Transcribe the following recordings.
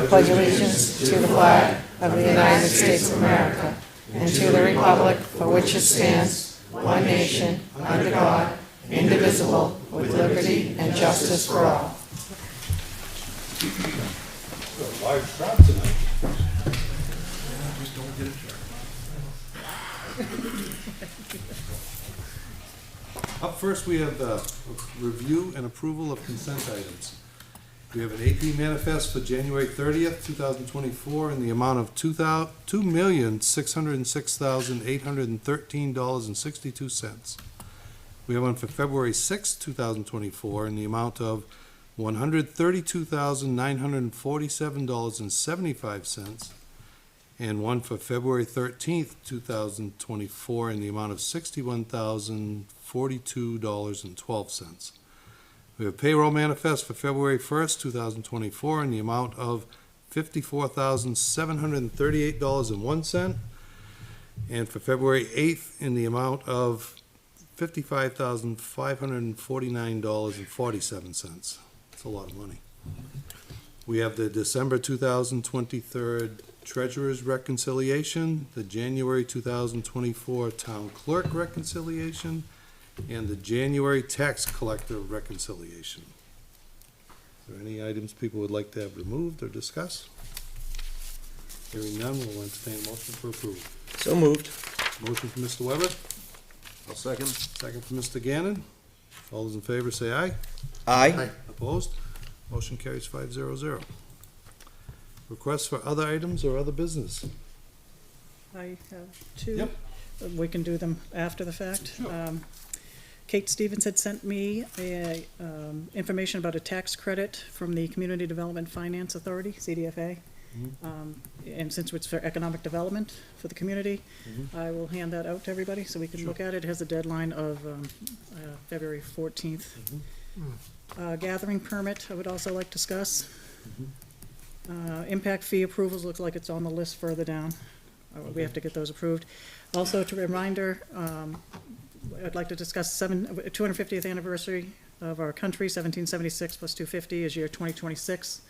pledge allegiance to the flag of the United States of America and to the republic for which it stands, one nation, under God, indivisible, with liberty and justice for all. Live crowd tonight. Just don't get it. Up first, we have the review and approval of consent items. We have an AP manifest for January 30th, 2024 in the amount of $2,606,813.62. We have one for February 6th, 2024 in the amount of $132,947.75, and one for February 13th, 2024 in the amount of $61,042.12. We have payroll manifest for February 1st, 2024 in the amount of $54,738.01, and for February 8th in the amount of $55,549.47. That's a lot of money. We have the December 2023 Treasurer's Reconciliation, the January 2024 Town Clerk Reconciliation, and the January Tax Collector Reconciliation. Is there any items people would like to have removed or discuss? Hearing none, we'll entertain a motion for approval. So moved. Motion for Mr. Weber, I'll second. second for Mr. Gannon. All those in favor say aye. Aye. Opposed? Motion carries 500. Requests for other items or other business? I have two. Yep. We can do them after the fact. Sure. Kate Stevens had sent me information about a tax credit from the Community Development Finance Authority, CDFA. And since it's for economic development for the community, I will hand that out to everybody so we can look at it. It has a deadline of February 14th. Gathering permit, I would also like to discuss. Impact fee approvals, looks like it's on the list further down. We have to get those approved. Also, to reminder, I'd like to discuss 250th anniversary of our country. 1776 plus 250 is year 2026.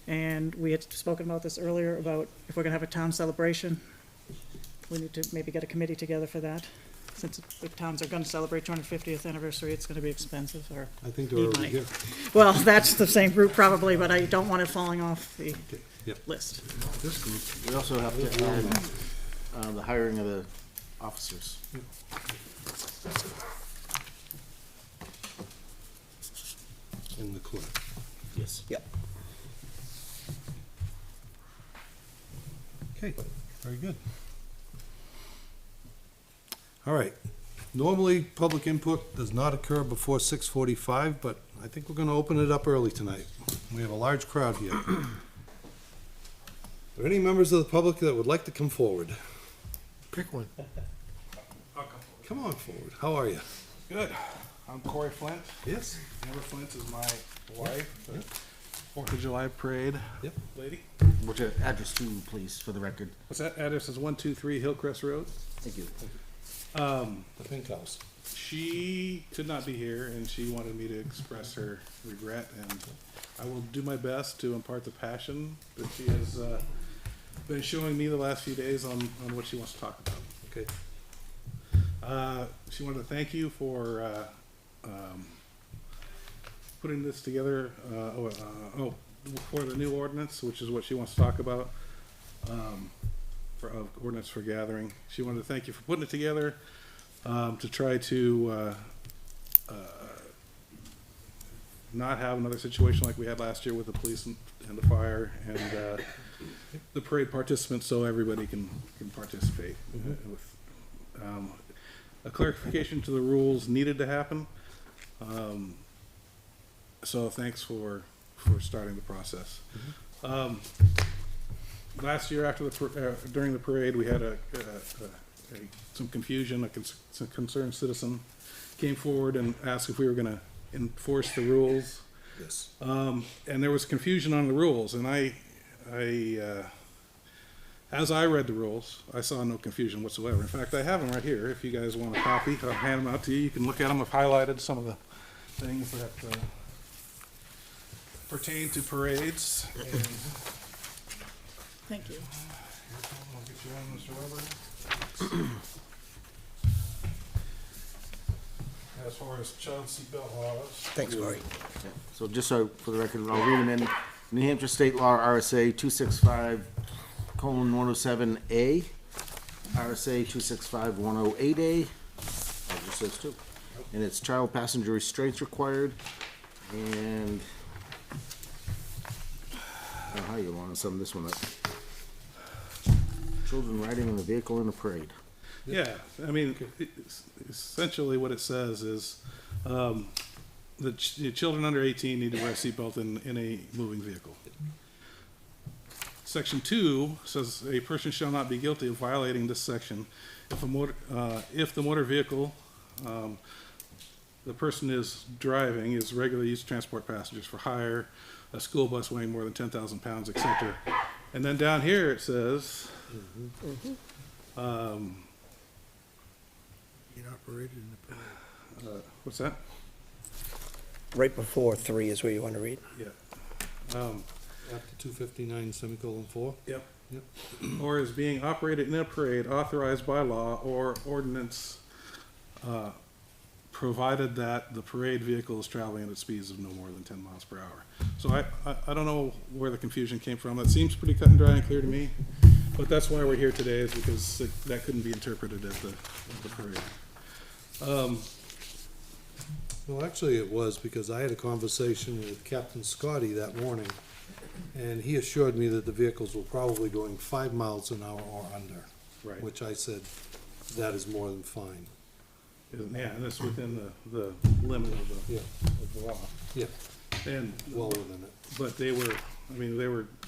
And we had spoken about this earlier, about if we're gonna have a town celebration, we need to maybe get a committee together for that. Since the towns are gonna celebrate 250th anniversary, it's gonna be expensive, or I think they're need already money. here. Well, that's the same group probably, but I don't want it falling off the Yep. list. This group. We also have to add the hiring of the officers. In the clerk. Yes. Yep. Okay, very good. All right. Normally, public input does not occur before 6:45, but I think we're gonna open it up early tonight. We have a large crowd here. Are there any members of the public that would like to come forward? Pick one. Come on forward. How are you? Good. I'm Corey Flint. Yes? Amber Flint is my wife, the 4th of July parade Yep. lady. What's your address too, please, for the record? What's that address? Is 123 Hillcrest Road. Thank you. The pink house. She could not be here, and she wanted me to express her regret, and I will do my best to impart the passion that she has been showing me the last few days on what she wants to talk about. Okay. She wanted to thank you for putting this together, for the new ordinance, which is what she wants to talk about, for ordinance for gathering. She wanted to thank you for putting it together, to try to not have another situation like we had last year with the police and the fire and the parade participants, so everybody can participate. With a clarification to the rules needed to happen. So thanks for starting the process. Last year after during the parade, we had some confusion. A concerned citizen came forward and asked if we were gonna enforce the rules. Yes. And there was confusion on the rules, and as I read the rules, I saw no confusion whatsoever. In fact, I have them right here. If you guys want a copy, I'll hand them out to you. You can look at them. I've highlighted some of the things that pertain to parades. And Thank you. I'll get you on, Mr. Weber. As far as child seatbelt laws. Thanks, Murray. So just so for the record, I'll read them in. New Hampshire State Law, RSA 265:107A, RSA 265:108A, that just says two. And it's child passenger restraints required, and I don't know how you want to sum this one up. Children riding in a vehicle in a parade. Yeah, I mean, essentially what it says is, the children under 18 need to wear a seatbelt in a moving vehicle. Section 2 says a person shall not be guilty of violating this section if the motor vehicle, the person is driving is regularly used to transport passengers for hire, a school bus weighing more than 10,000 pounds, etc. And then down here it says, Operated in the parade. what's that? Right before 3 is where you want to read. Yeah. After 259 semicolon 4? Yep. Yep. Or is being operated in a parade authorized by law or ordinance, provided that the parade vehicle is traveling at speeds of no more than 10 miles per hour. So I don't know where the confusion came from. That seems pretty cut and dry and clear to me, but that's why we're here today, is because that couldn't be interpreted at the parade. Well, actually, it was, because I had a conversation with Captain Scotty that morning, and he assured me that the vehicles were probably going 5 miles an hour or under. Right. Which I said, that is more than fine. Yeah, and that's within the limit of Yeah, the law. yeah, And, well within it. but they were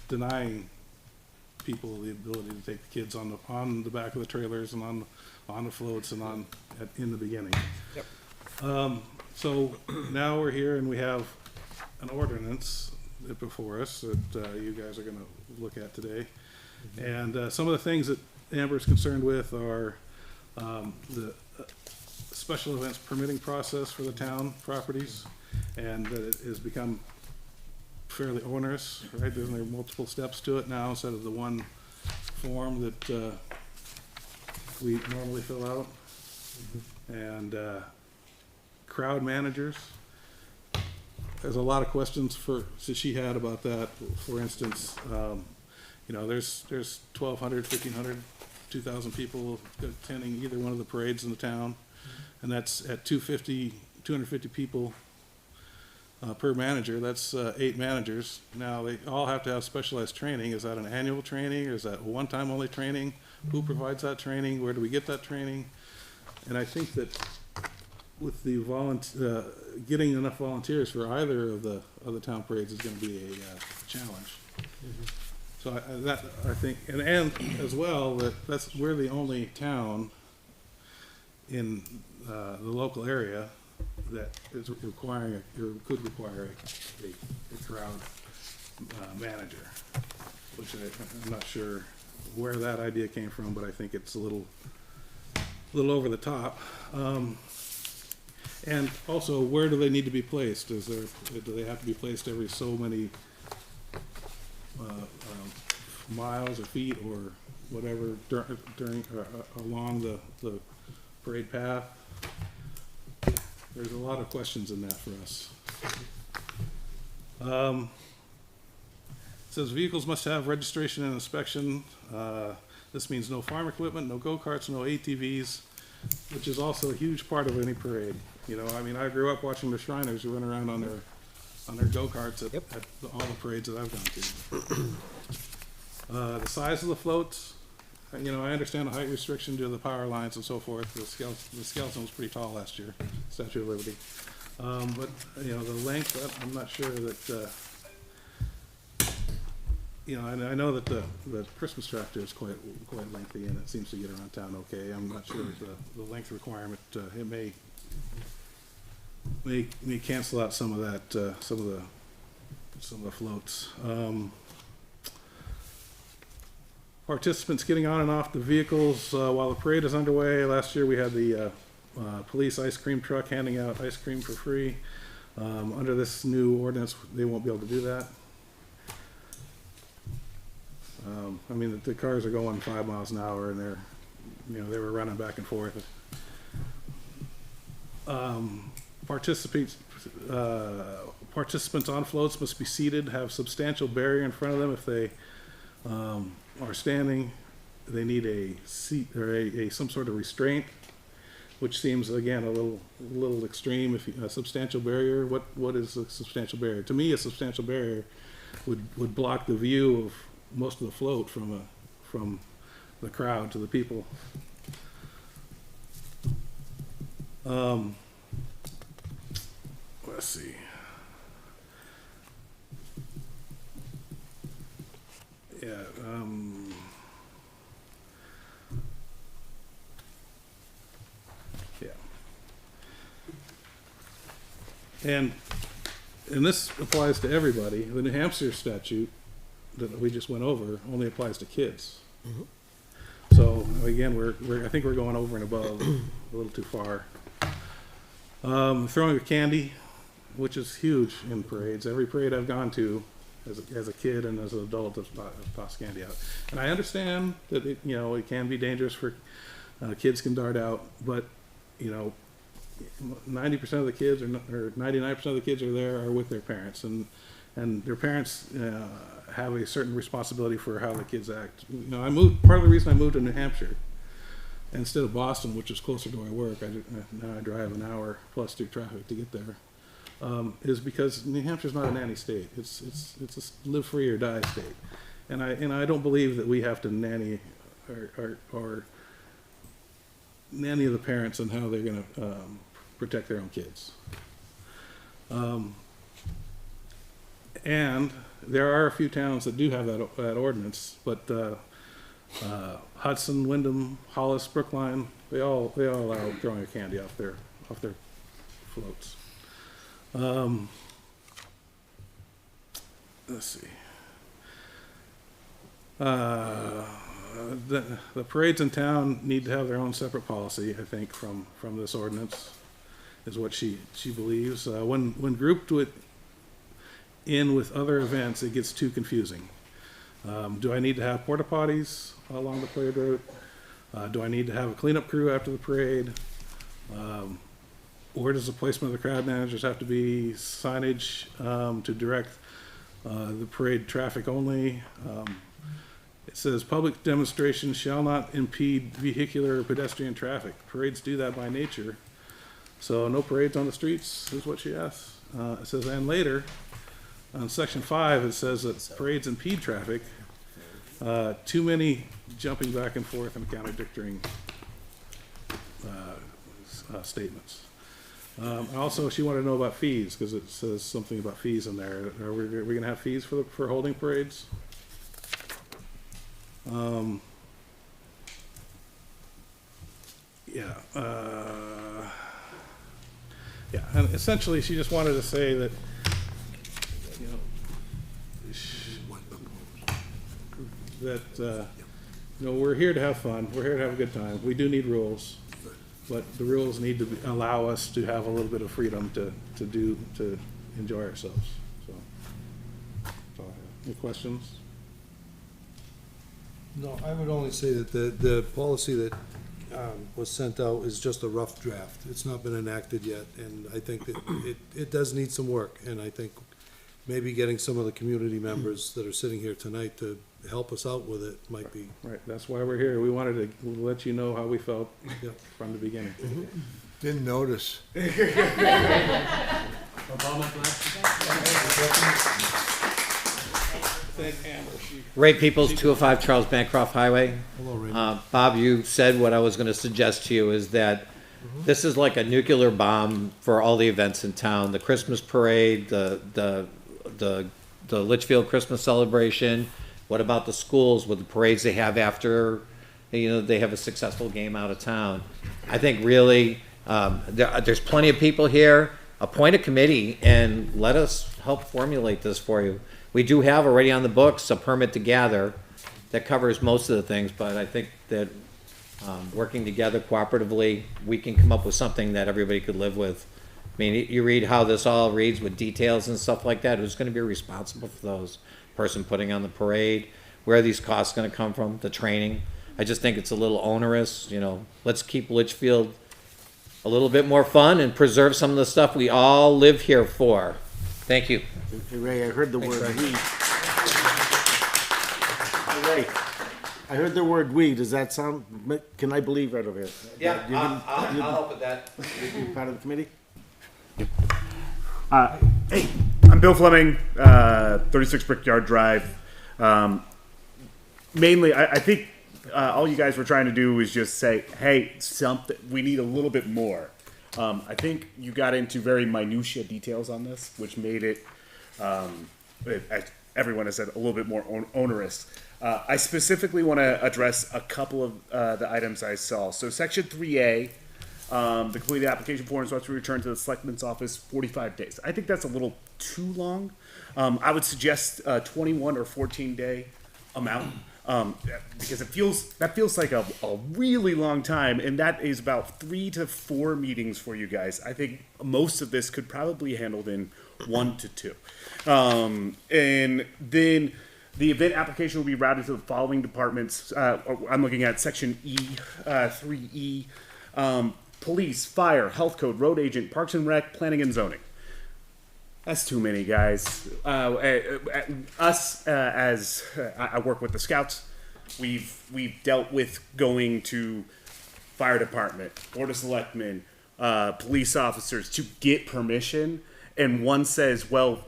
denying people the ability to take the kids on the back of the trailers and on the floats and in the beginning. Yep. So now we're here and we have an ordinance before us that you guys are gonna look at today. And some of the things that Amber is concerned with are the special events permitting process for the town properties, and that it has become fairly onerous, right? There are multiple steps to it now instead of the one form that we normally fill out. And crowd managers, there's a lot of questions that she had about that. For instance, there's 1,200, 1,500, 2,000 people attending either one of the parades in the town, and that's at 250 people per manager. That's 8 managers. Now, they all have to have specialized training. Is that an annual training, or is that a one-time only training? Who provides that training? Where do we get that training? And I think that with the getting enough volunteers for either of the town parades is going to be a challenge. So I think, and as well, we're the only town in the local area that is requiring, or could require a crowd manager, which I'm not sure where that idea came from, but I think it's a little over the top. And also, where do they need to be placed? Do they have to be placed every so many miles or feet or whatever during along the parade path? There's a lot of questions in that for us. It says vehicles must have registration and inspection. This means no farm equipment, no go-karts, no ATVs, which is also a huge part of any parade. I grew up watching the Shriners who run around on their go-karts at all the parades that I've gone to. The size of the floats, I understand the height restriction due to the power lines and so forth. The skeleton was pretty tall last year, Statue of Liberty. But the length, I'm not sure that, and I know that the Christmas tractor is quite lengthy and it seems to get around town okay. I'm not sure that the length requirement, it may cancel out some of that, some of the floats. Participants getting on and off the vehicles while the parade is underway. Last year we had the police ice cream truck handing out ice cream for free. Under this new ordinance, they won't be able to do that. I mean, the cars are going 5 miles an hour and they're, they were running back and forth. Participants on floats must be seated, have substantial barrier in front of them. If they are standing, they need a seat or some sort of restraint, which seems again a little extreme. If a substantial barrier, what is a substantial barrier? To me, a substantial barrier would block the view of most of the float from the crowd to the people. Let's see. Yeah. Yeah. And this applies to everybody. The New Hampshire statute that we just went over only applies to kids. So again, I think we're going over and above a little too far. Throwing of candy, which is huge in parades. Every parade I've gone to as a kid and as an adult, I've tossed candy out. And I understand that it can be dangerous for kids can dart out, but 90% of the kids or 99% of the kids are there are with their parents, and their parents have a certain responsibility for how the kids act. Part of the reason I moved to New Hampshire instead of Boston, which is closer to where I work, now I drive an hour plus through traffic to get there, is because New Hampshire's not a nanny state. It's a live free or die state, and I don't believe that we have to nanny or nanny the parents on how they're going to protect their own kids. And there are a few towns that do have that ordinance, but Hudson, Wyndham, Hollis, Brookline, they all allow throwing of candy off their floats. Let's see. The parades in town need to have their own separate policy, I think, from this ordinance, is what she believes. When grouped with other events, it gets too confusing. Do I need to have porta potties along the parade route? Do I need to have a cleanup crew after the parade? Or does the placement of the crowd managers have to be signage to direct the parade traffic only? It says public demonstrations shall not impede vehicular or pedestrian traffic. Parades do that by nature. So no parades on the streets is what she asks. It says, and later, on section 5, it says that parades impede traffic. Too many jumping back and forth and contradicting statements. Also, she wanted to know about fees, because it says something about fees in there. Are we going to have fees for holding parades? And essentially she just wanted to say that, we're here to have fun, we're here to have a good time, we do need rules, but the rules need to allow us to have a little bit of freedom to enjoy ourselves. So, that's all I have. Any questions? No, I would only say that the policy that was sent out is just a rough draft. It's not been enacted yet, and I think that it does need some work, and I think maybe getting some of the community members that are sitting here tonight to help us out with it might be. Right, that's why we're here. We wanted to let you know how we felt from the beginning. Didn't notice. Ray Peoples, 205 Charles Bancroft Highway. Hello, Raymond. Bob, you said what I was going to suggest to you is that this is like a nuclear bomb for all the events in town. The Christmas parade, the Litchfield Christmas celebration. What about the schools with the parades they have after, they have a successful game out of town? I think really there's plenty of people here. Appoint a committee and let us help formulate this for you. We do have already on the books a permit to gather that covers most of the things, but I think that working together cooperatively, we can come up with something that everybody could live with. I mean, you read how this all reads with details and stuff like that. Who's going to be responsible for those? Person putting on the parade. where are these costs gonna come from, the training. I just think it's a little onerous, you know, let's keep Litchfield a little bit more fun and preserve some of the stuff we all live here for. Thank you. Hey, Ray, I heard the word "we." Hey, Ray, I heard the word "we." Does that sound? Can I believe right over here? I'll help with that. You part of the committee? Hey, I'm Bill Fleming, 36 Brickyard Drive. Mainly, I think all you guys were trying to do was just say, hey, we need a little bit more. I think you got into very minutia details on this, which made it, as everyone has said, a little bit more onerous. I specifically want to address a couple of the items I saw. So Section 3A, the completed application forms must be returned to the Selectman's office 45 days. I think that's a little too long. I would suggest a 21 or 14-day amount. Because that feels like a really long time, and that is about 3 to 4 meetings for you guys. I think most of this could probably be handled in 1 to 2. And then the event application will be routed to the following departments. I'm looking at section E, 3E, police, fire, health code, road agent, parks and rec, planning and zoning. That's too many, guys. Us, as I work with the scouts, we've dealt with going to fire department, board of selectmen, police officers to get permission, and one says, well,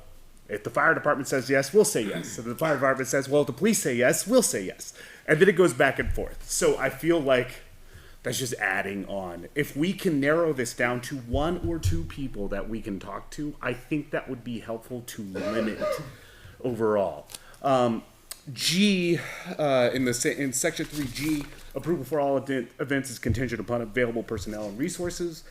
if the fire department says yes, we'll say yes. If the fire department says, well, if the police say yes, we'll say yes. And then it goes back and forth. So I feel like that's just adding on. If we can narrow this down to 1 or 2 people that we can talk to, I think that would be helpful to limit overall. G, in section 3G, approval for all events is contingent upon available personnel and resources.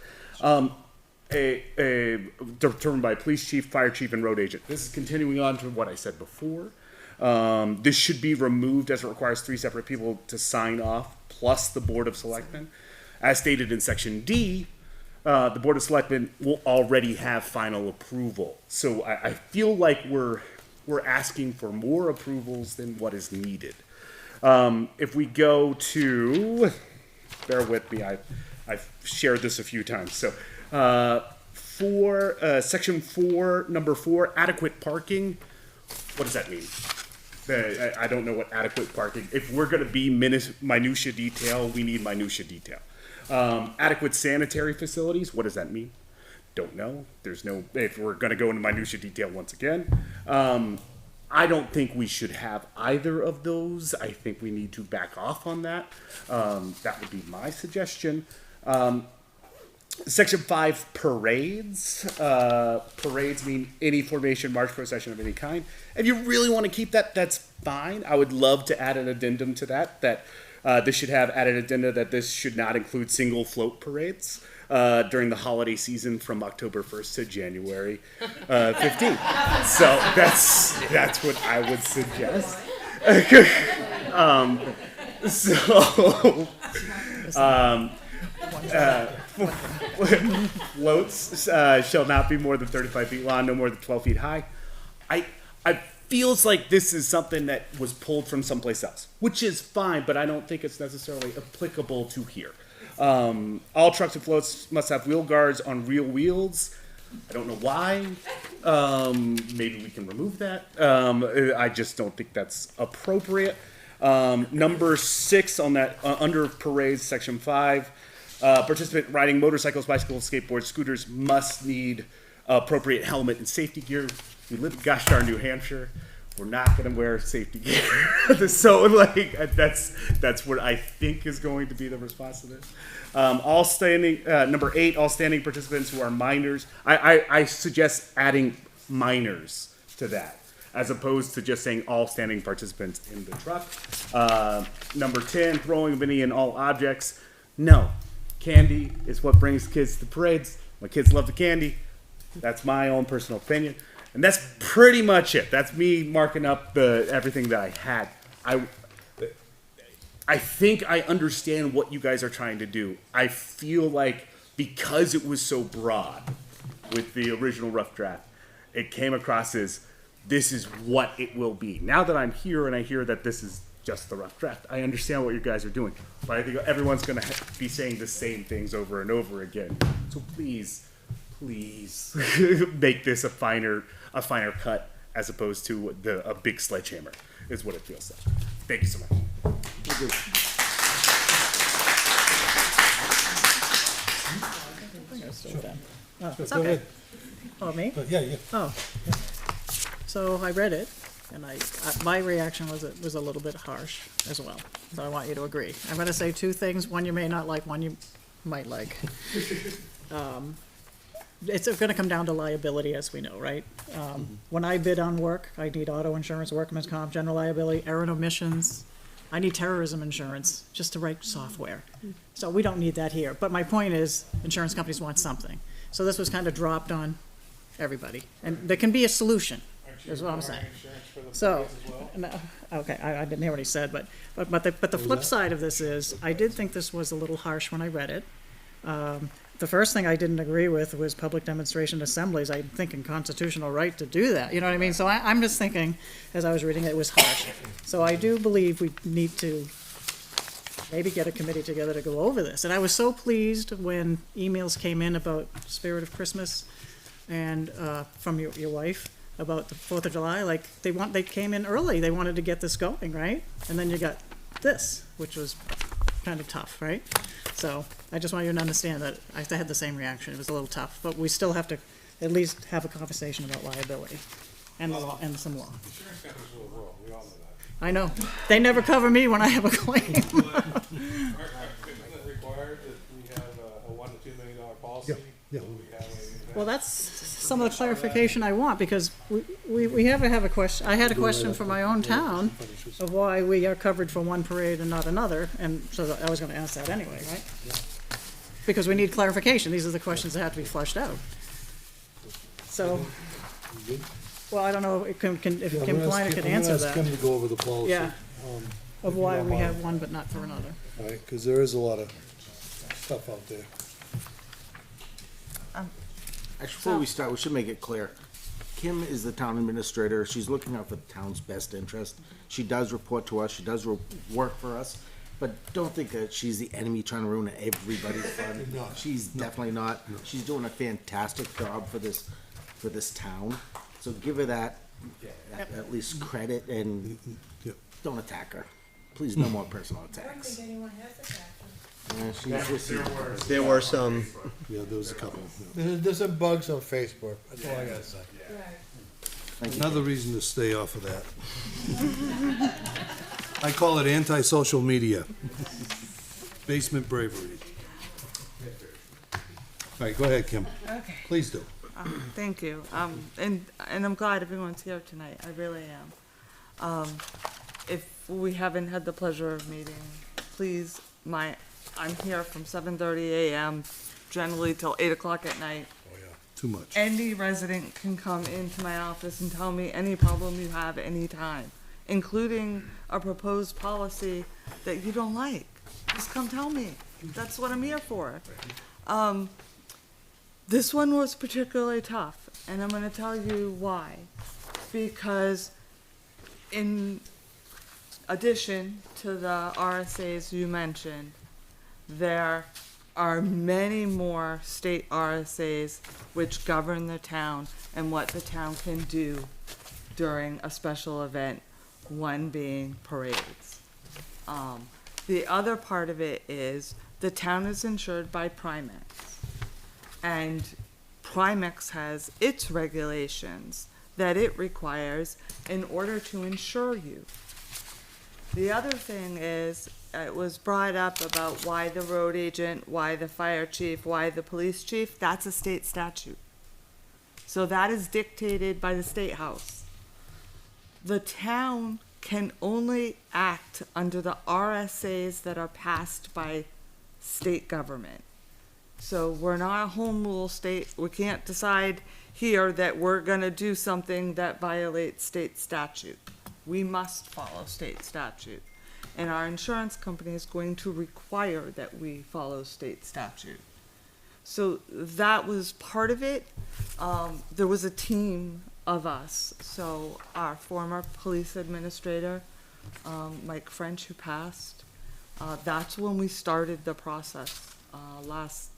Determined by police chief, fire chief, and road agent. This is continuing on to what I said before. This should be removed as it requires 3 separate people to sign off, plus the Board of Selectmen. As stated in Section D, the Board of Selectmen will already have final approval. So I feel like we're asking for more approvals than what is needed. If we go to, bear with me, I've shared this a few times. So for Section 4, number 4, adequate parking, what does that mean? I don't know what adequate parking. If we're going to be minutia detail, we need minutia detail. Adequate sanitary facilities. What does that mean? Don't know. There's no. If we're going to go into minutia detail once again, I don't think we should have either of those. I think we need to back off on that. That would be my suggestion. Section 5, parades. Parades mean any formation, march, procession of any kind. If you really want to keep that, that's fine. I would love to add an addendum to that this should have added addenda that this should not include single float parades during the holiday season from October 1st to January 15th. So that's what I would suggest. Floats shall not be more than 35 feet long, no more than 12 feet high. I feels like this is something that was pulled from someplace else, which is fine, but I don't think it's necessarily applicable to here. All trucks and floats must have wheel guards on real wheels. I don't know why. Maybe we can remove that. I just don't think that's appropriate. Number 6 on that, under parades, section 5. Participant riding motorcycles, bicycles, skateboards, scooters must need appropriate helmet and safety gear. We live in gosh darn New Hampshire. We're not going to wear safety gear. So, that's what I think is going to be the response to this. Number 8, all standing participants who are minors. I suggest adding minors to that, as opposed to just saying all standing participants in the truck. Number 10, throwing of any and all objects. No. Candy is what brings kids to parades. My kids love the candy. That's my own personal opinion. And that's pretty much it. That's me marking up everything that I had. I think I understand what you guys are trying to do. I feel like because it was so broad with the original rough draft, it came across as this is what it will be. Now that I'm here and I hear that this is just the rough draft, I understand what you guys are doing. But I think everyone's going to be saying the same things over and over again. So please, please make this a finer cut as opposed to a big sledgehammer is what it feels like. Thank you so much. It's okay. Oh, me? Yeah. Oh. So I read it, and my reaction was it was a little bit harsh as well. So I want you to agree. I'm gonna say two things, one you may not like, one you might like. It's gonna come down to liability, as we know, right? When I bid on work, I need auto insurance, workman's comp, general liability, error and omissions. I need terrorism insurance just to write software. So we don't need that here. But my point is, insurance companies want something. So this was kind of dropped on everybody. And there can be a solution, is what I'm saying. So, no, okay, I didn't hear what he said, but the flip side of this is, I did think this was a little harsh when I read it. The first thing I didn't agree with was public demonstration assemblies. I'm thinking constitutional right to do that, you know what I mean? So I'm just thinking, as I was reading it, it was harsh. So I do believe we need to maybe get a committee together to go over this. And I was so pleased when emails came in about Spirit of Christmas and from your wife about the 4th of July. Like, they came in early. They wanted to get this going, right? And then you got this, which was kind of tough, right? So I just want you to understand that I had the same reaction. It was a little tough, but we still have to at least have a conversation about liability and law and some law. Insurance companies will roll, we all know that. I know. They never cover me when I have a claim. Isn't it required that we have a $1 to $2 million policy? Yeah. Well, that's some of the clarification I want, because we have to have a question. I had a question for my own town of why we are covered for one parade and not another, and so I was gonna ask that anyway, right? Because we need clarification. These are the questions that have to be flushed out. So, well, I don't know if Kim Kleiner could answer that. Kim to go over the policy. Yeah. Of why we have one but not for another. All right, because there is a lot of stuff out there. Actually, before we start, we should make it clear. Kim is the town administrator. She's looking out for the town's best interest. She does report to us. She does work for us. But don't think that she's the enemy trying to ruin everybody's fun. She's definitely not. She's doing a fantastic job for this town. So give her that at least credit and Yep. don't attack her. Please, no more personal attacks. There were some. Yeah, there was a couple. Yeah. There's some bugs on Facebook, that's all I gotta say. Another reason to stay off of that. I call it anti-social media. Basement bravery. All right, go ahead, Kim. Okay. Please do. Thank you. And I'm glad everyone's here tonight. I really am. If we haven't had the pleasure of meeting, please, I'm here from 7:30 a.m. generally till 8 o'clock at night. Too much. Any resident can come into my office and tell me any problem you have anytime, including a proposed policy that you don't like. Just come tell me. That's what I'm here for. This one was particularly tough, and I'm going to tell you why. Because in addition to the RSAs you mentioned, there are many more state RSAs which govern the town and what the town can do during a special event, one being parades. The other part of it is the town is insured by Primex, and Primex has its regulations that it requires in order to insure you. The other thing is, it was brought up about why the road agent, why the fire chief, why the police chief. That's a state statute. So that is dictated by the state house. The town can only act under the RSAs that are passed by state government. So we're not a home rule state. We can't decide here that we're gonna do something that violates state statute. We must follow state statute. And our insurance company is going to require that we follow state statute. So that was part of it. There was a team of us. So our former police administrator, Mike French, who passed, that's when we started the process, last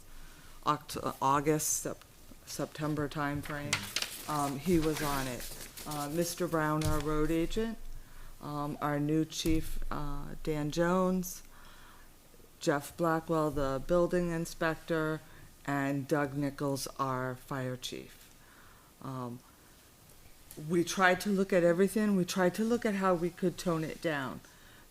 August, September timeframe. He was on it. Mr. Brown, our road agent, our new chief, Dan Jones, Jeff Blackwell, the building inspector, and Doug Nichols, our fire chief. We tried to look at everything. We tried to look at how we could tone it down.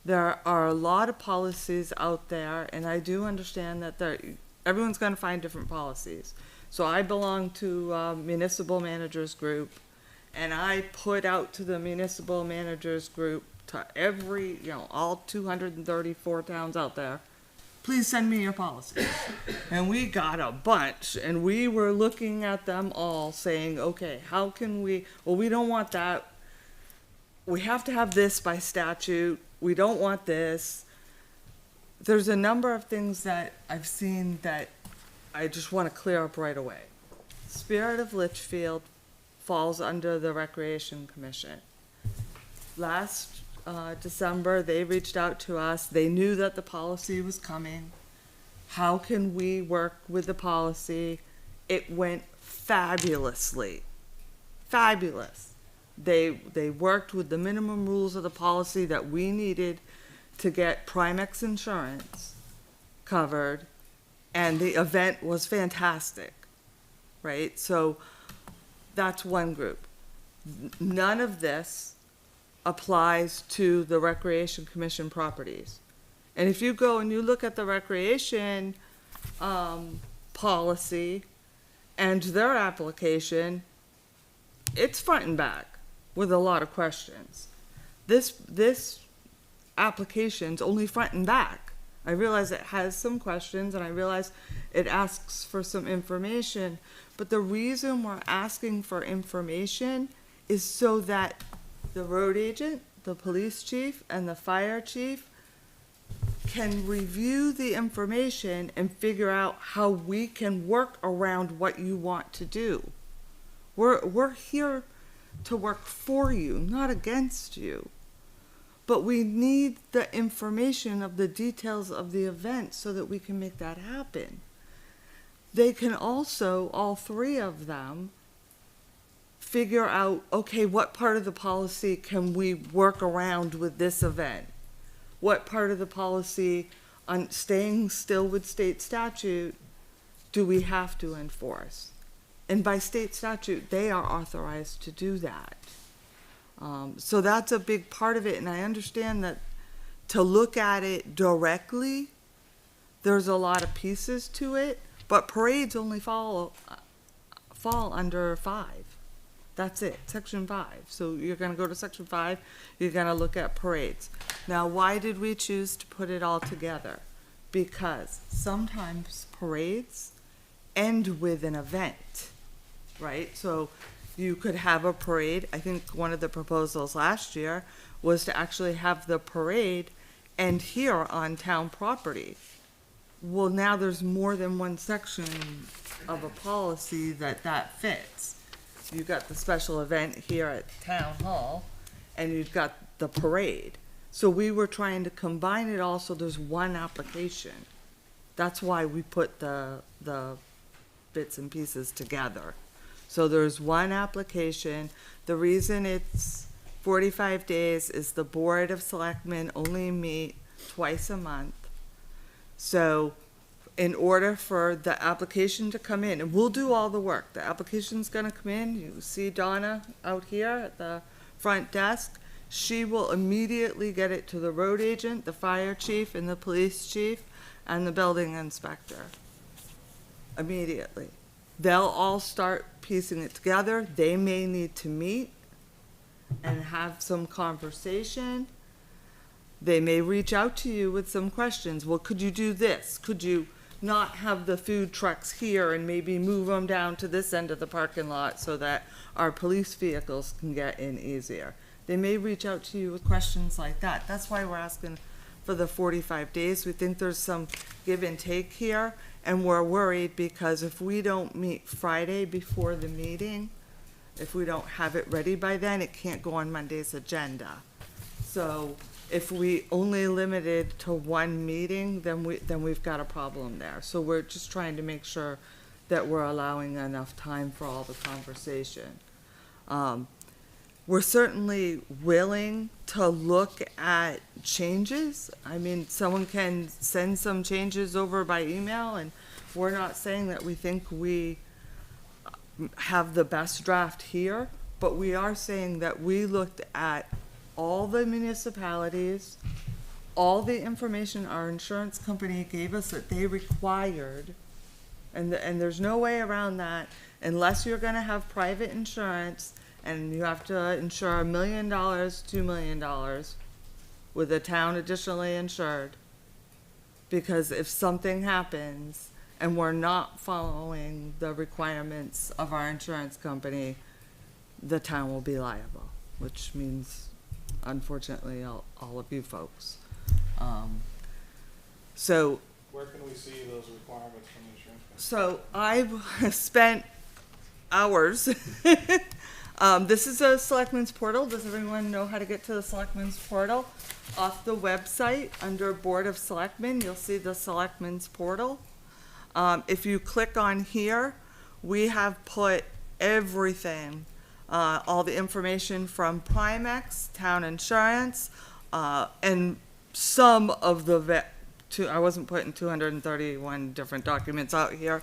There are a lot of policies out there, and I do understand that everyone's going to find different policies. So I belong to municipal managers group, and I put out to the municipal managers group, to every, all 234 towns out there, please send me your policies. And we got a bunch, and we were looking at them all saying, okay, how can we don't want that. We have to have this by statute. We don't want this. There's a number of things that I've seen that I just want to clear up right away. Spirit of Litchfield falls under the Recreation Commission. Last December, they reached out to us. They knew that the policy was coming. How can we work with the policy? It went fabulously. Fabulous. They worked with the minimum rules of the policy that we needed to get Primex insurance covered, and the event was fantastic, right? So that's one group. None of this applies to the Recreation Commission properties. And if you go and you look at the Recreation policy and their application, it's front and back with a lot of questions. This application's only front and back. I realize it has some questions, and I realize it asks for some information, but the reason we're asking for information is so that the road agent, the police chief, and the fire chief can review the information and figure out how we can work around what you want to do. We're here to work for you, not against you. But we need the information of the details of the event so that we can make that happen. They can also, all three of them, figure out, okay, what part of the policy can we work around with this event? What part of the policy on staying still with state statute do we have to enforce? And by state statute, they are authorized to do that. So that's a big part of it, and I understand that to look at it directly, there's a lot of pieces to it, but parades only fall under 5. That's it, section 5. So you're gonna go to section 5, you're gonna look at parades. Now, why did we choose to put it all together? Because sometimes parades end with an event, right? So you could have a parade. I think one of the proposals last year was to actually have the parade end here on town property. Well, now there's more than one section of a policy that fits. You've got the special event here at Town Hall, and you've got the parade. So we were trying to combine it all so there's one application. That's why we put the bits and pieces together. So there's one application. The reason it's 45 days is the Board of Selectmen only meet twice a month. So in order for the application to come in, and we'll do all the work. The application's gonna come in. You see Donna out here at the front desk. She will immediately get it to the road agent, the fire chief, and the police chief, and the building inspector. Immediately. They'll all start piecing it together. They may need to meet and have some conversation. They may reach out to you with some questions. Well, could you do this? Could you not have the food trucks here and maybe move them down to this end of the parking lot so that our police vehicles can get in easier? They may reach out to you with questions like that. That's why we're asking for the 45 days. We think there's some give and take here, and we're worried because if we don't meet Friday before the meeting, If we don't have it ready by then, it can't go on Monday's agenda. So if we only limit it to one meeting, then we've got a problem there. So we're just trying to make sure that we're allowing enough time for all the conversation. We're certainly willing to look at changes. I mean, someone can send some changes over by email, and we're not saying that we think we have the best draft here, but we are saying that we looked at all the municipalities, all the information our insurance company gave us that they required, and there's no way around that unless you're gonna have private insurance and you have to insure $1 million, $2 million with a town additionally insured. Because if something happens and we're not following the requirements of our insurance company, the town will be liable, which means, unfortunately, all of you folks. So, Where can we see those requirements from the insurance company? so I've spent hours. This is a Selectman's portal. Does everyone know how to get to the Selectman's portal? Off the website, under Board of Selectmen, you'll see the Selectman's portal. If you click on here, we have put everything, all the information from Primex, town insurance, and some of the I wasn't putting 231 different documents out here,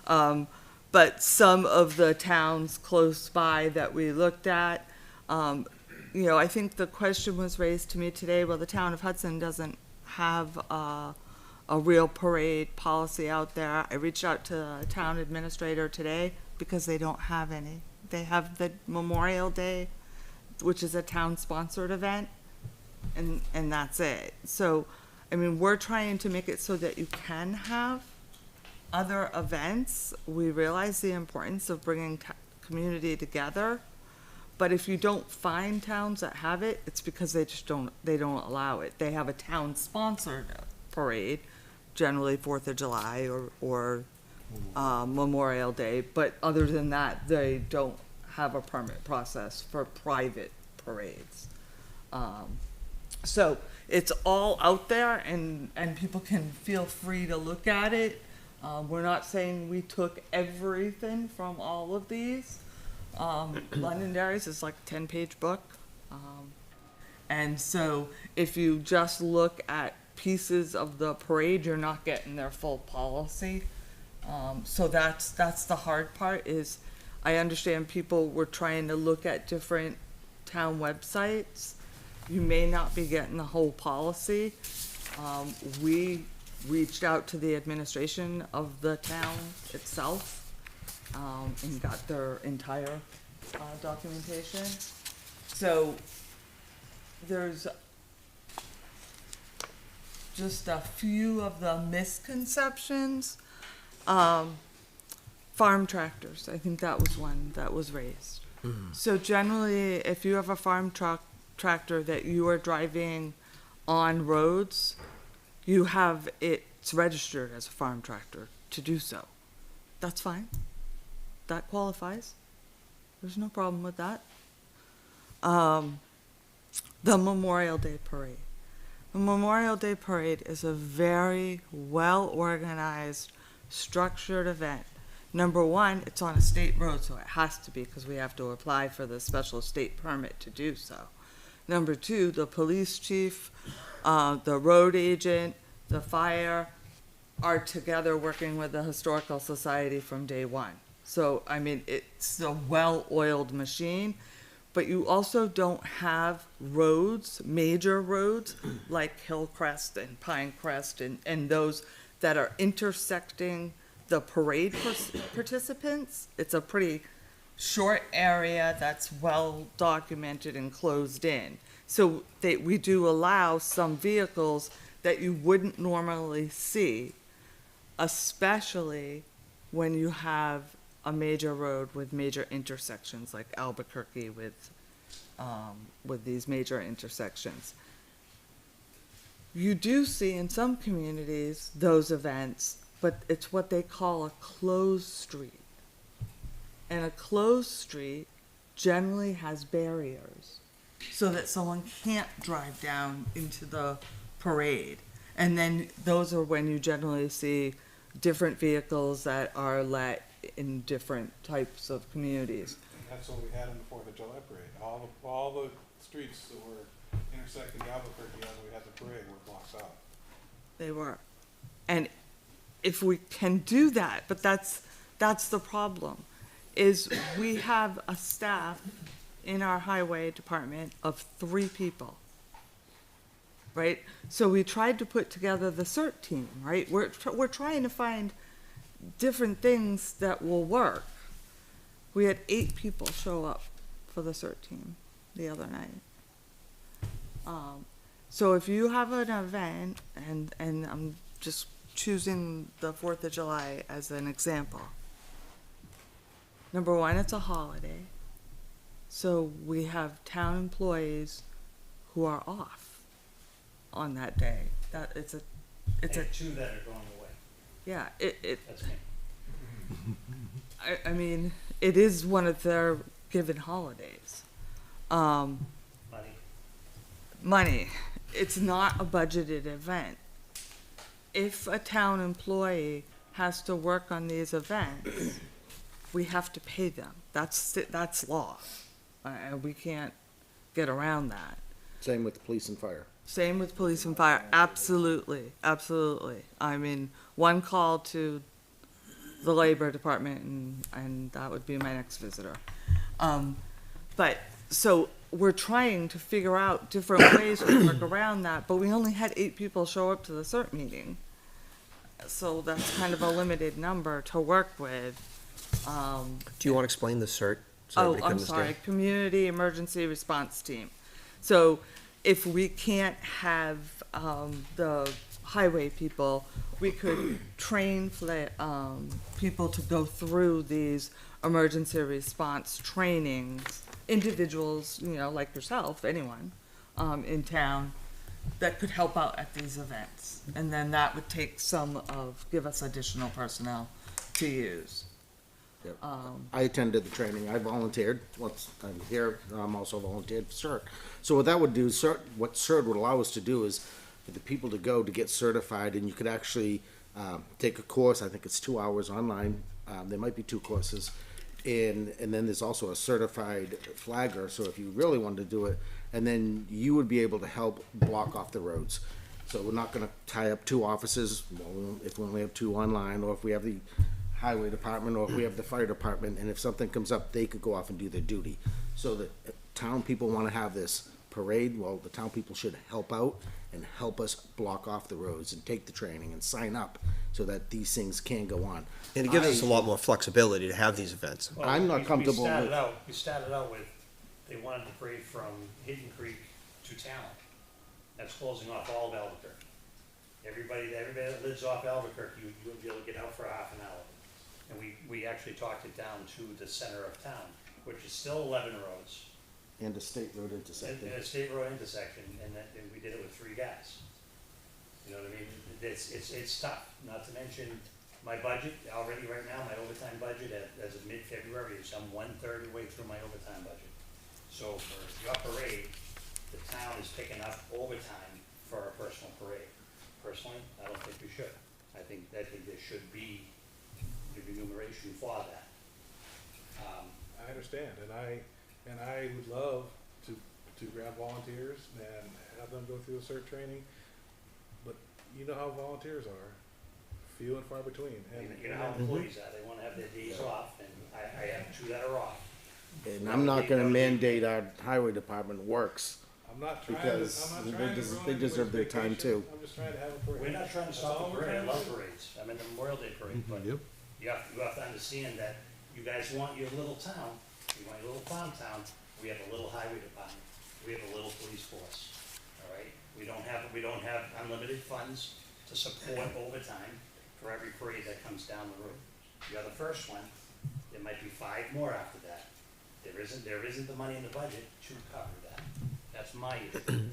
but some of the towns close by that we looked at. You know, I think the question was raised to me today, well, the town of Hudson doesn't have a real parade policy out there. I reached out to the town administrator today because they don't have any. They have the Memorial Day, which is a town-sponsored event, and that's it. So, I mean, we're trying to make it so that you can have other events. We realize the importance of bringing community together, but if you don't find towns that have it, it's because they don't allow it. They have a town-sponsored parade, generally 4th of July or Memorial Day, but other than that, they don't have a permit process for private parades. So it's all out there, and people can feel free to look at it. We're not saying we took everything from all of these. Londonderry's is like a 10-page book. And so if you just look at pieces of the parade, you're not getting their full policy. So that's the hard part. Is I understand people were trying to look at different town websites. You may not be getting the whole policy. We reached out to the administration of the town itself and got their entire documentation. So there's just a few of the misconceptions. Farm tractors, I think that was one that was raised. So generally, if you have a farm tractor that you are driving on roads, you have it's registered as a farm tractor to do so. That's fine. That qualifies. There's no problem with that. The Memorial Day Parade. The Memorial Day Parade is a very well-organized, structured event. Number one, it's on a state road, so it has to be because we have to apply for the special state permit to do so. Number two, the police chief, the road agent, the fire are together working with the Historical Society from day one. So, I mean, it's a well-oiled machine, but you also don't have roads, major roads, like Hillcrest and Pinecrest and those that are intersecting the parade participants. It's a pretty short area that's well documented and closed in. So we do allow some vehicles that you wouldn't normally see, especially when you have a major road with major intersections like Albuquerque with these major intersections. You do see in some communities those events, but it's what they call a closed street. And a closed street generally has barriers so that someone can't drive down into the parade. And then those are when you generally see different vehicles that are let in different types of communities. That's what we had in the Fourth of July parade. All the streets that were intersecting Albuquerque as we had the parade were blocked out. They were. And if we can do that, but that's the problem, is we have a staff in our highway department of 3 people. Right? So we tried to put together the CERT team, right? We're trying to find different things that will work. We had 8 people show up for the CERT team the other night. So if you have an event, and I'm just choosing the 4th of July as an example. Number one, it's a holiday. So we have town employees who are off on that day. That it's a 2 that are going away. yeah, That's me. I mean, it is one of their given holidays. Money. Money. It's not a budgeted event. If a town employee has to work on these events, we have to pay them. That's law. We can't get around that. Same with police and fire. Same with police and fire. Absolutely, absolutely. I mean, one call to the labor department, and that would be my next visitor. But so we're trying to figure out different ways to work around that. But we only had 8 people show up to the CERT meeting, so that's kind of a limited number to work with. Do you want to explain the CERT? so Oh, everybody can I'm understand? sorry, Community Emergency Response Team. So if we can't have the highway people, we could train people to go through these emergency response trainings, individuals, like yourself, anyone, in town, that could help out at these events. And then that would take give us additional personnel to use. Yep. I attended the training. I volunteered. Once I'm here, I'm also volunteered for CERT. So what that would do, what CERT would allow us to do is for the people to go to get certified, and you could actually take a course. I think it's 2 hours online. There might be 2 courses. And then there's also a certified flagger. So if you really wanted to do it, and then you would be able to help block off the roads. So we're not going to tie up 2 offices, if we only have 2 online, or if we have the highway department, or if we have the fire department, and if something comes up, they could go off and do their duty. So the town people want to have this parade, well, the town people should help out and help us block off the roads and take the training and sign up so that these things can go on. And it gives us a lot more flexibility to have these events. Well, I'm not comfortable We with. started out with, they wanted the parade from Hidden Creek to Talent. That's closing off all of Albuquerque. Everybody that lives off Albuquerque, you would be able to get out for half an hour. And we actually talked it down to the center of town, which is still 11 roads. And a state road intersection. And a state road intersection, and we did it with 3 guys. You know what I mean? It's tough, not to mention my budget, already right now, my overtime budget as of mid-February is I'm 1/3 way through my overtime budget. So for your parade, the town is picking up overtime for a personal parade. Personally, I don't think we should. I think there should be the remuneration for that. I understand, and I would love to grab volunteers and have them go through a CERT training, but you know how volunteers are, few and far between. And You know how employees are, they wanna have their days off, and I have 2 that are off. And I'm not gonna mandate our highway department works. I'm not trying Because to, I'm they not trying to des- ruin they deserve their anybody's time, vacation. too. I'm just trying to have a parade. We're not trying to That's stop all the we're parade, I trying to love do. parades, I'm in the Memorial Day parade, but Yep. you have to understand that you guys want your little town, you want your little farm town, we have a little highway department, we have a little police force, all right? We don't have unlimited funds to support overtime for every parade that comes down the road. You're the first one, there might be 5 more after that. There isn't the money in the budget to cover that. That's my issue.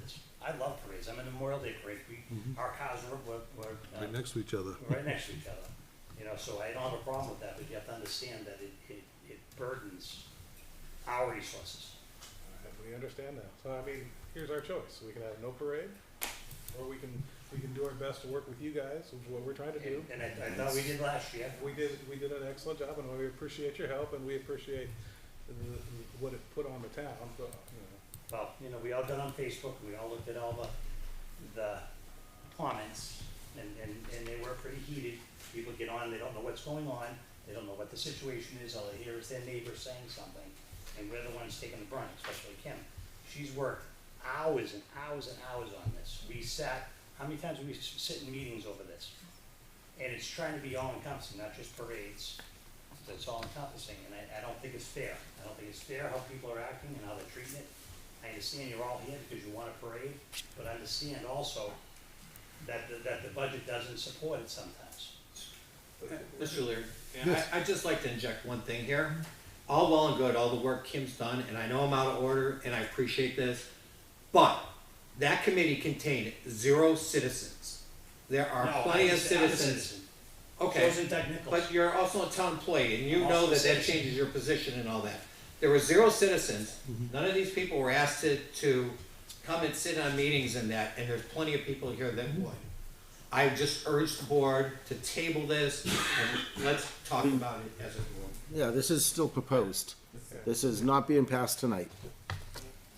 I love parades, I'm in the Memorial Day parade, our cars were Right next to each other. right next to each other. So I don't have a problem with that, but you have to understand that it burdens our resources. We understand that. So, I mean, here's our choice. We can have no parade, or we can do our best to work with you guys, which is what we're trying to do. And I thought we did last year. We did an excellent job, and we appreciate your help, and we appreciate what it put on the town, but, Well, we all got on Facebook, and we all looked at all the comments, and they were pretty heated. People get on, they don't know what's going on, they don't know what the situation is, all they hear is their neighbor saying something, and we're the ones taking the brunt, especially Kim. She's worked hours and hours and hours on this. We sat, how many times did we sit in meetings over this? And it's trying to be all encompassing, not just parades. So it's all encompassing, and I don't think it's fair. I don't think it's fair how people are acting and how they're treating it. I understand you're all here because you want a parade, but understand also that the budget doesn't support it sometimes. Mr. Leary, I'd just like to inject one thing here. All well and good, all the work Kim's done, and I know I'm out of order, and I appreciate this, but that committee contained 0 citizens. There are No, plenty of I'm a citizens. citizen. Okay, So isn't Doug Nichols. but you're also a town employee, and you know Also a that citizen. changes your position and all that. There were 0 citizens. None of these people were asked to come and sit on meetings and that, and there's plenty of people here that would. I just urge the board to table this, and let's talk about it as a board. Yeah, this is still proposed. This is not being passed tonight.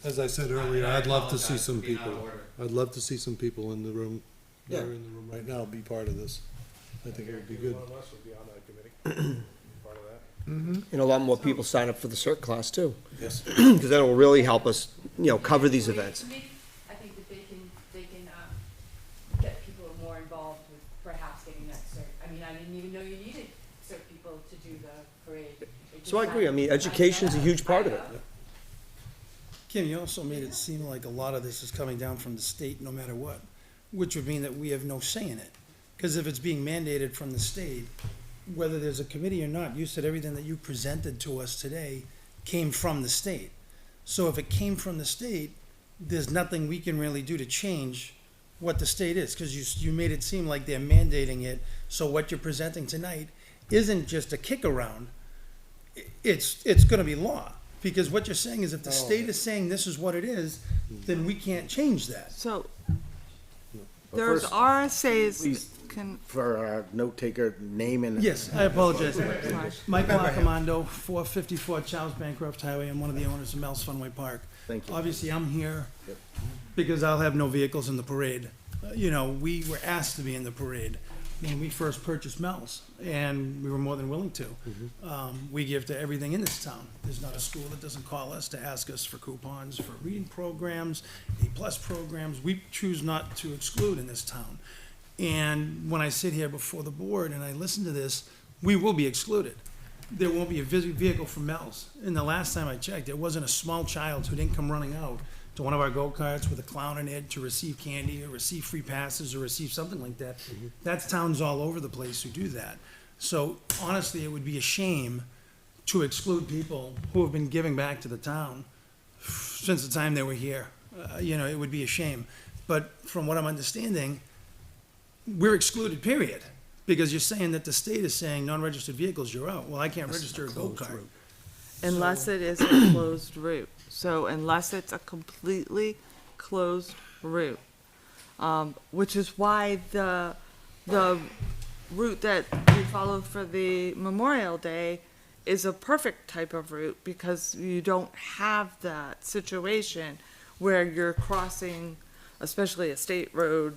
As I said earlier, I'd love to see apologize some for being out of people, order. I'd love to see some people in the room, that Yeah. are in the room right now, be part of this. I think it would be good. one of us would be on that committee, part of that. And a lot more people sign up for the CERT class too, Yes. because that'll really help us, cover these events. I think that they can get people more involved with perhaps getting that cert. I mean, I didn't even know you needed cert people to do the parade. So I agree, I mean, education's a huge part of it. Kim, you also made it seem like a lot of this is coming down from the state no matter what, which would mean that we have no say in it. Because if it's being mandated from the state, whether there's a committee or not, you said everything that you presented to us today came from the state. So if it came from the state, there's nothing we can really do to change what the state is, because you made it seem like they're mandating it. So what you're presenting tonight isn't just a kick around, it's gonna be law. Because what you're saying is if the state is saying this is what it is, then we can't change that. So, But there's first, RSA's, please, for our note taker, name and. Yes, I apologize. Michael Accomando, 454 Charles Bancroft Highway. I'm one of the owners of Mel's Funway Park. Thank you. Obviously, I'm here Yep. because I'll have no vehicles in the parade. We were asked to be in the parade when we first purchased Mel's, and we were more than willing to. We give to everything in this town. There's not a school that doesn't call us to ask us for coupons, for reading programs, A+ programs. We choose not to exclude in this town. And when I sit here before the board and I listen to this, we will be excluded. There won't be a vehicle from Mel's. And the last time I checked, there wasn't a small child who didn't come running out to one of our go-karts with a clown in it to receive candy or receive free passes or receive something like that. That's towns all over the place who do that. So honestly, it would be a shame to exclude people who have been giving back to the town since the time they were here. It would be a shame. But from what I'm understanding, we're excluded, period. Because you're saying that the state is saying non-registered vehicles, you're out. Well, I can't register a go-kart. unless it is a closed route. So unless it's a completely closed route, which is why the route that we followed for the Memorial Day is a perfect type of route, because you don't have that situation where you're crossing, especially a state road,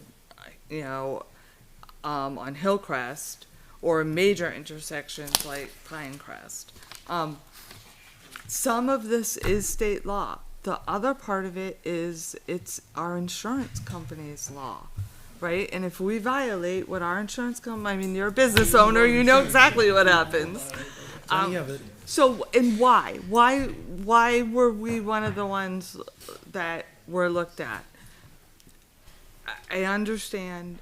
on Hillcrest, or major intersections like Pinecrest. Some of this is state law. The other part of it is it's our insurance company's law, right? And if we violate what our insurance company, you're a business owner, you know exactly what happens. Plenty of it. So, and why? Why were we one of the ones that were looked at? I understand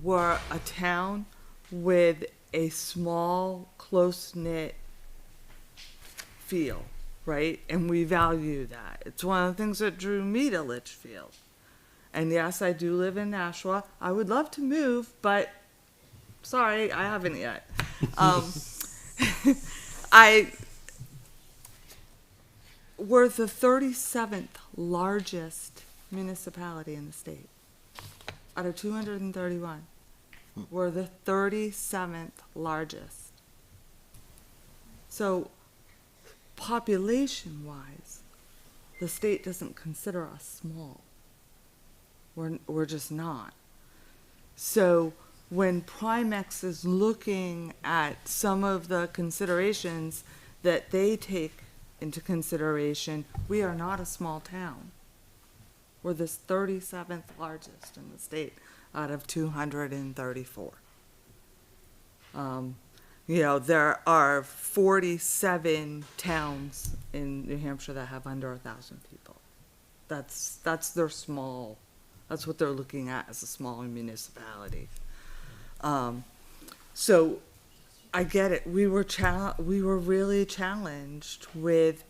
we're a town with a small, close-knit feel, right? And we value that. It's one of the things that drew me to Litchfield. And yes, I do live in Nashua. I would love to move, but sorry, I haven't yet. we're the 37th largest municipality in the state. Out of 231, we're the 37th largest. So, population-wise, the state doesn't consider us small. We're just not. So, when Primex is looking at some of the considerations that they take into consideration, we are not a small town. We're the 37th largest in the state out of 234. You know, there are 47 towns in New Hampshire that have under 1,000 people. That's their small, that's what they're looking at as a small municipality. So I get it. We were really challenged with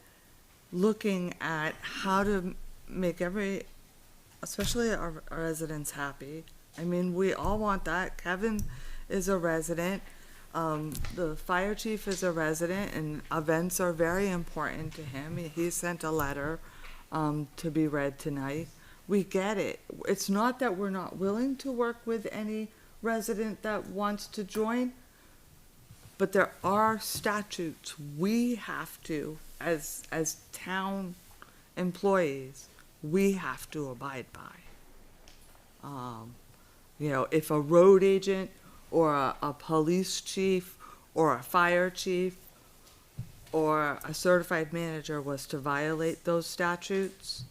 looking at how to make especially our residents happy. I mean, we all want that. Kevin is a resident. The fire chief is a resident, and events are very important to him. He sent a letter to be read tonight. We get it. It's not that we're not willing to work with any resident that wants to join, but there are statutes we have to, as town employees, we have to abide by. You know, if a road agent or a police chief or a fire chief or a certified manager was to violate those statutes,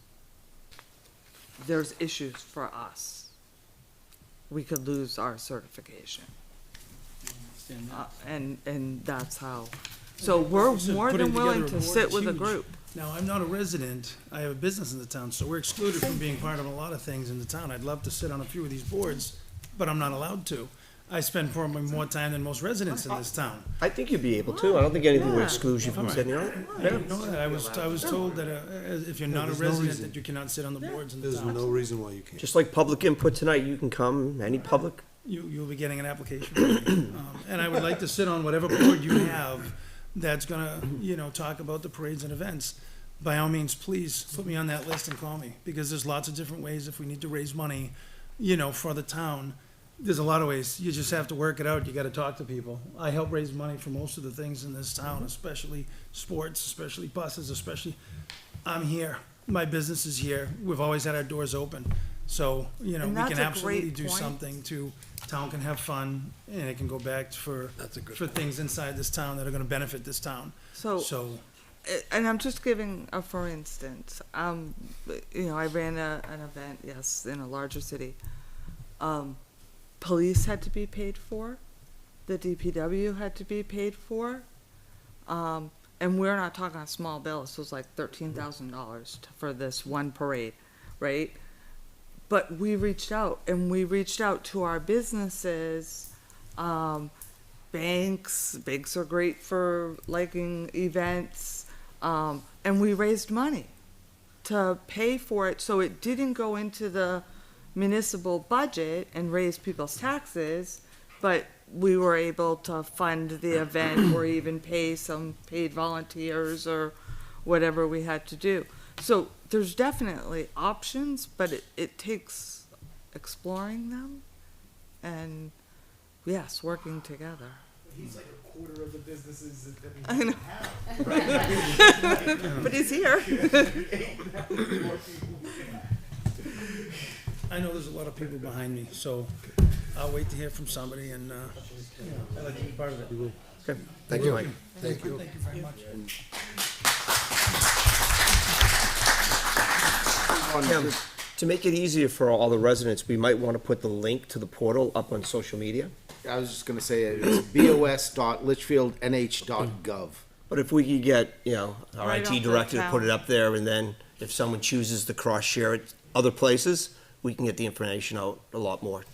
there's issues for us. We could lose our certification. And that's how. So we're more than willing to sit with a group. Now, I'm not a resident. I have a business in the town, so we're excluded from being part of a lot of things in the town. I'd love to sit on a few of these boards, but I'm not allowed to. I spend probably more time than most residents in this town. I think you'd be able to. I don't think anything would exclude you from sitting on it. I didn't know that. I was told that if you're not a there's no resident, reason. that you cannot sit on the boards in the There's town. no reason why you can't. Just like public input tonight, you can come, any public. You'll be getting an application from me. And I would like to sit on whatever board you have that's gonna, talk about the parades and events. By all means, please put me on that list and call me, because there's lots of different ways if we need to raise money, for the town. There's a lot of ways. You just have to work it out. You gotta talk to people. I help raise money for most of the things in this town, especially sports, especially buses, I'm here. My business is here. We've always had our doors open. So, we And can that's a absolutely great do point. something town can have fun, and it can go back for things inside this town that are gonna benefit this town. So, And I'm just giving a for instance. I ran an event, yes, in a larger city. Police had to be paid for, the DPW had to be paid for, and we're not talking a small bill. This was like $13,000 for this one parade, right? But we reached out, and we reached out to our businesses, banks. Banks are great for liking events, and we raised money to pay for it, so it didn't go into the municipal budget and raise people's taxes, but we were able to fund the event or even pay some paid volunteers or whatever we had to do. So there's definitely options, but it takes exploring them and, yes, working together. He's like a quarter of the businesses that I we know. have. But he's here. I know there's a lot of people behind me, so I'll wait to hear from somebody, and, I'd like to be part of it. Okay, thank you, Mike. Thank you. Thank you very much. Kim, to make it easier for all the residents, we might want to put the link to the portal up on social media. I was just gonna say it's bos.litchfieldnh.gov. But if we could get, our Right off IT the director to put it town. up there, and then if someone chooses to cross-share it other places, we can get the information out a lot more.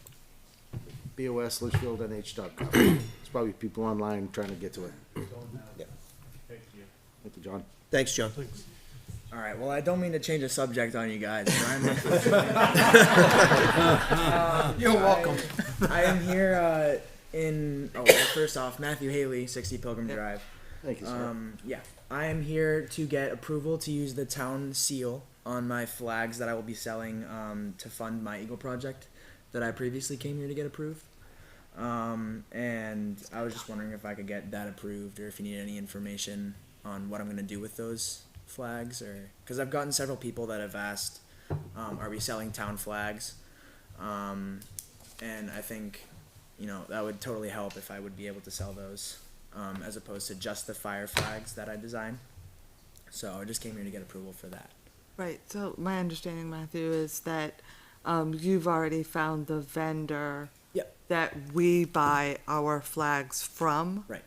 bos.litchfieldnh.gov. There's probably people online trying to get to it. Yeah. Thank you. Thank you, John. Thanks, John. All right. Well, I don't mean to change the subject on you guys. But You're welcome. I am here first off, Matthew Haley, 60 Pilgrim Drive. Thank you, sir. Yeah, I am here to get approval to use the town seal on my flags that I will be selling to fund my Eagle project that I previously came here to get approved. And I was just wondering if I could get that approved, or if you need any information on what I'm going to do with those flags, or because I've gotten several people that have asked, are we selling town flags? And I think, that would totally help if I would be able to sell those, as opposed to just the fire flags that I design. So I just came here to get approval for that. Right, so my understanding, Matthew, is that you've already found the vendor Yep. that we buy our flags from. Right.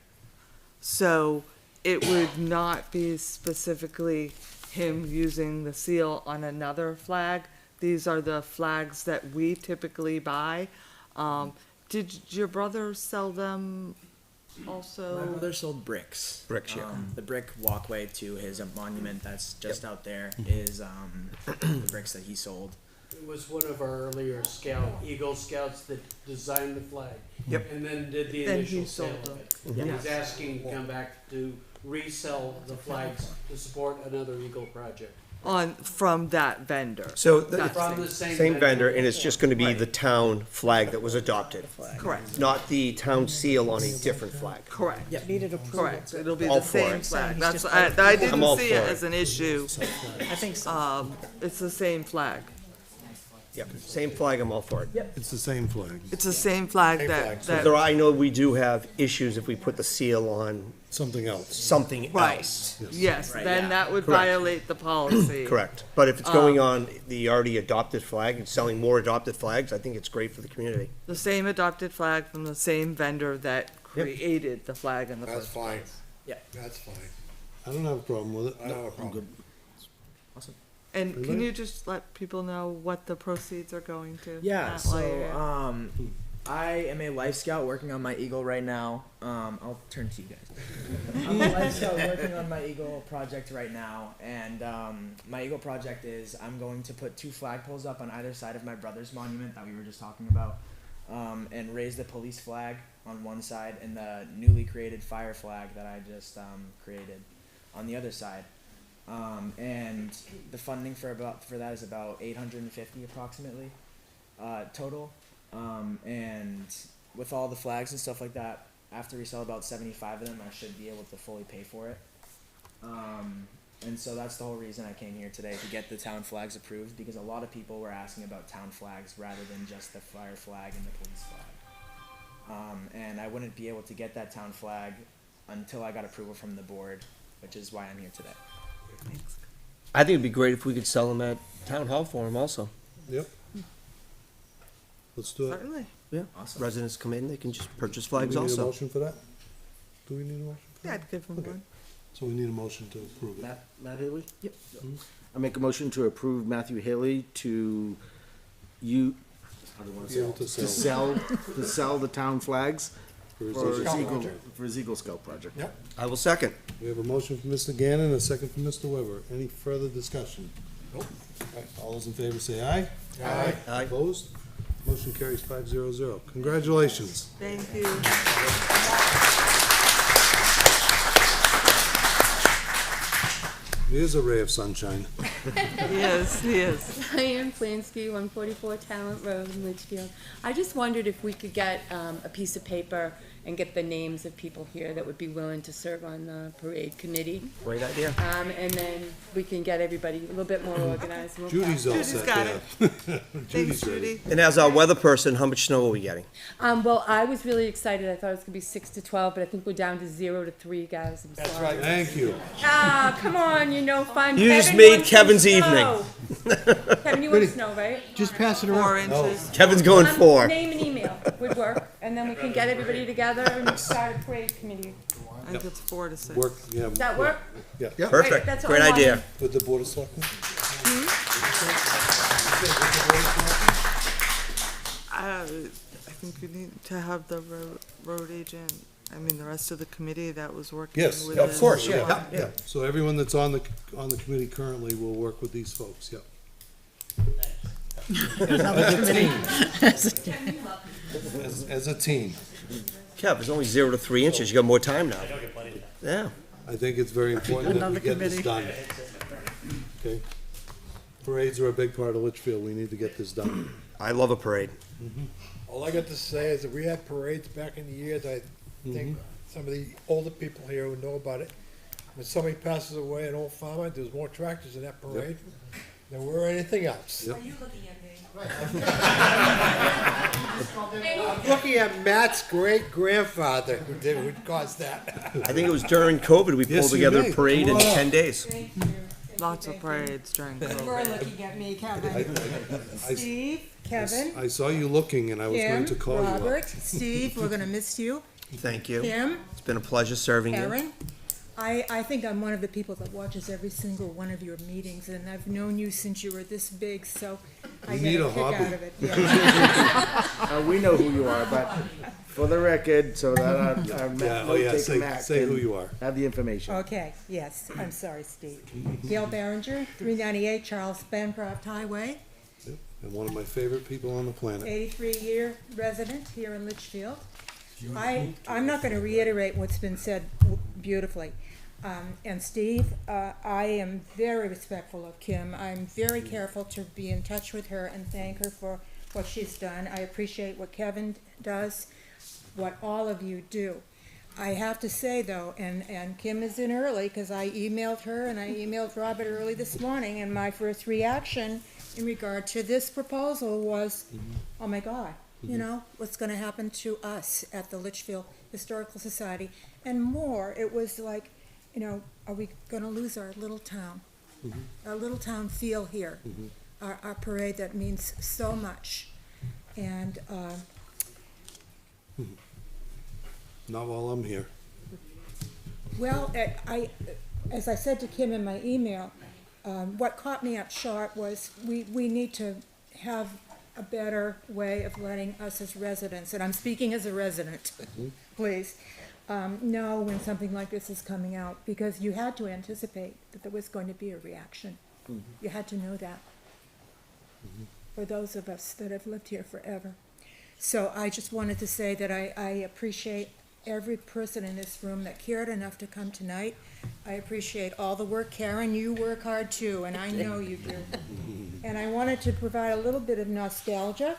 So it would not be specifically him using the seal on another flag. These are the flags that we typically buy. Did your brother sell them also? My brother sold bricks. Bricks, yeah. The brick walkway to his monument that's just out there is the bricks that he sold. It was one of our earlier Eagle Scouts that designed the flag. Yep. And then did the Then initial he sale sold of it. them. He's asking to come back to resell the flags to support another Eagle project. From that vendor. So That's From the same same vendor, and vendor. it's just gonna be the town flag that was adopted, Correct, not the town seal on a different flag. correct. Needed approval. Correct, it'll be All the for same it. flag. He's That's, just- I I'm didn't all see for it it. as an issue. I think so. It's the same flag. Yep, same flag, I'm all for it. It's the same flag. It's the same flag that, There, I know we do have issues if we put the seal on Something else. something Right. else. yes, Right, then yeah. that would Correct. violate the policy. Correct. But if it's going on the already adopted flag and selling more adopted flags, I think it's great for the community. The same adopted flag from the same vendor that Yep. created the flag in the That's first fine. place. Yeah. That's fine. I don't have a problem with it. I don't have a problem. Awesome. And can Really? you just let people know what the proceeds are going to? Yeah, Not so while you're here. I am a life scout working on my Eagle right now. I'll turn to you guys. I'm a life scout working on my Eagle project right now, and my Eagle project is I'm going to put 2 flagpoles up on either side of my brother's monument that we were just talking about, and raise the police flag on one side and the newly created fire flag that I just created on the other side. And the funding for that is about $850 approximately total. And with all the flags and stuff like that, after we sell about 75 of them, I should be able to fully pay for it. And so that's the whole reason I came here today, to get the town flags approved, because a lot of people were asking about town flags rather than just the fire flag and the police flag. And I wouldn't be able to get that town flag until I got approval from the board, which is why I'm here today. I think it'd be great if we could sell them at town hall for them also. Yep. Let's do it. Certainly. Yeah. Awesome. Residents come in, they can just purchase Do flags we need a also. motion for that? Do we need a motion? Yeah, I'd give them Okay. one. So we need a motion to approve it. Matt Haley? Yep. I make a motion to approve Matthew Haley to how do you want Be able to to say? sell. To sell the town flags For his for Eagle his Eagle, project. for his Eagle Scout project. Yep. I will second. We have a motion from Mr. Gannon, and a second from Mr. Weber. Any further discussion? Nope. All right, all those in favor say aye. Aye. Aye. Opposed? Motion carries 500. Congratulations. Thank you. He is a ray of sunshine. Yes, he is. Diane Plansky, 144 Talent Road in Litchfield. I just wondered if we could get a piece of paper and get the names of people here that would be willing to serve on the parade committee. Great idea. And then we can get everybody a little bit more organized. We'll Judy's all Judy's set got there. Thanks, Judy's ready. Judy. And as our weather person, how much snow are we getting? Well, I was really excited. I thought it was gonna be 6 to 12, but I think we're down to 0 to 3, guys. I'm That's sorry. right. Thank you. Ah, come on, fun. You just Kevin made wants some Kevin's snow. Kevin, you want snow, right? Just pass it 4 around. inches. Kevin's going for. Name and email would work, and then we can get everybody together and start a parade committee. I think it's 4 to 6. Work, yeah. Does that work? Yeah. Perfect. That's all Great I wanted. idea. With the Board of Selectmen? I think we need to have the road agent, the rest of the committee that was working Yes, with of this. course, yeah, yeah. So everyone that's on the committee currently will work with these folks, yep. As a team. Kev, it's only 0 to 3 inches. You got more time now. I don't get plenty of time. Yeah. I think it's very important that we Another get this committee. done. Okay? Parades are a big part of Litchfield. We need to get this done. I love a parade. All I got to say is that we had parades back in the years. I think some of the older people here who know about it. When somebody passes away, an old farmer, there's more tractors in that parade than were anything else. Yep. you looking at me? I'm looking at Matt's great-grandfather who caused that. I think it was during COVID, we Yes, pulled you together may. a parade in Come on 10 days. Thank you. Lots of parades during You COVID. were looking at me, Kevin. I- Steve, Kevin, I saw you looking, and I was going Kim, to call you up. Robert, Steve, we're gonna miss you. Thank you. Kim, It's been a pleasure serving you. Aaron. I think I'm one of the people that watches every single one of your meetings, and I've known you since you were this big, so I You get need a a kick hobby. out of it. Yeah. We know who you are, but for the record, so that our Yeah, oh yeah, note-taker Matt say who can you are. have the information. Okay, yes, I'm sorry, Steve. Gail Barringer, 398 Charles Bancroft Highway, And one of my favorite people on the planet. 83-year resident here in Litchfield. I'm not gonna reiterate what's been said beautifully. And Steve, I am very respectful of Kim. I'm very careful to be in touch with her and thank her for what she's done. I appreciate what Kevin does, what all of you do. I have to say though, and Kim is in early, because I emailed her and I emailed Robert early this morning, and my first reaction in regard to this proposal was, oh my God, you know, what's gonna happen to us at the Litchfield Historical Society? And more, it was like, you know, are we gonna lose our little town? Our little town feel here, our parade that means so much. And, Not while I'm here. well, as I said to Kim in my email, what caught me up short was we need to have a better way of letting us as residents, and I'm speaking as a resident, please, know when something like this is coming out, because you had to anticipate that there was going to be a reaction. You had to know that. For those of us that have lived here forever. So I just wanted to say that I appreciate every person in this room that cared enough to come tonight. I appreciate all the work. Karen, you work hard too, and I know you do. And I wanted to provide a little bit of nostalgia.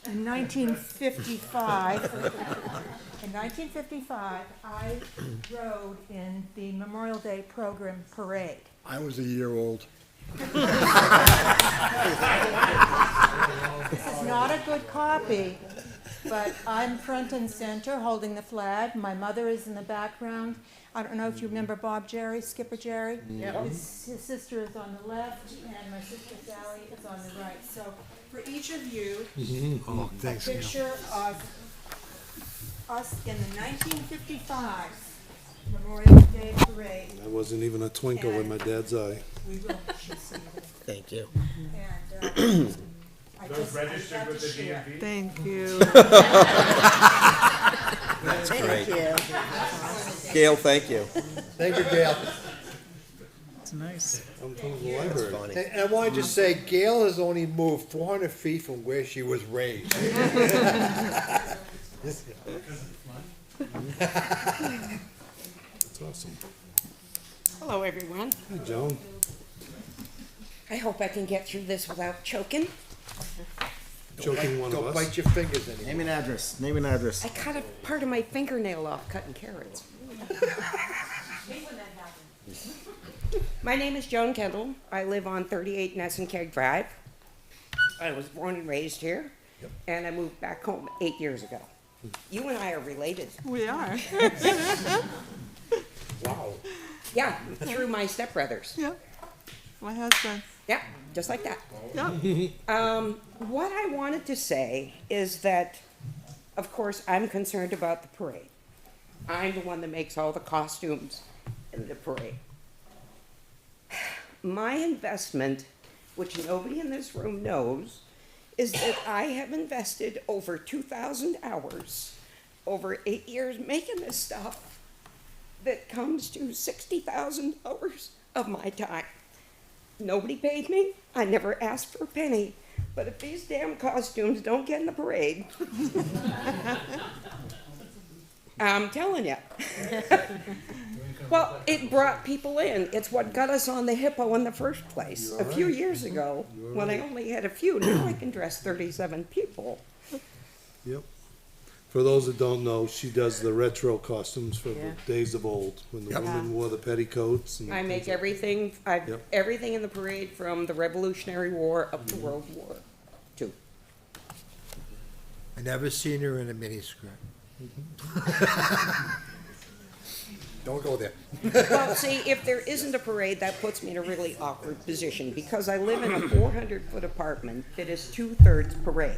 In 1955, I rode in the Memorial Day program parade. I was a year old. This is not a good copy, but I'm front and center holding the flag. My mother is in the background. I don't know if you remember Bob Jerry, Skipper Jerry. His sister is on the left, and my sister Sally is on the right. So for each of you, Oh, a thanks, Gail. picture of us in the 1955 Memorial Day Parade. I wasn't even a twinkle in my dad's eye. We will miss you, Stephen. Thank you. And, I Those just registered had with to the share. DMV? Thank you. That's great. Gail, thank you. Thank you, Gail. It's nice. I'm from the library. Funny. And I want to just say, Gail has only moved 400 feet from where she was raised. That's awesome. Hello, everyone. Hi, Joan. I hope I can get through this without choking. Choking one of Don't us. bite your fingers anymore. Name and address, name and address. I cut a part of my fingernail off cutting carrots. My name is Joan Kendall. I live on 38 Nesson Drive. I was born and raised here, and I moved back home 8 years ago. You and I are related. We are. Wow. Yeah, through my stepbrothers. Yeah. My husband. Yeah, just like that. Yeah. What I wanted to say is that, of course, I'm concerned about the parade. I'm the one that makes all the costumes in the parade. My investment, which nobody in this room knows, is that I have invested over 2,000 hours over 8 years making this stuff that comes to 60,000 hours of my time. Nobody paid me. I never asked for a penny. But if these damn costumes don't get in the parade, I'm telling you. Well, it brought people in. It's what got us on the Hippo in the first place. A few years ago, when I only had a few, now I can dress 37 people. Yep. For those that don't know, she does the retro costumes for the days of old, when the women wore the petticoats. And I make everything, everything in the parade from the Revolutionary War up to World War II. I never seen her in a miniskirt. Don't go there. Well, see, if there isn't a parade, that puts me in a really awkward position, because I live in a 400-foot apartment that is 2/3 parade.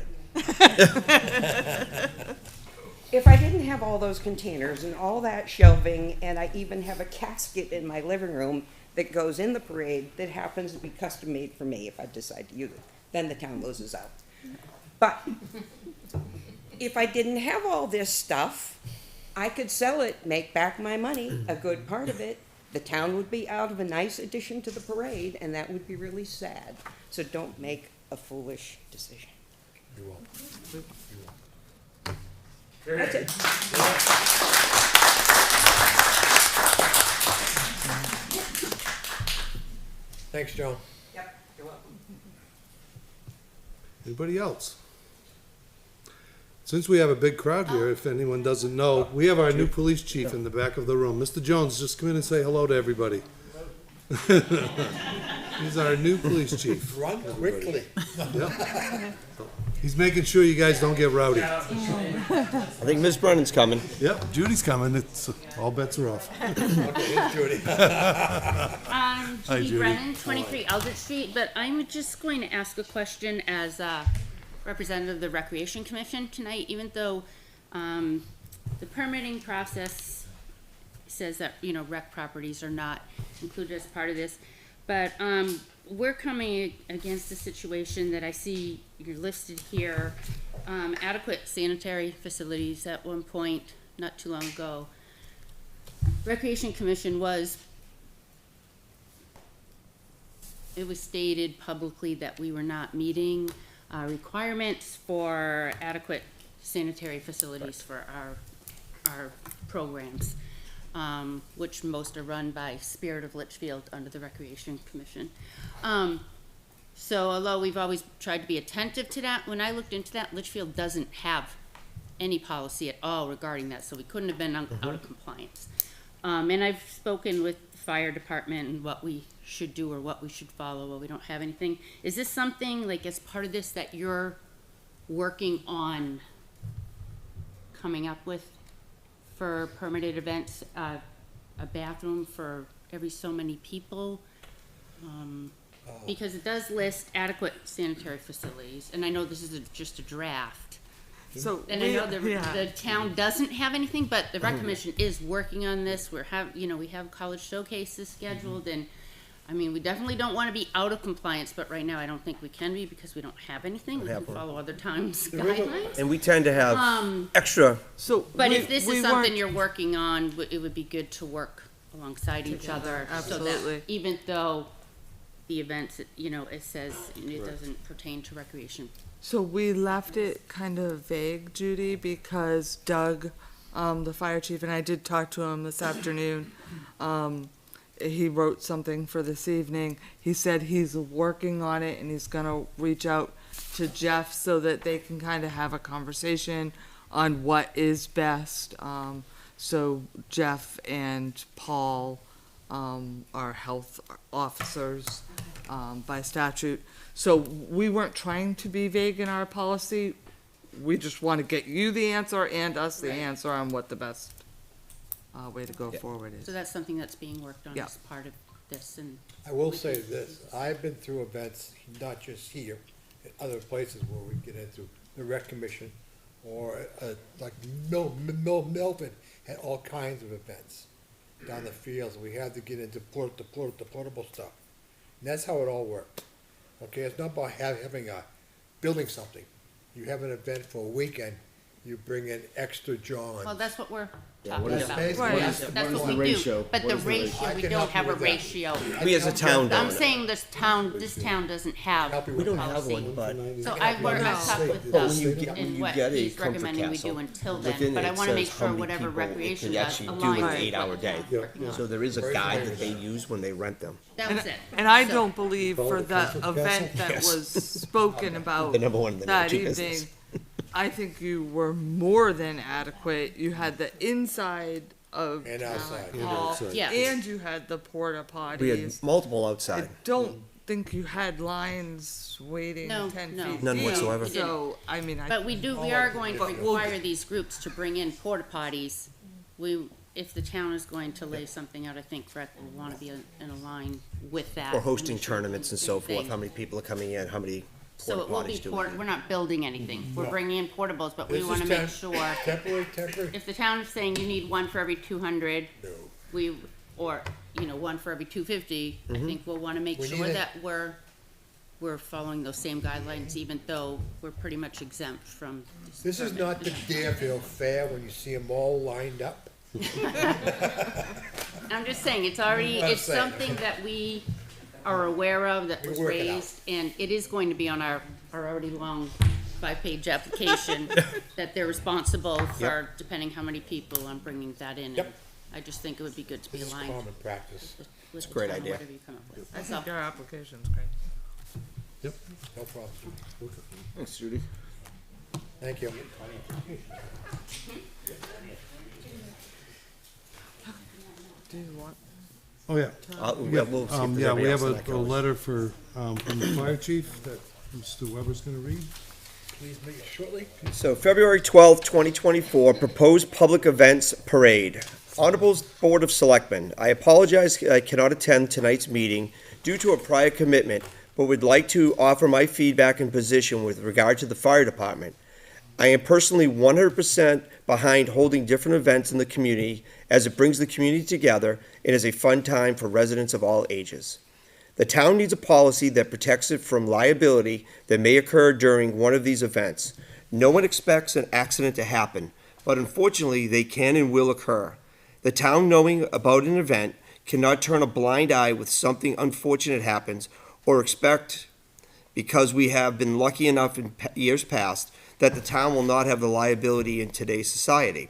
If I didn't have all those containers and all that shelving, and I even have a casket in my living room that goes in the parade that happens to be custom made for me if I decide to use it, then the town loses out. But if I didn't have all this stuff, I could sell it, make back my money, a good part of it. The town would be out of a nice addition to the parade, and that would be really sad. So don't make a foolish decision. You won't. That's it. Thanks, Joan. Yep, you're welcome. Anybody else? Since we have a big crowd here, if anyone doesn't know, we have our new police chief in the back of the room. Mr. Jones, just come in and say hello to everybody. He's our new police chief. Run quickly. Yep. He's making sure you guys don't get rowdy. I think Ms. Brennan's coming. Yep, Judy's coming. It's all bets are off. Okay, here's Judy. Hi, Judy Judy. Brennan, 23 Eldridge Street, but I'm just going to ask a question as a representative of the Recreation Commission tonight, even though the permitting process says that, you know, rec properties are not included as part of this, but we're coming against a situation that I see you're listed here, adequate sanitary facilities at one point, not too long ago. Recreation Commission it was stated publicly that we were not meeting requirements for adequate sanitary facilities for our programs, which most are run by Spirit of Litchfield under the Recreation Commission. So although we've always tried to be attentive to that, when I looked into that, Litchfield doesn't have any policy at all regarding that, so we couldn't have been out of compliance. And I've spoken with the fire department and what we should do or what we should follow. Well, we don't have anything. Is this something, like, as part of this that you're working on coming up with for permitted events, a bathroom for every so many people? Because it does list adequate sanitary facilities, and I know this is just a draft. So And I know the town doesn't have anything, but the rec commission is working on this. We have college showcases scheduled, and I mean, we definitely don't want to be out of compliance, but right now I don't think we can be because we don't have anything. We can follow other towns' guidelines. And we tend to have extra. But if this is something you're working on, it would be good to work alongside each other. So that even though the events, it says it doesn't pertain to recreation. So we left it kind of vague, Judy, because Doug, the fire chief, and I did talk to him this afternoon. He wrote something for this evening. He said he's working on it and he's gonna reach out to Jeff so that they can kind of have a conversation on what is best. So Jeff and Paul are health officers by statute. So we weren't trying to be vague in our policy. We just want to get you the answer and us the answer on what the best way to go forward is. So that's something that's being worked on Yeah. as part of this. And I will say this, I've been through events, not just here, in other places where we get into the rec commission, or like Milford had all kinds of events down the fields. We had to get into the portable stuff. And that's how it all worked. Okay, it's not about having building something. You have an event for a weekend, you bring in extra Johns. Well, that's what we're Yeah, talking what is- about. Right. That's what the we do. ratio? But What the is the ratio, I we can don't help you have a with that. ratio. We as a town don't. I'm saying this town doesn't have Help you We with don't that. have one, but So I've talked with But when you Doug get- when and you what get a he's comfort recommending we castle, do until within then, but it I wanna make says how sure many whatever people it recreation can does actually do in aligns an with 8-hour what day. the town's working on. So there is a guide that they use when they rent them. That was it. And I So- don't believe for the Comfort event that Yes. was spoken about The number one in the that energy evening, business. I think you were more than adequate. You had the inside of And outside. town hall, outside. Yeah. and you had the porta We had potties. multiple I outside. don't think you had lines waiting No, 10 no. feet None deep. whatsoever. So, I mean, But we are going to But we'll- require these groups to bring in porta potties. If the town is going to lay something out, I think Brett will wanna be in a line with that. Or hosting and sure tournaments and the so same forth, how many people are coming in, how many So porta it will be potties do we're we? not building anything. We're bringing in portables, but we This is wanna make sure, Temporary. if the town is saying you need one for every 200, or, one for every 250, I think we'll wanna make We sure need it. that we're following those same guidelines, even though we're pretty much exempt from. This is not the Deerfield Fair when you see them all lined up. I'm just saying, it's already, I'm it's saying. something that we are aware of, that was We're working out. raised, and it is going to be on our already long 5-page application, that they're responsible for, depending how many people, I'm bringing that in. Yep. And I just think it would be good to be This is aligned common practice. with the a great town, idea. whatever you come up with. I So, think your application's great. No problem. Thanks, Judy. Thank you. Do you want? Oh, yeah. Yeah, we'll see if there's Yeah, we anybody have else in that a category. letter from the fire chief that Mr. Weber's gonna read. Please make it shortly. So February 12th, 2024, proposed public events parade. Honorable Board of Selectmen, I apologize I cannot attend tonight's meeting due to a prior commitment, but would like to offer my feedback and position with regard to the fire department. I am personally 100% behind holding different events in the community as it brings the community together and is a fun time for residents of all ages. The town needs a policy that protects it from liability that may occur during one of these events. No one expects an accident to happen, but unfortunately, they can and will occur. The town, knowing about an event, cannot turn a blind eye when something unfortunate happens or expect, because we have been lucky enough in years past, that the town will not have the liability in today's society.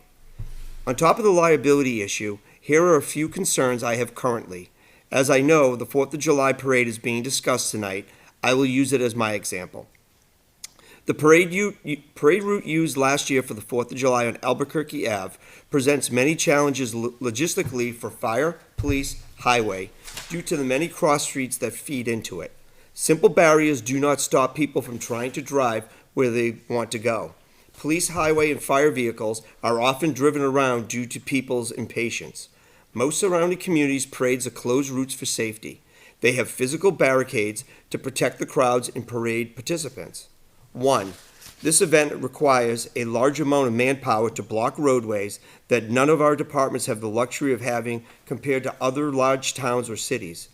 On top of the liability issue, here are a few concerns I have currently. As I know the 4th of July parade is being discussed tonight, I will use it as my example. The parade route used last year for the 4th of July on Albuquerque Ave presents many challenges logistically for fire, police, highway, due to the many cross streets that feed into it. Simple barriers do not stop people from trying to drive where they want to go. Police, highway, and fire vehicles are often driven around due to people's impatience. Most surrounding communities' parades are closed routes for safety. They have physical barricades to protect the crowds and parade participants. 1. This event requires a large amount of manpower to block roadways that none of our departments have the luxury of having compared to other large towns or cities.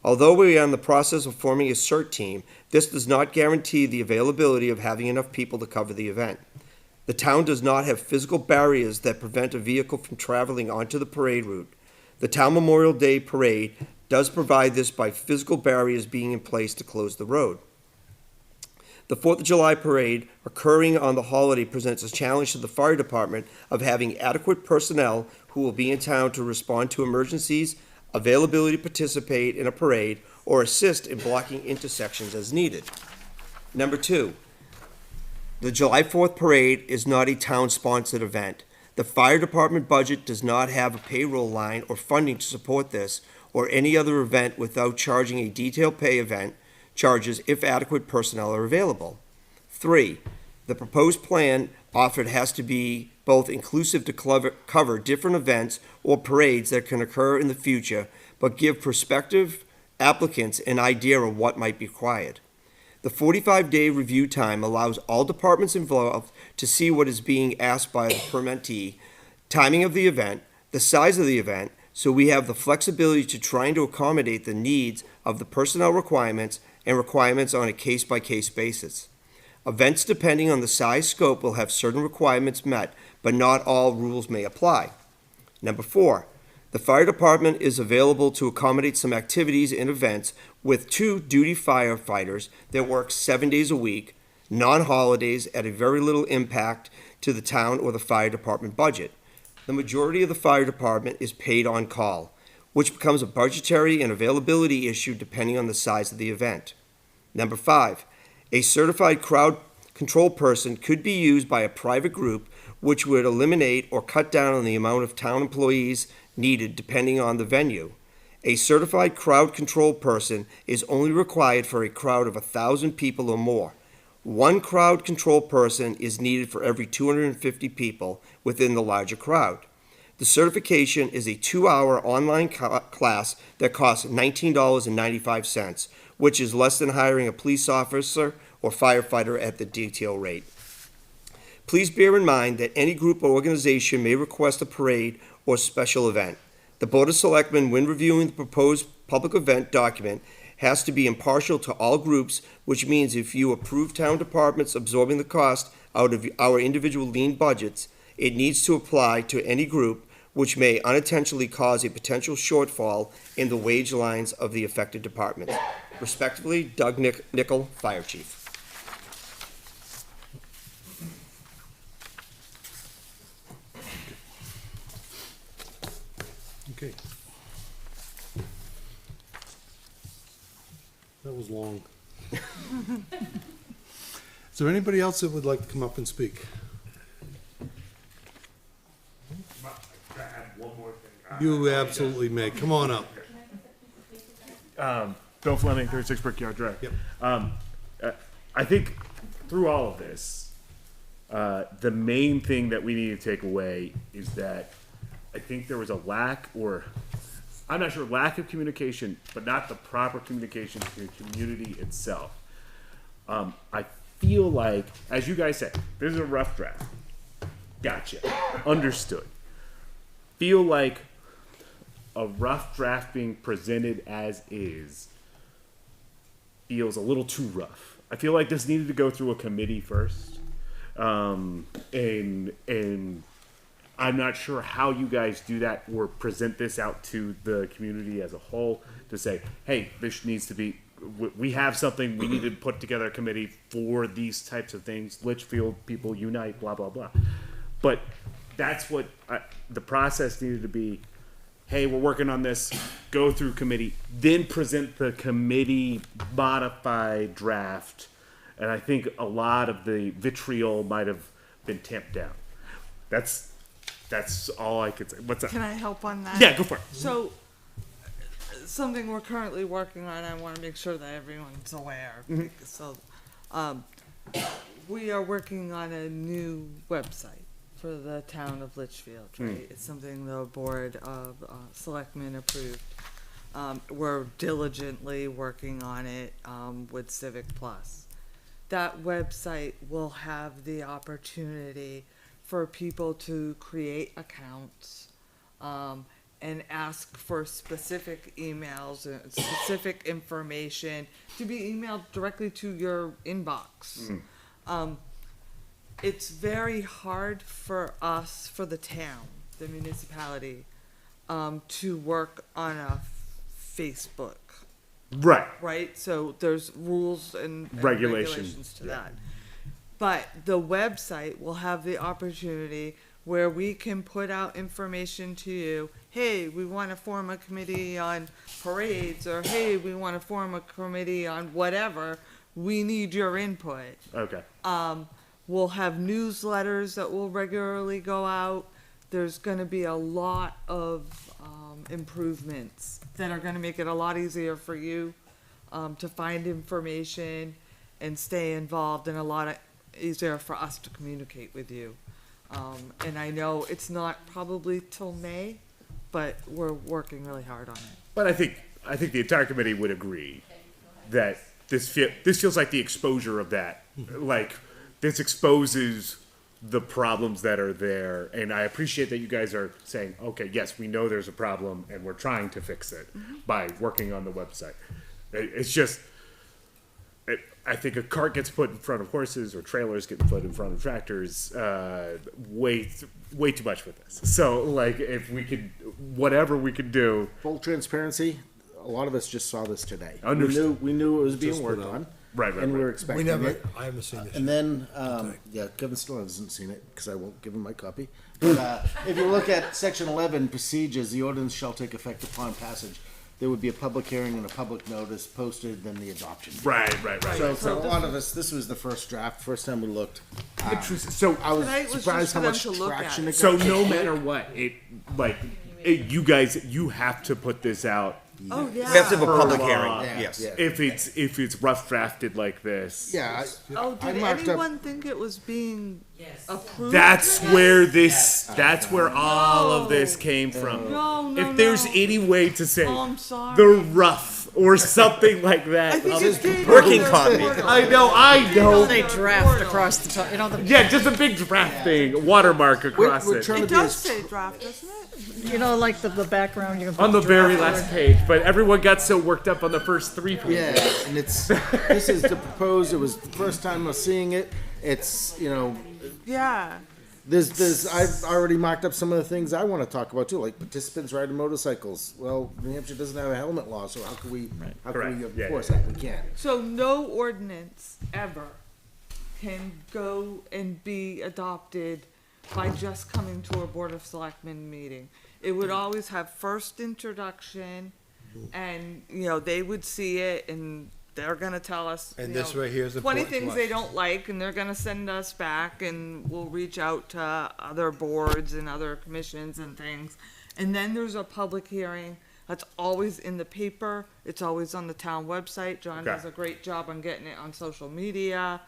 Although we are in the process of forming a CERT team, this does not guarantee the availability of having enough people to cover the event. The town does not have physical barriers that prevent a vehicle from traveling onto the parade route. The Town Memorial Day Parade does provide this by physical barriers being in place to close the road. The 4th of July parade occurring on the holiday presents a challenge to the fire department of having adequate personnel who will be in town to respond to emergencies, availability to participate in a parade, or assist in blocking intersections as needed. Number 2, the July 4th parade is not a town-sponsored event. The fire department budget does not have a payroll line or funding to support this or any other event without charging a detailed pay event charges if adequate personnel are available. 3, the proposed plan offered has to be both inclusive to cover different events or parades that can occur in the future, but give prospective applicants an idea of what might be required. The 45-day review time allows all departments involved to see what is being asked by the permittee, timing of the event, the size of the event, so we have the flexibility to trying to accommodate the needs of the personnel requirements and requirements on a case-by-case basis. Events depending on the size scope will have certain requirements met, but not all rules may apply. Number 4, the fire department is available to accommodate some activities and events with 2 duty firefighters that work 7 days a week, non-holidays, at a very little impact to the town or the fire department budget. The majority of the fire department is paid on call, which becomes a budgetary and availability issue depending on the size of the event. Number 5, a certified crowd control person could be used by a private group, which would eliminate or cut down on the amount of town employees needed depending on the venue. A certified crowd control person is only required for a crowd of 1,000 people or more. 1 crowd control person is needed for every 250 people within the larger crowd. The certification is a 2-hour online class that costs $19.95, which is less than hiring a police officer or firefighter at the detail rate. Please bear in mind that any group or organization may request a parade or special event. The Board of Selectmen, when reviewing the proposed public event document, has to be impartial to all groups, which means if you approve town departments absorbing the cost out of our individual lean budgets, it needs to apply to any group, which may unintentionally cause a potential shortfall in the wage lines of the affected departments. Respectively, Doug Nickel, Fire Chief. Okay. That was long. Is there anybody else that would like to come up and speak? You absolutely may. Come on up. Bill Fleming, 36 Brickyard Drive. Yep. I think through all of this, the main thing that we need to take away is that I think there was a lack, or I'm not sure, lack of communication, but not the proper communication to the community itself. I feel like, as you guys said, this is a rough draft. Gotcha. Understood. Feel like a rough draft being presented as is feels a little too rough. I feel like this needed to go through a committee first. And I'm not sure how you guys do that or present this out to the community as a whole to say, hey, this needs to be, we have something, we need to put together a committee for these types of things. Litchfield people unite, blah, blah, blah. But that's what the process needed to be. Hey, we're working on this, go through committee, then present the committee modified draft. And I think a lot of the vitriol might have been tamped down. That's all I could say. What's up? Can I help on that? Yeah, go for it. So, something we're currently working on, I want to make sure that everyone's aware. Mhm. So, we are working on a new website for the town of Litchfield, right? It's something the Board of Selectmen approved. We're diligently working on it with Civic Plus. That website will have the opportunity for people to create accounts and ask for specific emails and specific information to be emailed directly to your inbox. It's very hard for us, for the town, the municipality, to work on a Facebook. Right. Right? So there's rules and Regulations to that. But the website will have the opportunity where we can put out information to you. Hey, we want to form a committee on parades, or hey, we want to form a committee on whatever. We need your input. Okay. We'll have newsletters that will regularly go out. There's going to be a lot of improvements that are going to make it a lot easier for you to find information and stay involved, and a lot easier for us to communicate with you. And I know it's not probably till May, but we're working really hard on it. But I think the entire committee would agree that this feels like the exposure of that. Like, this exposes the problems that are there, and I appreciate that you guys are saying, okay, yes, we know there's a problem, and we're trying to fix it by working on the website. It's just, I think a cart gets put in front of horses or trailers get put in front of tractors. Way too much for this. So like, if we could, whatever we could do. Full transparency, a lot of us just saw this today. Understood. We knew it was being Just worked put out. on. Right, And we were We expecting never, it. I haven't seen this. And then, yeah, Kevin still hasn't seen it, because I won't give him my copy. But, if you look at section 11, procedures, the ordinance shall take effect upon passage. There would be a public hearing and a public notice posted, then the adoption. Right. So for a lot of us, this was the first draft, first time we looked. So I was Tonight was just surprised for how them much to look at traction it. it So got. no matter what, you guys, you have to put this out. Oh, yeah. We have to have a per public law. hearing, yes. Yeah. If it's rough drafted like this. Yeah, Oh, I did marked up. anyone think it was being approved? That's where that's where all of this came from. No, If there's any way to say Oh, I'm sorry. the rough or something like that. I think it came Working from copy. their I know. They draft across the top, you know, the, Yeah, just a big draft thing, watermark across We're it. trying to It be does as say draft, doesn't it? you know, like the background, you can put On the draft very word. last page, but everyone got so worked up on the first 3 pages. Yeah, and this is to propose, it was the first time I was seeing it. It's, Yeah. I've already marked up some of the things I want to talk about too, like participants riding motorcycles. Well, New Hampshire doesn't have a helmet law, so how can we Correct. Yeah, enforce yeah. that? We can't. So no ordinance ever can go and be adopted by just coming to a Board of Selectmen meeting. It would always have first introduction, and, they would see it, and they're gonna tell us, And this right here is 20 important to things us. they don't like, and they're gonna send us back, and we'll reach out to other boards and other commissions and things. And then there's a public hearing, that's always in the paper, it's always on the town website, John Okay. does a great job on getting it on social media.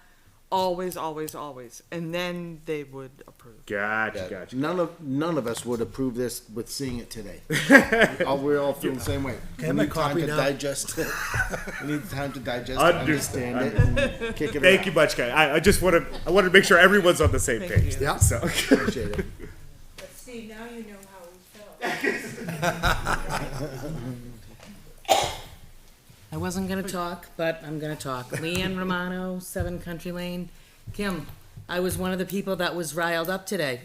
Always, always, always, and then they would approve. Gotcha. None of us would approve this with seeing it today. We all feel the same way. Can I have We my need time copy to now? digest it. We need time to digest, Understood. understand it, and kick it Thank around. you much, guys. I just want to make sure everyone's on the same Thank page. you. Yeah. So. Appreciate it. But Steve, now you know how we felt. I wasn't gonna talk, but I'm gonna talk. Leanne Romano, 7 Country Lane. Kim, I was one of the people that was riled up today.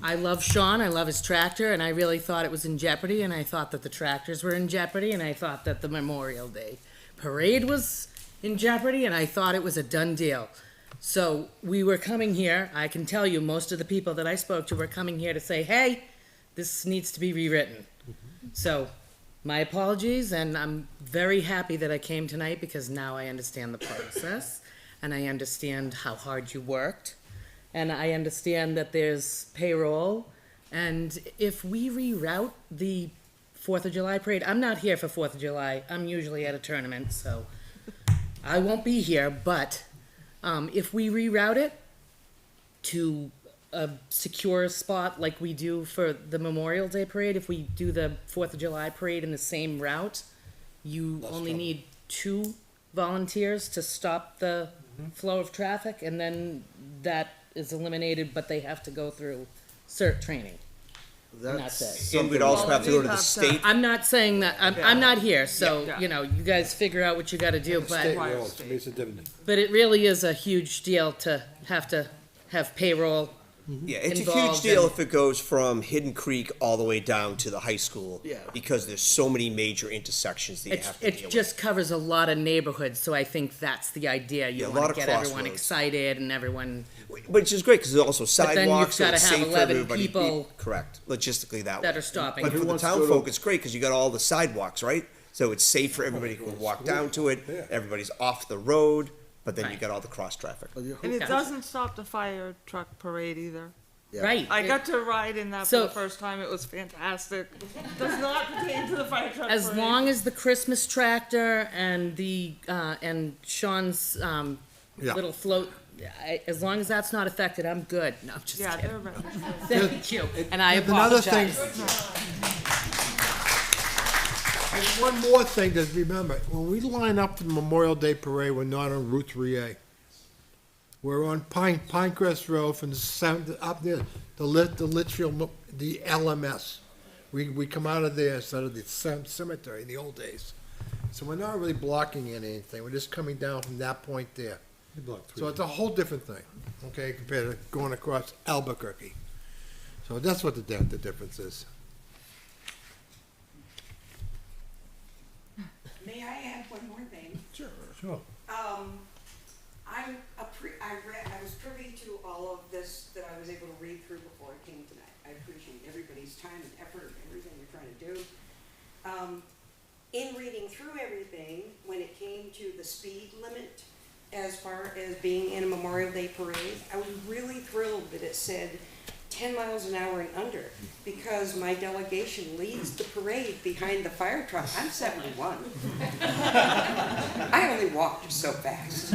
I love Sean, I love his tractor, and I really thought it was in jeopardy, and I thought that the tractors were in jeopardy, and I thought that the Memorial Day parade was in jeopardy, and I thought it was a done deal. So we were coming here, I can tell you, most of the people that I spoke to were coming here to say, hey, this needs to be rewritten. So, my apologies, and I'm very happy that I came tonight because now I understand the process, and I understand how hard you worked, and I understand that there's payroll, and if we reroute the 4th of July parade, I'm not here for 4th of July, I'm usually at a tournament, so I won't be here, but if we reroute it to a secure spot like we do for the Memorial Day parade, if we do the 4th of July parade in the same route, you only need 2 volunteers to stop the flow of traffic, and then that is eliminated, but they have to go through CERT training. And that's it. And we'd also have to go to the state. I'm not saying that, I'm not here, so, Yeah. you guys figure out what you gotta do, State but, rules, makes a difference. but it really is a huge deal to have payroll. Yeah, it's a huge involved deal and- if it goes from Hidden Creek all the way down to the high school. Yeah. Because there's so many major intersections that you have to deal It with. just covers a lot of neighborhoods, so I think that's the idea. Yeah, You a lot wanna of get everyone crossroads. excited and everyone Which is great, because there's also But then you've sidewalks, so gotta it's have safe for 11 everybody. people Correct, logistically that way. that are stopping. But Who for the wants to town go to- folk, it's great, because you got all the sidewalks, right? So it's safe for everybody who can walk down to it, everybody's off the road, but then you Right. got all the cross traffic. And it doesn't stop the fire truck parade either. Right. I got to ride in that for So- the first time, it was fantastic. Does not pertain to the fire truck As parade. long as the Christmas tractor and and Sean's, Yeah. little float, as long as that's not affected, I'm good. No, I'm just Yeah, kidding. they're ready. Thank you, and I There's another thing- apologize. There's one more thing to remember. When we line up for the Memorial Day Parade, we're not on Route 3A. We're on Pinecrest Road from the sound up near the Litchfield, the LMS. We come out of there instead of the cemetery in the old days. So we're not really blocking anything, we're just coming down from that point there. You block three. So it's a whole different thing, okay, compared to going across Albuquerque. So that's what the difference is. May I add one more thing? Sure. I was privy to all of this that I was able to read through before I came tonight. I appreciate everybody's time and effort and everything you're trying to do. In reading through everything, when it came to the speed limit as far as being in a Memorial Day parade, I was really thrilled that it said 10 miles an hour and under, because my delegation leads the parade behind the fire truck. I'm 71. I only walk so fast.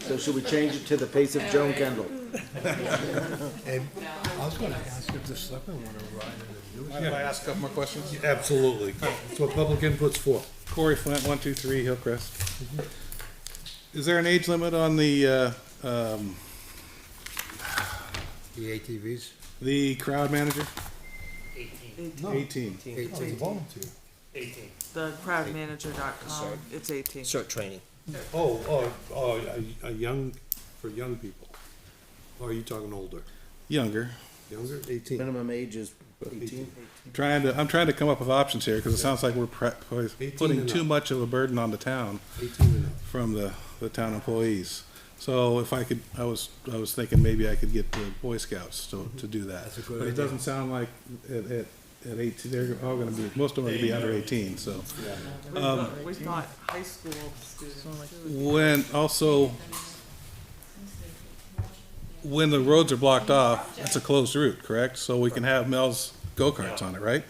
So should we change it to the pace of Joan Kendall? And I was gonna ask if the selectmen wanna ride in the news. Can I ask a couple more questions? Absolutely. That's what public input's for. Corey Flint, 123 Hillcrest. Is there an age limit on the ATVs? the crowd manager? 18. 18. Oh, it's a volunteer. 18. The crowdmanager.com, it's 18. Cert training. A young, for young people. Or are you talking older? Younger. Younger, 18. Minimum age is 18. I'm trying to come up with options here, because it sounds like we're 18 putting and too up. much of a burden on the town 18 and up. from the town employees. So if I could, I was thinking maybe I could get the Boy Scouts to do that. That's a good But it idea. doesn't sound like at 18, they're all gonna be, most of them are gonna be under 18, so. We thought high school students too. When the roads are blocked off, it's a closed route, correct? So we can have Mel's go-karts on it, right?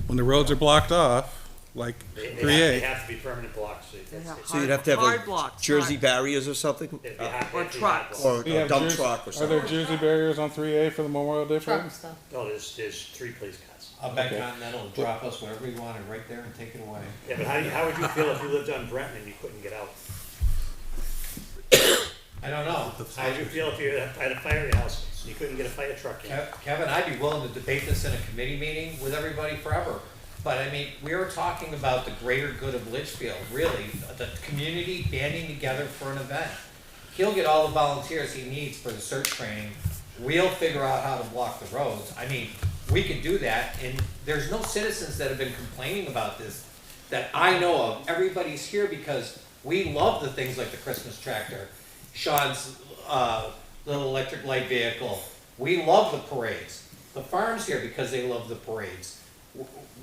When the roads are blocked off, like They 3A, have to be permanent blocks. They have So you'd have to have hard like blocks, Jersey not- barriers or something? Or trucks. Or we a have dump Jersey- truck or are something? there Jersey barriers on 3A for the Memorial Day parade? Trucks though. No, there's 3 police cars. I'll bet Continental will drop us wherever you wanted, right there, and take it away. Yeah, but how would you feel if you lived on Brentwood and you couldn't get out? I don't know. How would you feel if you had a fire at your house and you couldn't get a fire truck in? Kevin, I'd be willing to debate this in a committee meeting with everybody forever. But I mean, we were talking about the greater good of Litchfield, really, the community banding together for an event. He'll get all the volunteers he needs for the search training. We'll figure out how to block the roads. I mean, we can do that, and there's no citizens that have been complaining about this that I know of. Everybody's here because we love the things like the Christmas tractor, Sean's little electric light vehicle. We love the parades. The farm's here because they love the parades.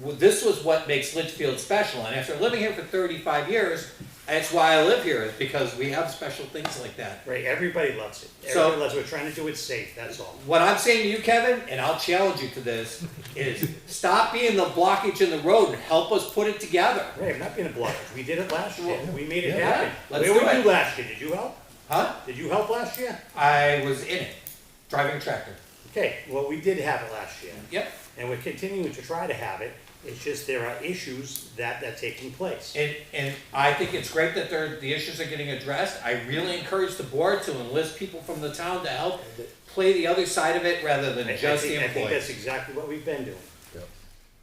This was what makes Litchfield special, and after living here for 35 years, that's why I live here, is because we have special things like that. Right, everybody loves it. So- Everybody loves it. We're trying to do it safe, that's all. What I'm saying to you, Kevin, and I'll challenge you to this, is stop being the blockage in the road and help us put it together. Right, not being a blockage. We did it last year. We made it Yeah, happen. let's Where do were it. you last year? Did you help? Huh? Did you help last year? I was in it, driving a tractor. Okay, well, we did have it last year. Yep. And we're continuing to try to have it. It's just there are issues that are taking place. And I think it's great that the issues are getting addressed. I really encourage the board to enlist people from the town to help play the other side of it rather than just the I think that's employees. exactly what we've been doing.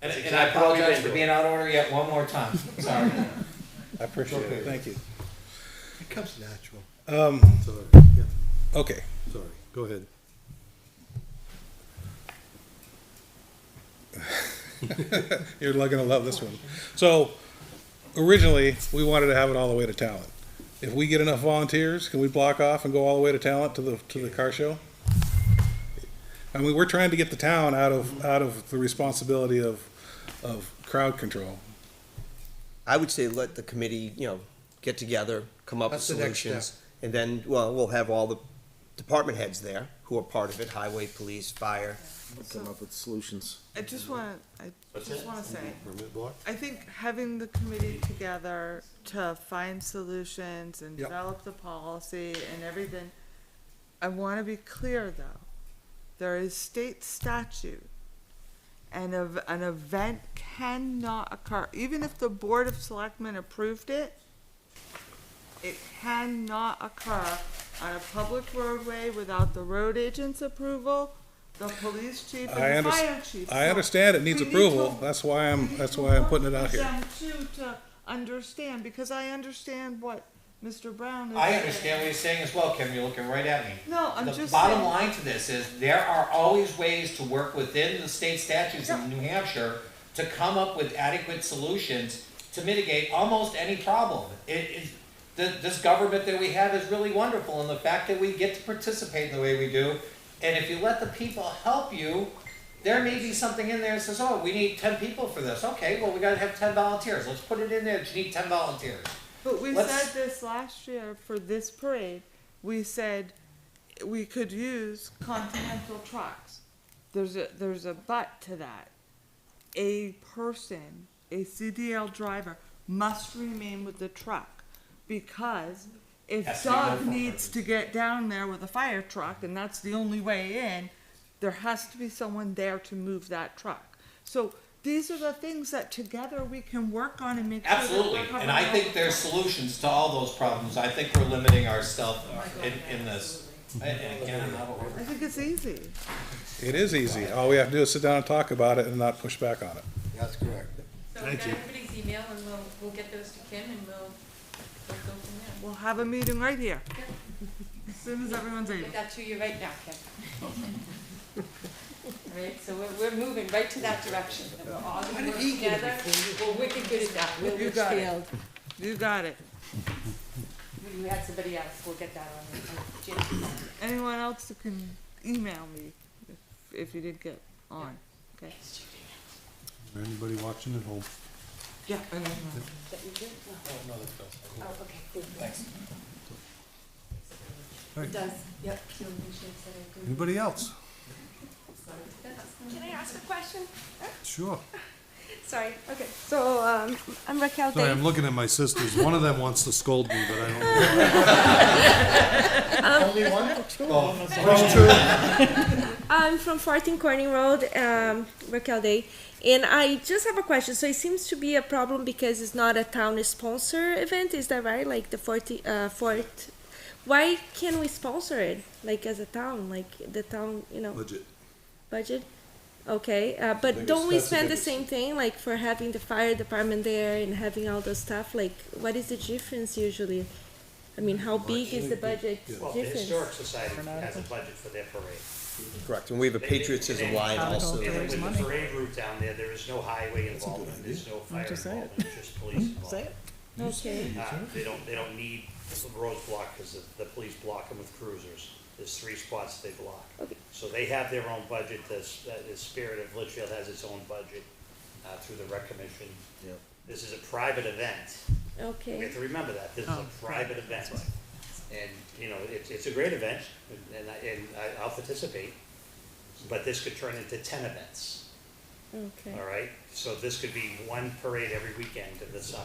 And That's I exactly what we've apologize been for doing. being out of order yet one more time. Sorry. I appreciate it, thank you. It comes natural. Sorry, Okay, sorry, go ahead. you're gonna love this one. So, originally, we wanted to have it all the way to Talent. If we get enough volunteers, can we block off and go all the way to Talent to the car show? I mean, we're trying to get the town out of the responsibility of crowd control. I would say let the committee, get together, come up with That's the next solutions. And then, we'll have all the department heads there who are part of it, highway, police, fire. We'll come up with solutions. I just wanna say, Permit block? I think having the committee together to find solutions and Yep. develop the policy and everything, I wanna be clear though, there is state statute. And an event cannot occur, even if the Board of Selectmen approved it, it cannot occur on a public roadway without the road agent's approval the police chief I and the underst- fire chief. I So understand it needs we need approval. to- That's why I'm putting it out here. Them too to understand, because I understand what Mr. Brown is I saying. understand what you're saying as well, Kim, you're looking right at me. No, I'm The just bottom saying- line to this is, there are always ways to work within the state statutes in New Hampshire to come up with adequate solutions to mitigate almost any problem. This government that we have is really wonderful, and the fact that we get to participate in the way we do, and if you let the people help you, there may be something in there that says, oh, we need 10 people for this. Okay, well, we gotta have 10 volunteers. Let's put it in there that you need 10 volunteers. But we Let's- said this last year for this parade, we said we could use Continental trucks. There's a but to that. A person, a CDL driver, must remain with the truck, because if Has to be Doug no needs to get down there with a fire truck, and that's the only way in, there has to be someone there to move that truck. So these are the things that together we can work on and make sure that Absolutely, we're covering and I all think the there's solutions to all those problems. I think we're limiting ourselves in this. And again, I'm not I think it's easy. It is easy. All we have to do is sit down and talk about it and not push back on it. That's correct. So we got everybody's email and we'll get those to Kim and we'll go from there. We'll have a meeting right here, as soon as everyone's able. Get that to you right now, Kim. All right, so we're moving right to that direction. And we're all gonna work together. We're wicked good at that. We're You got it. Litchfield. You got it. We had somebody else. We'll get that on Jim's phone. Anyone else that can email me if you did get on, okay? Anybody watching at home? Yeah. And then, Is that you good? No. Oh, okay, good. Thanks. It does, yep. So we should set a good- Anybody else? Can I ask a question? Sure. Sorry, okay, so, I'm Raquel Sorry, Day. I'm looking at my sisters. One of them wants to scold me, but I don't know. Only one? I'm from 14 Corning Road, Raquel Day, and I just have a question. So it seems to be a problem because it's not a town sponsor event, is that right? Like the Fort, why can't we sponsor it, like as a town, like the town, budget? Okay, but think don't we that's the spend the biggest- same thing, like for having the fire department there and having all those stuff? Like, what is the difference usually? I mean, how big is the budget Well, the difference? Historic Society has a budget for their parade. Correct, and we have a patriotism line also. And with the parade route down there, there is no highway involvement, there's no fire involvement, it's just police involvement. Okay. They don't need the roads blocked because the police block them with cruisers. There's 3 spots they block. Okay. So they have their own budget, the Spirit of Litchfield has its own budget through the Rec Commission. This is a private event. Okay. We have to remember that, this is a private event. And, it's a great event, and I'll participate, but this could turn into 10 events. Okay. All right, so this could be one parade every weekend of the summer.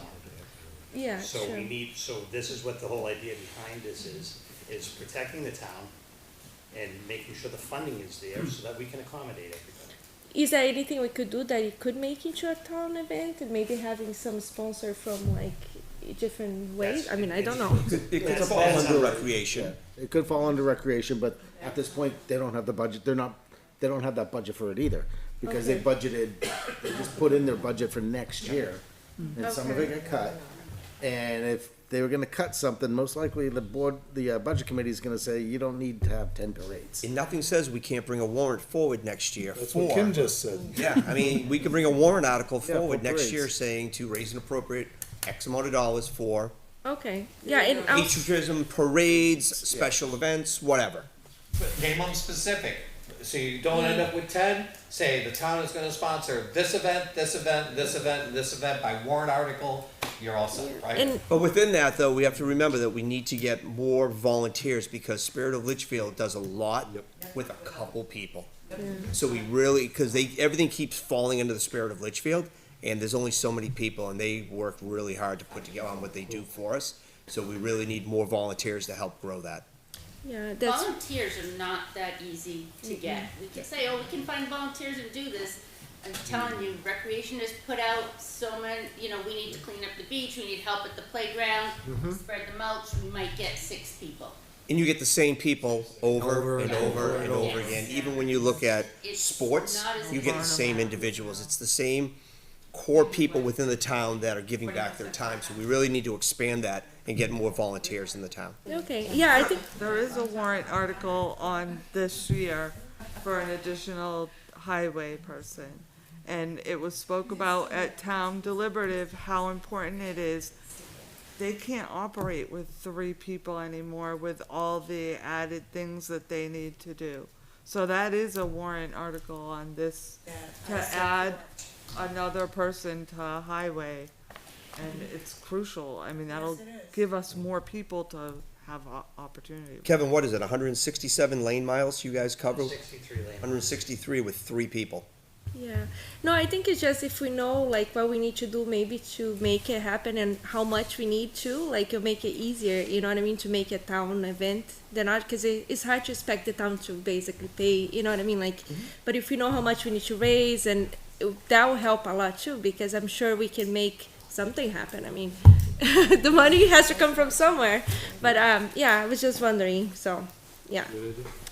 Yeah, So sure. this is what the whole idea behind this is protecting the town and making sure the funding is there so that we can accommodate everybody. Is there anything we could do that it could make into a town event, and maybe having some sponsor from like different ways? I mean, I don't know. It could fall under recreation. It could fall under recreation, but at this point, they don't have the budget, they don't have that budget for it either. Because they just put in their budget for next year, and some of it got cut. And if they were gonna cut something, most likely the budget committee is gonna say, you don't need to have 10 parades. And nothing says we can't bring a warrant forward next year. That's what Kim just said. Yeah, I mean, we could bring a warrant article Yeah, forward for next parades. year saying to raise an appropriate X amount of dollars for Okay. Yeah, and I'll, patriotism, parades, special events, whatever. Name them specific, so you don't end up with 10, say the town is gonna sponsor this event, this event, this event, and this event by warrant article, you're all set, right? and But within that, though, we have to remember that we need to get more volunteers because Spirit of Litchfield does a lot with a couple people. So we really, because everything keeps falling into the Spirit of Litchfield, and there's only so many people, and they work really hard to put together on what they do for us. So we really need more volunteers to help grow that. yeah, that's Volunteers are not that easy to get. We can say, oh, we can find volunteers and do this. I'm telling you, Recreation has put out so many, we need to clean up the beach, we need help at the playground, spread the mulch, we might get 6 people. And you get the same people over and over and over again. Even when you look at sports, you get the same individuals. It's the same core people within the town that are giving back their time. So we really need to expand that and get more volunteers in the town. Okay, yeah, I think There is a warrant article on this year for an additional highway person. And it was spoke about at town deliberative how important it is. They can't operate with 3 people anymore with all the added things that they need to do. So that is a warrant article on this, to add another person to highway. And it's crucial. I mean, that'll give us more people to have opportunity. Kevin, what is it, 167 lane miles you guys cover? 163 lane. 163 with 3 people. yeah. No, I think it's just if we know like what we need to do maybe to make it happen and how much we need to, like it'll make it easier, you know what I mean, to make a town event. They're not, because it's hard to expect the town to basically pay, you know what I mean, like, but if we know how much we need to raise, and that will help a lot too, because I'm sure we can make something happen. I mean, the money has to come from somewhere, but yeah, I was just wondering, so, yeah.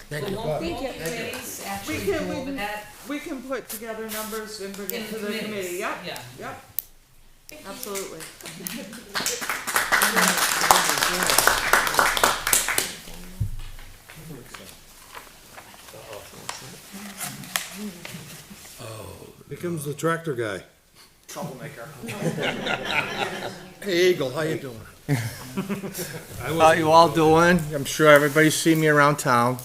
Thank you. Thank you. We can put together numbers and bring it to the committee, yep, Yeah. yep. Absolutely. Here comes the tractor guy. Troublemaker. Hey, Eagle, how you doing? How you all doing? I'm sure everybody's seen me around town.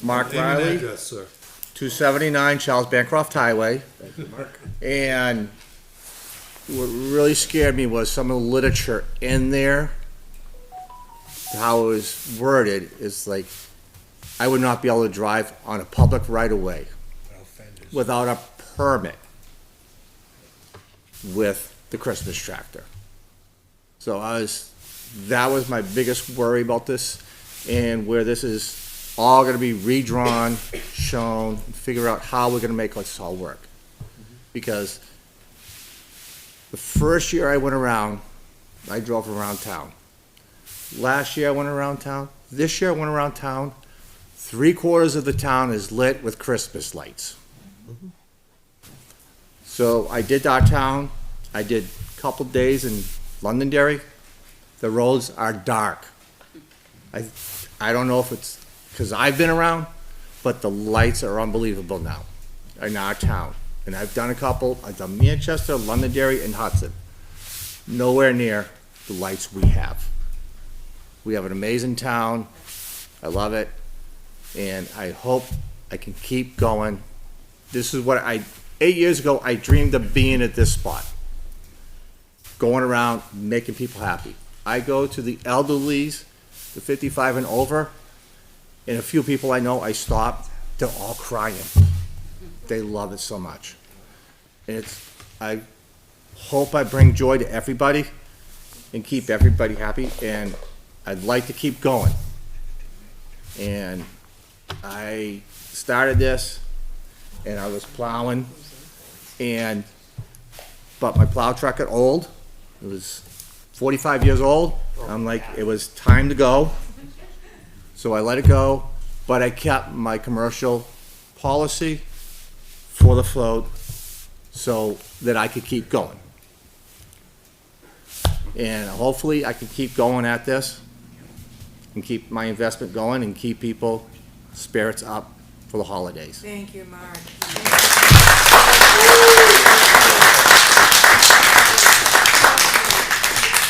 Mark Name and Riley, address, sir. 279 Charles Bancroft Highway. And what really scared me was some of the literature in there. How it was worded is like, I would not be able to drive on a public right-of-way without a permit with the Christmas tractor. So that was my biggest worry about this, and where this is all gonna be redrawn, shown, figure out how we're gonna make this all work. Because the first year I went around, I drove around town. Last year I went around town. This year I went around town. 3/4 of the town is lit with Christmas lights. So I did our town. I did a couple days in Londonderry. The roads are dark. I don't know if it's because I've been around, but the lights are unbelievable now in our town. And I've done a couple. I've done Manchester, Londonderry, and Hudson. Nowhere near the lights we have. We have an amazing town. I love it. And I hope I can keep going. This is what 8 years ago, I dreamed of being at this spot. Going around, making people happy. I go to the elderlies, the 55 and over, and a few people I know, I stop, they're all crying. They love it so much. And I hope I bring joy to everybody and keep everybody happy, and I'd like to keep going. And I started this, and I was plowing, but my plow truck got old. It was 45 years old. I'm like, it was time to go. So I let it go, but I kept my commercial policy for the float so that I could keep going. And hopefully I can keep going at this and keep my investment going and keep people spirits up for the holidays. Thank you, Mark.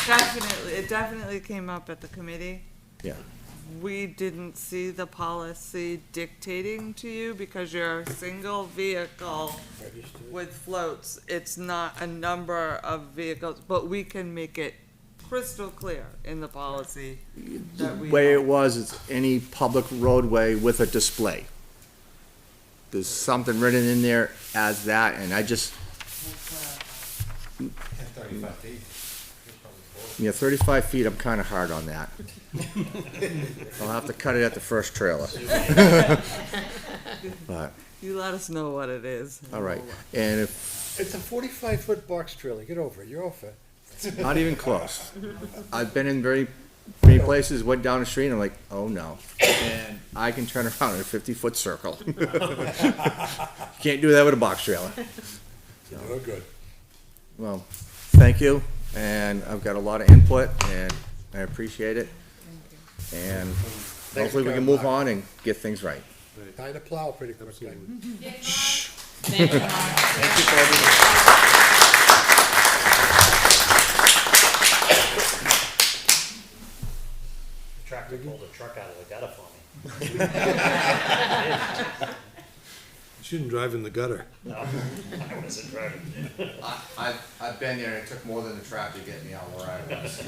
Definitely, it definitely came up at the committee. Yeah. We didn't see the policy dictating to you because you're a single vehicle with floats. It's not a number of vehicles, but we can make it crystal clear in the policy that The we. way it was, it's any public roadway with a display. There's something written in there as that, and I just. 35 feet. Yeah, 35 feet, I'm kinda hard on that. I'll have to cut it at the first trailer. But, You let us know what it is. all right, and if, It's a 45-foot box trailer, get over it, you're off it. not even close. I've been in very Many places went down the street and I'm like, oh no. And I can turn around in a 50-foot circle. Can't do that with a box trailer. You're good. Well, thank you, and I've got a lot of input, and I appreciate it. And hopefully we can move on and get things right. Time to plow pretty quick. Thank you, Mark. Thank you, Toby. The tractor pulled a truck out of the gutter for me. You shouldn't drive in the gutter. No, I wasn't driving. I've been there, and it took more than a tractor to get me out where I was.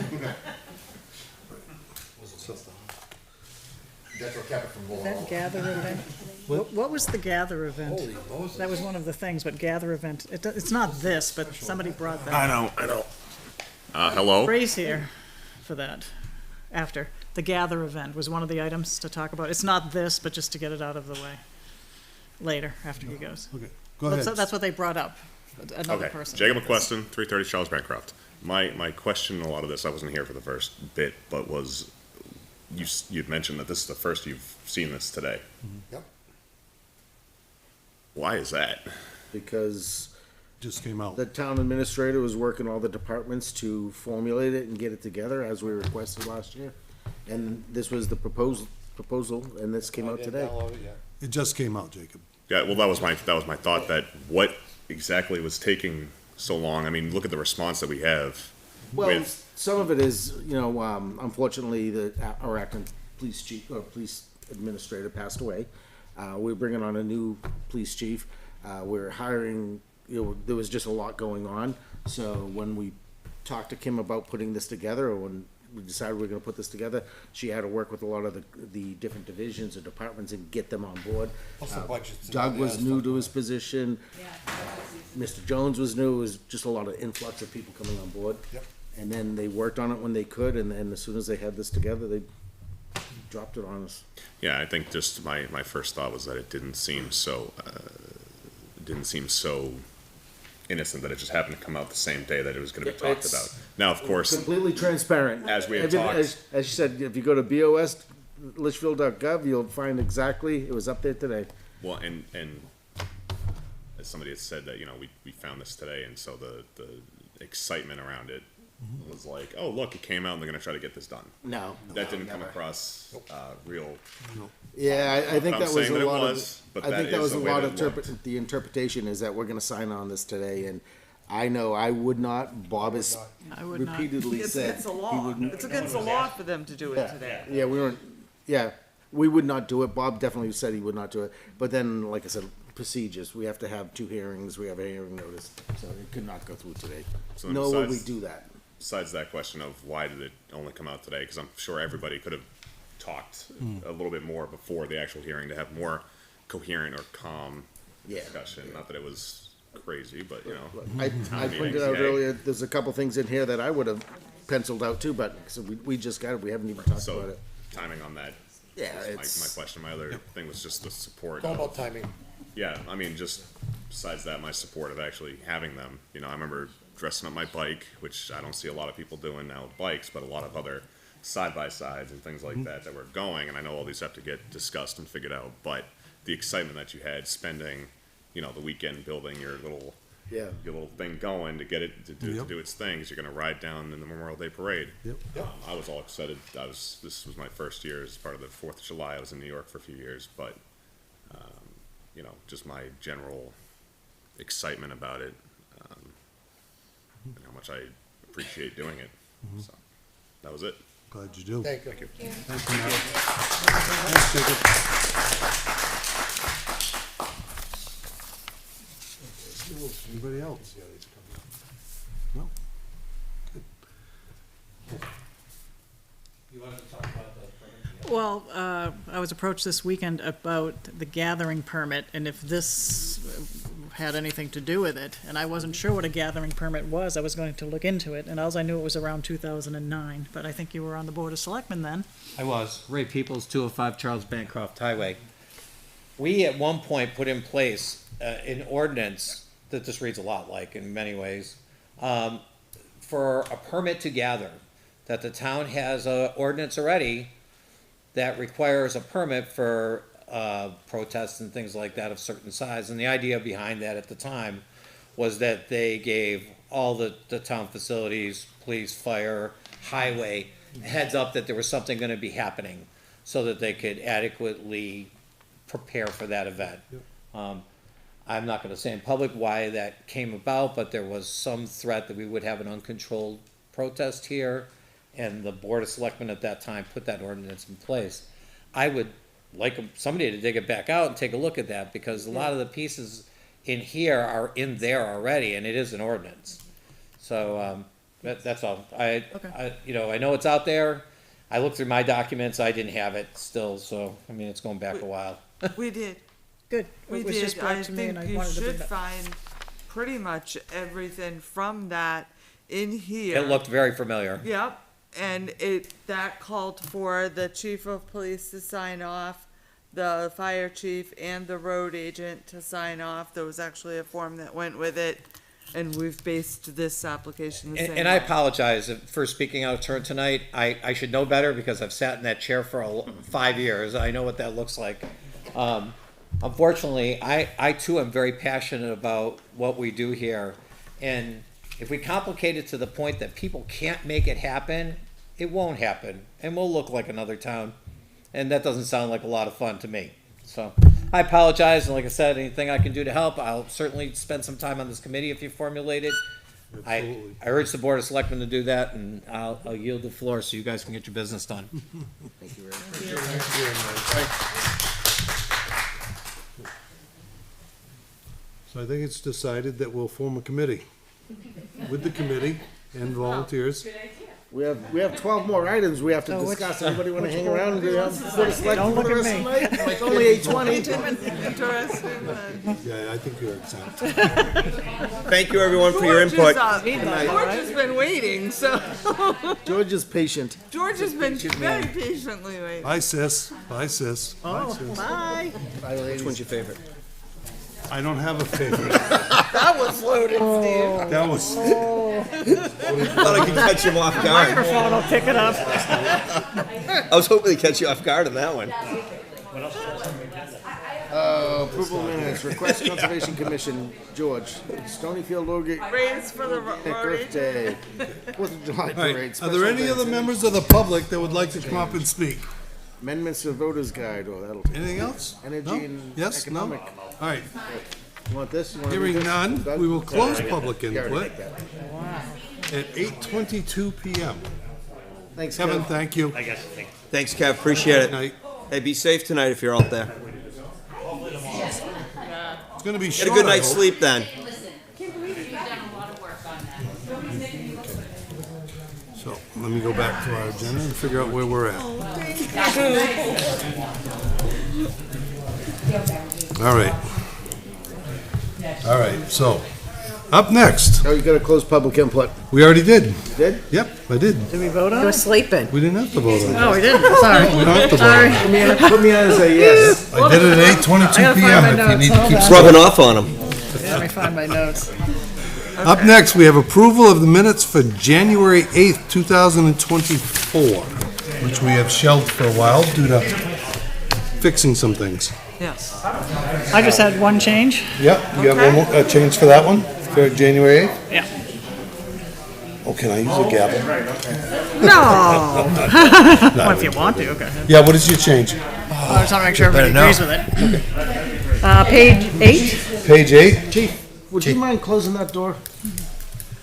That's what kept it from blowing That over. gather event, what was the gather event? Holy Moses. That was one of the things, but gather event, it's not this, but somebody brought that. I know. Hello? Ray's here for that, after. The gather event was one of the items to talk about. It's not this, but just to get it out of the way. Later, after he goes. Okay, go ahead. That's what they brought up, another Okay, person. Jacob McQuestion, 330 Charles Bancroft. My question in a lot of this, I wasn't here for the first bit, but was, you'd mentioned that this is the first you've seen this today. Yep. Why is that? Because Just came out. the town administrator was working all the departments to formulate it and get it together as we requested last year. And this was the proposal, and this came out today. It just came out, Jacob. Yeah, well, that was my thought, that what exactly was taking so long? I mean, look at the response that we have. Well, with, some of it is, unfortunately, our acting police chief, or police administrator passed away. We're bringing on a new police chief. We're hiring, there was just a lot going on. So when we talked to Kim about putting this together, or when we decided we were gonna put this together, she had to work with a lot of the different divisions or departments and get them on board. Also budgets and Doug all was that new stuff. to his position. Mr. Jones was new. It was just a lot of influx of people coming on board. Yep. And then they worked on it when they could, and then as soon as they had this together, they dropped it on us. yeah, I think just my first thought was that it didn't seem so innocent that it just happened to come out the same day that it was going to be talked It's about. Now, of course, Completely transparent. As we had Everything- talked. As you said, if you go to BOS, litchfield.gov, you'll find exactly, it was up there today. well, and as somebody had said that, we found this today, and so the excitement around it was like, oh, look, it came out and they're going to try to get this done. No. That didn't come never. across real. Yeah, I think I'm that was saying a that it lot was, of, but I that think that is was the a way lot that of, it looked. the interpretation is that we're gonna sign on this today, and I know I would not, Bob has I would not. repeatedly It's said. against the he law. wouldn't- It's against the law for them to do it today. Yeah, we would not do it. Bob definitely said he would not do it. But then, like I said, procedures, we have to have 2 hearings, we have a hearing notice, so it could not go through today. So then Nor would we besides- do that. Besides that question of why did it only come out today, because I'm sure everybody could have talked a little bit more before the actual hearing to have more coherent or calm Yeah. discussion. Not that it was crazy, but I town pointed meetings, out yeah. earlier, there's a couple things in here that I would have penciled out too, but, so we just got it, we haven't even talked about So it. timing on that. Yeah, was it's- my question. My other thing was just the support. It's all of- about timing. Yeah, I mean, just besides that, my support of actually having them. I remember dressing up my bike, which I don't see a lot of people doing now with bikes, but a lot of other side-by-sides and things like that were going, and I know all these have to get discussed and figured out, but the excitement that you had spending, the weekend building your little thing going to get it to do its things. You're gonna ride down in the Memorial Day Parade. I was all excited. This was my first year as part of the 4th of July. I was in New York for a few years, but just my general excitement about it, and how much I appreciate doing it. So that was it. Glad you do. Thank you. Thank you, Mark. Thanks, Jacob. Anybody else? No? You wanted to talk about the permit? Well, I was approached this weekend about the gathering permit, and if this had anything to do with it, and I wasn't sure what a gathering permit was. I was going to look into it, and alls I knew it was around 2009, but I think you were on the Board of Selectmen then. I was. Ray Peoples, 205 Charles Bancroft Highway. We at one point put in place an ordinance that this reads a lot like in many ways, for a permit to gather, that the town has a ordinance already that requires a permit for protests and things like that of certain size. And the idea behind that at the time was that they gave all the town facilities, police, fire, highway, heads up that there was something gonna be happening, so that they could adequately prepare for that event. I'm not gonna say in public why that came about, but there was some threat that we would have an uncontrolled protest here, and the Board of Selectmen at that time put that ordinance in place. I would like somebody to dig it back out and take a look at that, because a lot of the pieces in here are in there already, and it is an ordinance. So, that's all. I know it's out there. I looked through my documents, I didn't have it still, so, I mean, it's going back a while. We did. Good. We It was did. just brought I to me and think I you wanted to bring should that. find pretty much everything from that in here. It looked very familiar. Yep, and that called for the chief of police to sign off, the fire chief and the road agent to sign off. There was actually a form that went with it, and we've based this application the same And I way. apologize for speaking out of turn tonight. I should know better, because I've sat in that chair for 5 years. I know what that looks like. Unfortunately, I too am very passionate about what we do here. And if we complicate it to the point that people can't make it happen, it won't happen. And we'll look like another town. And that doesn't sound like a lot of fun to me. So I apologize. And like I said, anything I can do to help, I'll certainly spend some time on this committee if you formulate it. I urge the Board of Selectmen to do that, and I'll yield the floor so you guys can get your business done. Thank you very much. So I think it's decided that we'll form a committee with the committee and volunteers. We have 12 more items we have to discuss. Anybody want to hang around and do Don't look at me. It's only 8:20. Interesting. Yeah, I think you're exempt. Thank you, everyone, for your input. George has been waiting, so. George is patient. George has been very patiently waiting. Bye, sis. Bye, sis. Oh, bye. Which one's your favorite? I don't have a favorite. That was loaded, Steve. That was. Thought I could catch him off guard. Microphone will pick it up. I was hoping to catch you off guard on that one. Approval minutes, request Conservation Commission, George, Stonyfield Orchid. Raise for the road Earth Day, 4th of July All right, parade. are special there any events, other members of the public that would like to come up and speak? Amendments to voters guide, or that'll. Anything else? Energy No? and Yes? No? economic. All right. You want this? You want Hearing none, we will close public You already input take that. at 8:22 PM. Thanks, Kevin, Kev. thank you. I guess, Thanks, Kev. Appreciate it. Night. Hey, be safe tonight if you're out there. It's gonna be Get short. a good I night's hope. sleep then. Can't believe you've done a lot of work on that. So, let me go back to our agenda and figure out where we're at. All right. All right, so, up next, Oh, you gotta close public input. we already did. Did? Yep, I did. Did we vote on You're it? sleeping. We didn't have to vote on it. Oh, we didn't, sorry. We don't have to vote on it. Put me on as a yes. I did it at 8:22 I gotta find PM my if you notes, need to hold keep. on. Rubbing off on him. Let me find my notes. Up next, we have approval of the minutes for January 8th, 2024, which we have shelved for a while due to fixing some things. Yes. I just had one change. Yep, you have one more, a change for that one, for January 8th? Yeah. Oh, can I use a gavel? No. Well, if you want to, okay. Yeah, what is your change? I just want to make sure everybody agrees with it. Page 8. Page 8? Chief, would you mind closing that door?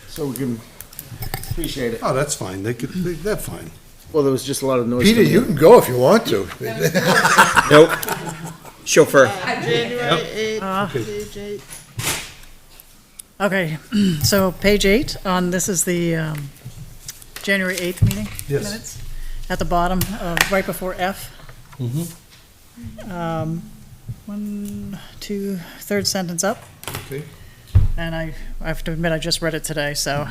So we can appreciate it. Oh, that's fine, that's fine. Well, there was just a lot of noise. Peter, coming you in. can go if you want to. Nope. Chauffeur. January 8th, page 8. Okay, so page 8 on, this is the January 8th meeting Yes. minutes. At the bottom, right before F. Third sentence up. Okay. And I have to admit, I just read it today, so,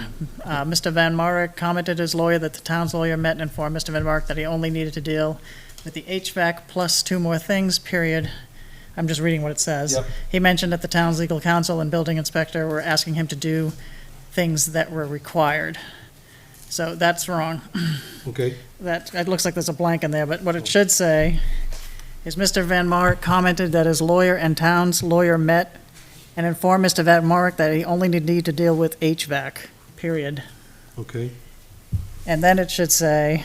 Mr. Van Marek commented his lawyer that the town's lawyer met and informed Mr. Van Marek that he only needed to deal with the HVAC plus 2 more things, period. I'm just reading what it says. Yep. He mentioned that the town's legal counsel and building inspector were asking him to do things that were required. So that's wrong. Okay, That, it looks like there's a blank in there, but what it should say is Mr. Van Mark commented that his lawyer and town's lawyer met and informed Mr. Van Mark that he only need to deal with HVAC, period. okay. And then it should say,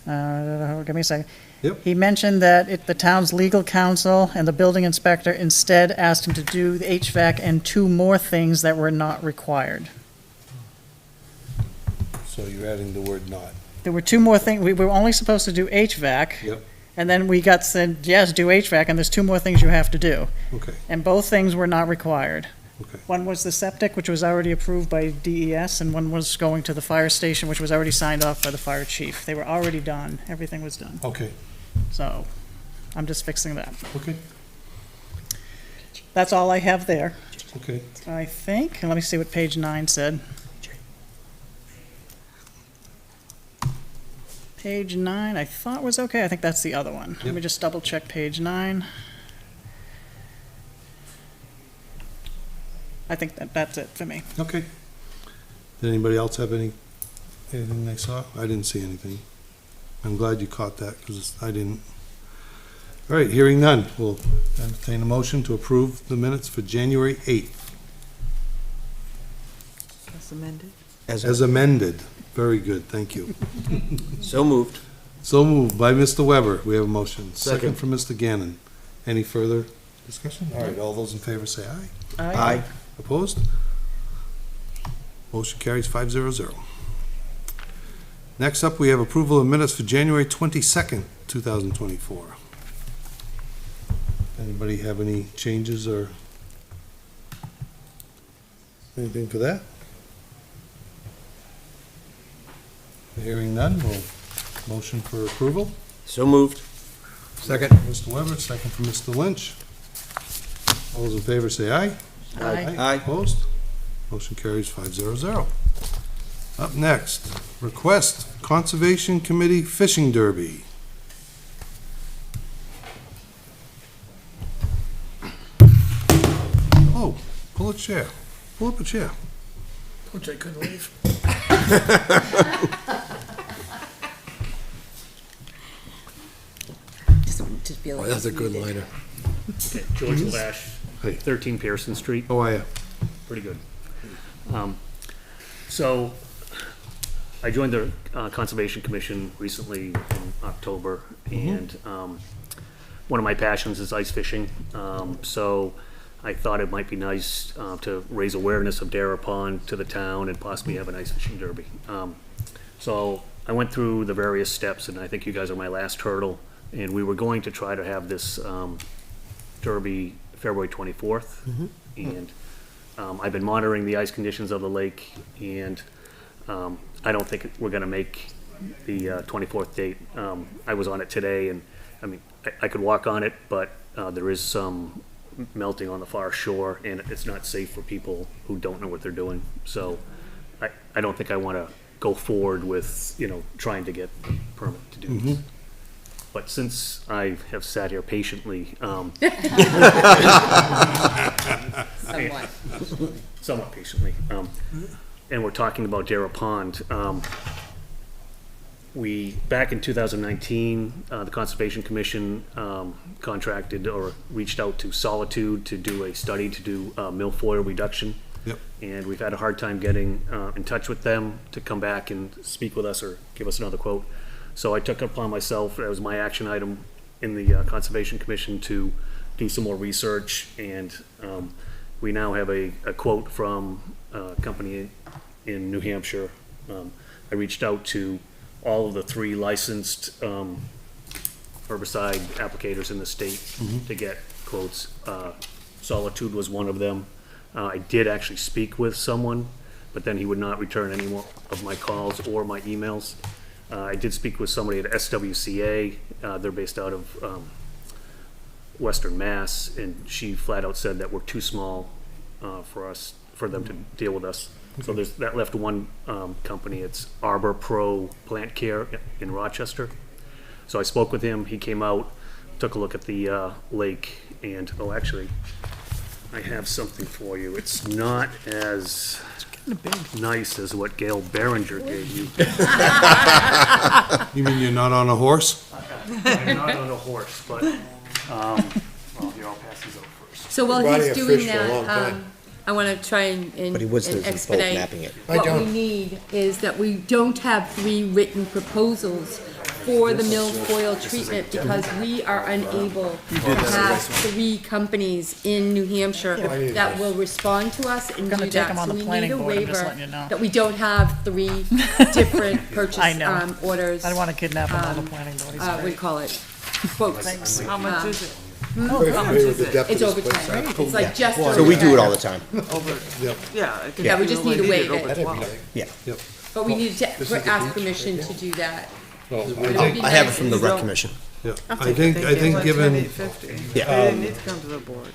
give me a second. Yep. He mentioned that the town's legal counsel and the building inspector instead asked him to do the HVAC and 2 more things that were not required. So you're adding the word not. There were 2 more things, we were only supposed to do HVAC. Yep. And then we got said, yes, do HVAC, and there's 2 more things you have to do. Okay, And both things were not required. okay. One was the septic, which was already approved by DES, and one was going to the fire station, which was already signed off by the fire chief. They were already done, everything was done. Okay, So, I'm just fixing that. okay, That's all I have there, okay. I think. And let me see what page 9 said. Page 9, I thought was okay. I think that's the other one. Let me just double check page 9. I think that's it for me. Okay. Did anybody else have anything they saw? I didn't see anything. I'm glad you caught that, because I didn't. All right, hearing none, we'll entertain a motion to approve the minutes for January 8th. As amended. As amended. Very good, thank you. So moved. So moved by Mr. Weber. We have a motion. Second. From Mr. Gannon. Any further discussion? All right, all those in favor say aye. Aye. Opposed? Motion carries 5-0. Next up, we have approval of minutes for January 22nd, 2024. Anybody have any changes or anything for that? Hearing none, we'll motion for approval. So moved. Second. Mr. Weber, second from Mr. Lynch. All those in favor say aye. Aye. Aye. Opposed? Motion carries 5-0. Up next, request Conservation Committee Fishing Derby. Oh, pull a chair. Pull up a chair. Which I couldn't leave. Just feel like That's a good liner. Okay, George Lash, Hey. 13 Pearson Street. How are you? Pretty good. So, I joined the Conservation Commission recently in October, and one of my passions is ice fishing. So, I thought it might be nice to raise awareness of Dara Pond to the town and possibly have an ice fishing derby. So, I went through the various steps, and I think you guys are my last hurdle. And we were going to try to have this derby February 24th. And I've been monitoring the ice conditions of the lake, and I don't think we're gonna make the 24th date. I was on it today, and I mean, I could walk on it, but there is some melting on the far shore, and it's not safe for people who don't know what they're doing. So I don't think I wanna go forward with, trying to get a permit to do this. But since I have sat here patiently, somewhat patiently, and we're talking about Dara Pond, back in 2019, the Conservation Commission contracted or reached out to Solitude to do a study to do milfoil reduction. Yep. And we've had a hard time getting in touch with them to come back and speak with us or give us another quote. So I took it upon myself, it was my action item in the Conservation Commission to do some more research, and we now have a quote from a company in New Hampshire. I reached out to all of the 3 licensed herbicide applicators in the state to get quotes. Solitude was one of them. I did actually speak with someone, but then he would not return any more of my calls or my emails. I did speak with somebody at SWCA. They're based out of Western Mass, and she flat out said that we're too small for them to deal with us. So that left one company. It's Arbor Pro Plant Care in Rochester. So I spoke with him. He came out, took a look at the lake, and actually, I have something for you. It's not as nice as what Gail Behringer gave you. You mean you're not on a horse? I'm not on a horse, but, well, here, I'll pass these out first. So while Riding he's a doing fish for a long that, time. I wanna try and But he was and losing boat expedite. mapping it. I What we don't. need is that we don't have 3 written proposals for the milfoil treatment because we are unable to have 3 companies in New Hampshire that will respond to us and Gonna do take 'em that. on So the we planning need a board, I'm just waiver letting you know. that we don't have 3 different purchase, I know. orders. I don't wanna kidnap him on the planning board, he's What do you great. call it? Quotes. Thanks. How much is it? Very How much familiar is with the it? depth It's of this place. overtime. It's like just. So we do it all the overtime. time. Yeah. Yeah, we just need to waive it. That'd be nice. Yeah. But we need to ask permission to do that. Well, It I would think, be I have it nice from the if- rec commission. yeah, I think given Yeah. They didn't need to come to the board.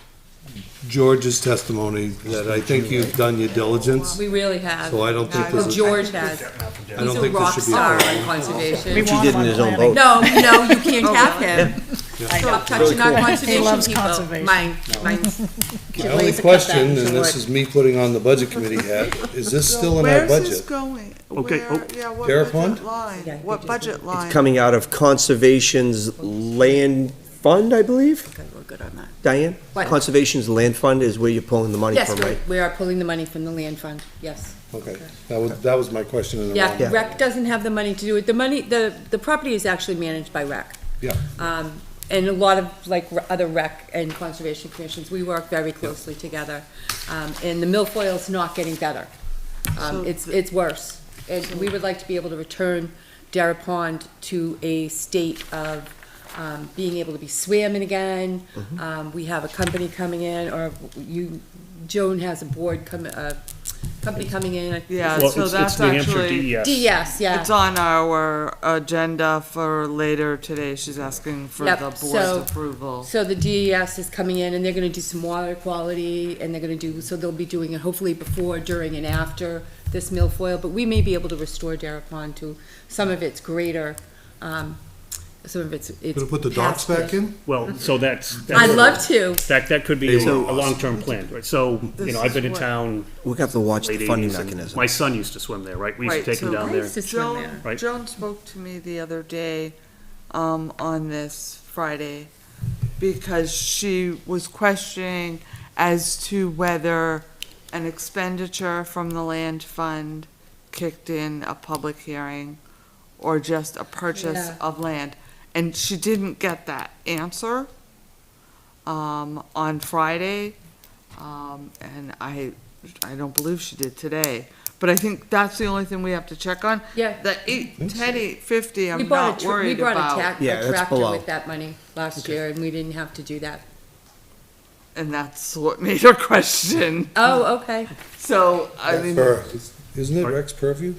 George's testimony, that I think you've done your diligence. We really have. So I don't think Well, this is- George has. I don't He's a think this rock should be a star problem. on conservation. We Which he want did him in on his own planning. boat. No, you can't have him. I know. Stop touching our He conservation loves people. conservation. Mine's. My only question, and this is me putting on the budget committee hat, is this still in our Where's this budget? going? Okay, Where- Yeah, what Bear budget Pond? line? What budget line? Coming out of Conservation's Land Fund, I believe? Okay, we're good on that. Diane? What? Conservation's Land Fund is where you're pulling the money Yes, from, right? we are pulling the money from the land fund, yes. Okay, that was my question in the Yeah, wrong. rec doesn't have the money to do it. The money, the property is actually managed by rec. Yeah, And a lot of, like, other rec and conservation commissions, we work very closely together. And the milfoil's not getting better. So It's worse. And we would like to be able to return Dara Pond to a state of being able to be swimming again. We have a company coming in, or Joan has a company coming in. Yeah, Well, so it's that's New Hampshire actually, DES. DES, yeah. it's on our agenda for later today. She's asking for Yep, the so- board's approval. So the DES is coming in and they're gonna do some water quality and they're gonna do, so they'll be doing it hopefully before, during and after this milfoil, but we may be able to restore Dara Pond to some of its greater, some of its. gonna put the docks back in? Well, so that's. I'd love to. That could be a So- long-term plan, right? So, you know, I've been in town. We're gonna have to watch the late funding 80s, and mechanism. My son used to swim there, right? We used to Right, take him so- down I there. used to swim there. Right. Joan spoke to me the other day, on this Friday, because she was questioning as to whether an expenditure from the land fund kicked in a public hearing or just a purchase Yeah. of land. And she didn't get that answer, on Friday, and I don't believe she did today. But I think that's the only thing we have to check on. Yeah. The 850, We I'm bought not worried we bought about. Yeah, a that's tractor below. with that money last year and we didn't have to do that. And that's what made her question. Oh, okay. So, I mean, Isn't it Rex purview?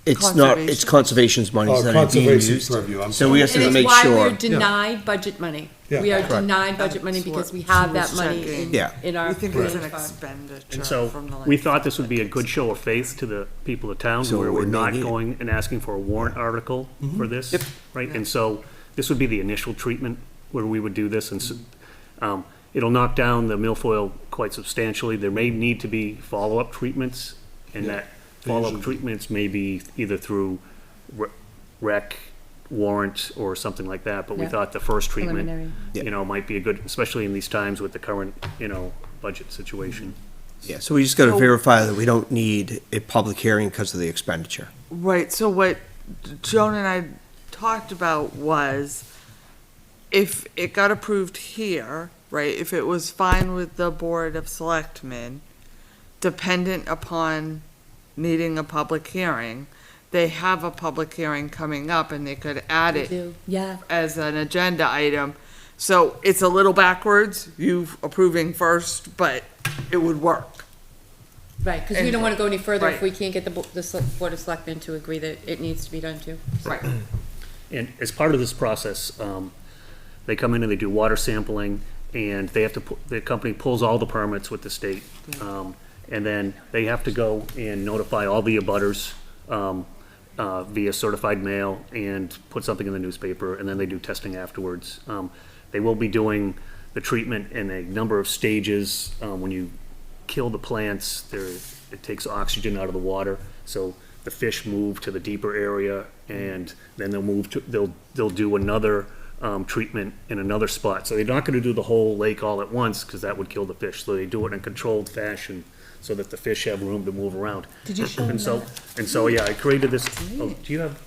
It's not, it's Conservation's money Oh, that are being Conservation's used. purview, I'm So we have And to it's make why sure. we're denied budget money. Yeah. We are Correct. denied budget money That's because what we have she that was money checking. Yeah. in our. we think it's an fund. expenditure And so, from the land. we thought this would be a good show of faith to the people of town, So where we we're may not need it. going and asking for a warrant article for this, right? And so, this would be the initial treatment where we would do this, and it'll knock down the milfoil quite substantially. There may need to be follow-up treatments, and that follow-up treatments may be either through rec, warrant, or something like that, but we Yeah. thought the first treatment, Preliminary. you know, might be a good, especially in these times with the current, you know, budget situation. Yeah, so we just gotta So- verify that we don't need a public hearing because of the expenditure. Right, so what Joan and I talked about was if it got approved here, right, if it was fine with the Board of Selectmen, dependent upon needing a public hearing, they have a public hearing coming up and they could add We it do. Yeah. as an agenda item. So it's a little backwards, you approving first, but it would work. Right, because we And- don't want to go any further if right. we can't get the Board of Selectmen to agree that it needs to be done too. Right. And as part of this process, they come in and they do water sampling, and they have to, the company pulls all the permits with the state. And then they have to go and notify all the abutters, via certified mail and put something in the newspaper, and then they do testing afterwards. They will be doing the treatment in a number of stages. When you kill the plants, it takes oxygen out of the water, so the fish move to the deeper area, and then they'll do another treatment in another spot. So they're not gonna do the whole lake all at once, because that would kill the fish. So they do it in a controlled fashion, so that the fish have room to move around. Did you show them And so, yeah, I created this, oh, do you have,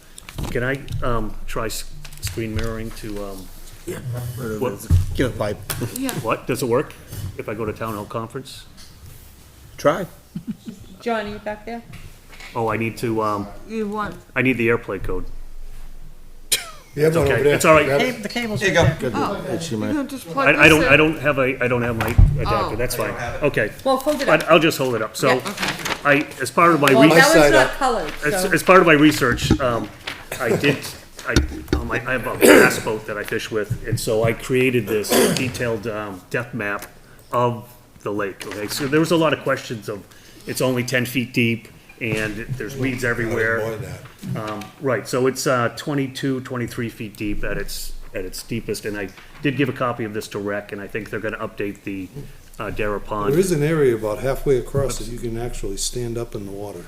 can I, try screen mirroring to, Yeah. what, Give a pipe. what, does it work if I go to town hall conference? Try. John, are you back there? Oh, I need to, You want, I need the airplay code. You have It's one okay. over there. It's all right. Grab it. The cable's There right you there. go. you can just plug this I don't, in. I don't have my adapter, Oh. that's fine. Okay. Well, hold it up. I'll just hold it up. So, Yeah, okay. I, as part of my Well, that research, one's side not up. colored, so. as part of my research, I have a bass boat that I fish with, and so I created this detailed, depth map of the lake, okay? So there was a lot of questions of, it's only 10 feet deep, and there's weeds everywhere. More than that. Right, so it's 22, 23 feet deep at its deepest, and I did give a copy of this to Rec, and I think they're gonna update the Dara Pond. There is an area about halfway across that you can actually stand up in the water.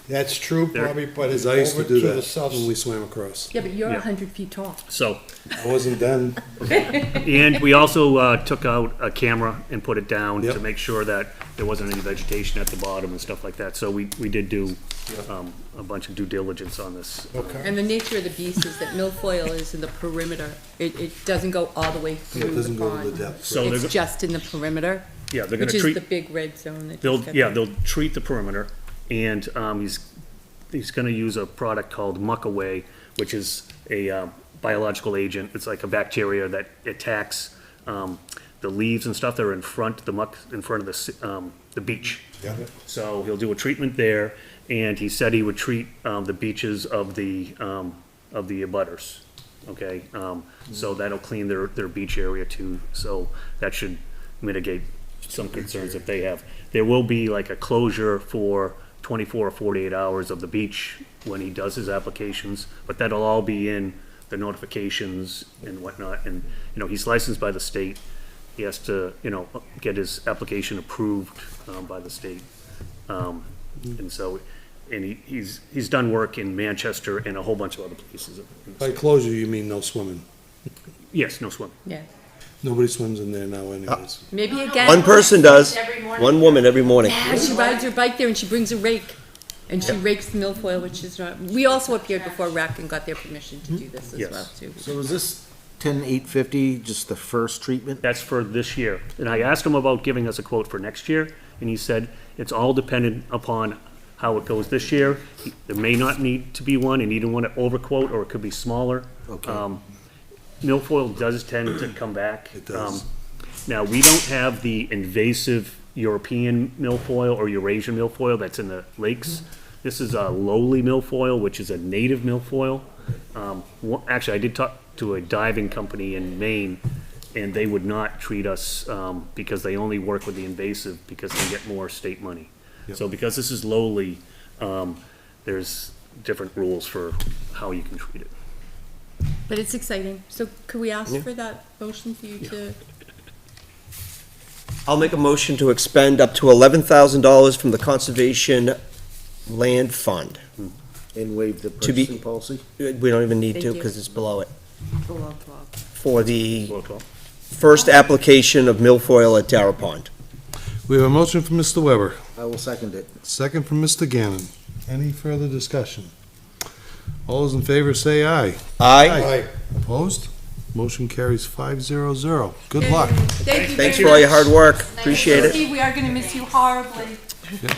That's true, There- probably, but it's Because I used over to do to the that south. when we swam across. Yeah, but you're Yeah. 100 feet tall. So, I wasn't then. and we also took out a camera and put it down to Yep. make sure that there wasn't any vegetation at the bottom and stuff like that. So we did do a bunch of due diligence on this. Okay. And the nature of the beast is that milfoil is in the perimeter. It doesn't go all the way Yeah, through it doesn't the go to the pond. depth. So they're It's go- just in the perimeter, Yeah, they're gonna which is treat, the big red zone that they'll, just got yeah, there. they'll treat the perimeter, and he's gonna use a product called Muckaway, which is a biological agent. It's like a bacteria that attacks the leaves and stuff that are in front, the muck in front of the beach. Yeah. So he'll do a treatment there, and he said he would treat the beaches of the abutters, okay? So that'll clean their beach area too, so that should mitigate some concerns that they have. There will be like a closure for 24 or 48 hours of the beach when he does his applications, but that'll all be in the notifications and whatnot, and, you know, he's licensed by the state. He has to, you know, get his application approved by the state. And so, and he's done work in Manchester and a whole bunch of other places. By closure, you mean no swimming. Yes, no swimming. Yeah. Nobody swims in there now anyways. Maybe again. One person does. One woman every morning. Yeah, she rides her bike there and she brings a rake. And she rakes the milfoil, which is not, we also appeared before RAC and got their permission to do this as Yes. well too. So is this 10,850 just the first treatment? That's for this year. And I asked him about giving us a quote for next year, and he said it's all dependent upon how it goes this year. There may not need to be one, and he didn't want to overquote, or it could be smaller. Okay. Milfoil does tend to come back. It does. Now, we don't have the invasive European milfoil or Eurasian milfoil that's in the lakes. This is a lowly milfoil, which is a native milfoil. Actually, I did talk to a diving company in Maine, and they would not treat us because they only work with the invasive because they get more state money. Yep. So because this is lowly, there's different rules for how you can treat it. But it's exciting. So could we ask Yeah. for that motion for you to? I'll make a motion to expend up to $11,000 from the Conservation Land Fund. And waive the To be- purchasing policy? We don't even need Thank to, you. because it's below it. Below 12. For the Below 12. first application of milfoil at Dara Pond. We have a motion from Mr. Weber, I will second it. second from Mr. Gannon. Any further discussion? All those in favor say aye. Aye. Aye. Opposed? Motion carries 500. Good luck. Thank you. Thanks very for all your much. hard work. Appreciate it. Steve, we are gonna miss you horribly.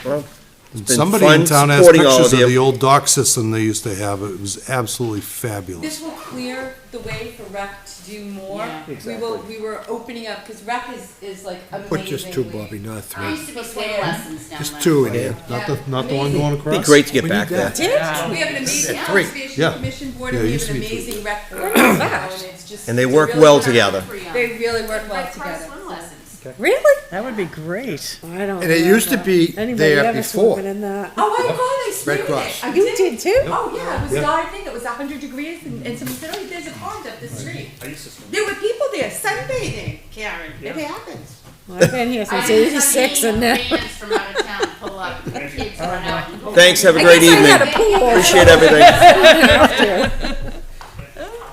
Well, been Somebody fun in town has supporting all pictures of of you. the old dock system they used to have. It was absolutely fabulous. This will clear the way for rec to do more. Yeah. We were opening up, because rec is like amazing. Put just two, Bobby, not I three. used to be swim lessons down Just by two the in pool. here. Not the one going across? Be great to get We back need there. that. We have an amazing Yeah, three. conservation Yeah. commission board, Yeah, and it we used have an to be two. amazing rec board. And it's just- And they it's work really well good. together. They really work well together. Swim lessons. Really? That would be great. I don't. And it used to be there before. In that. Oh my God, I swam in Cross. it. I You did too? Oh, yeah, it was, Yeah. I think it was 100 degrees, and someone said, oh, there's a pond up the street. I used to swim. There were people there sunbathing, Karen. It happens. Well, I've been here since I used to '86 and now. Fans from out of town pull let the kids run out and go. Thanks, have a great evening. Appreciate everything.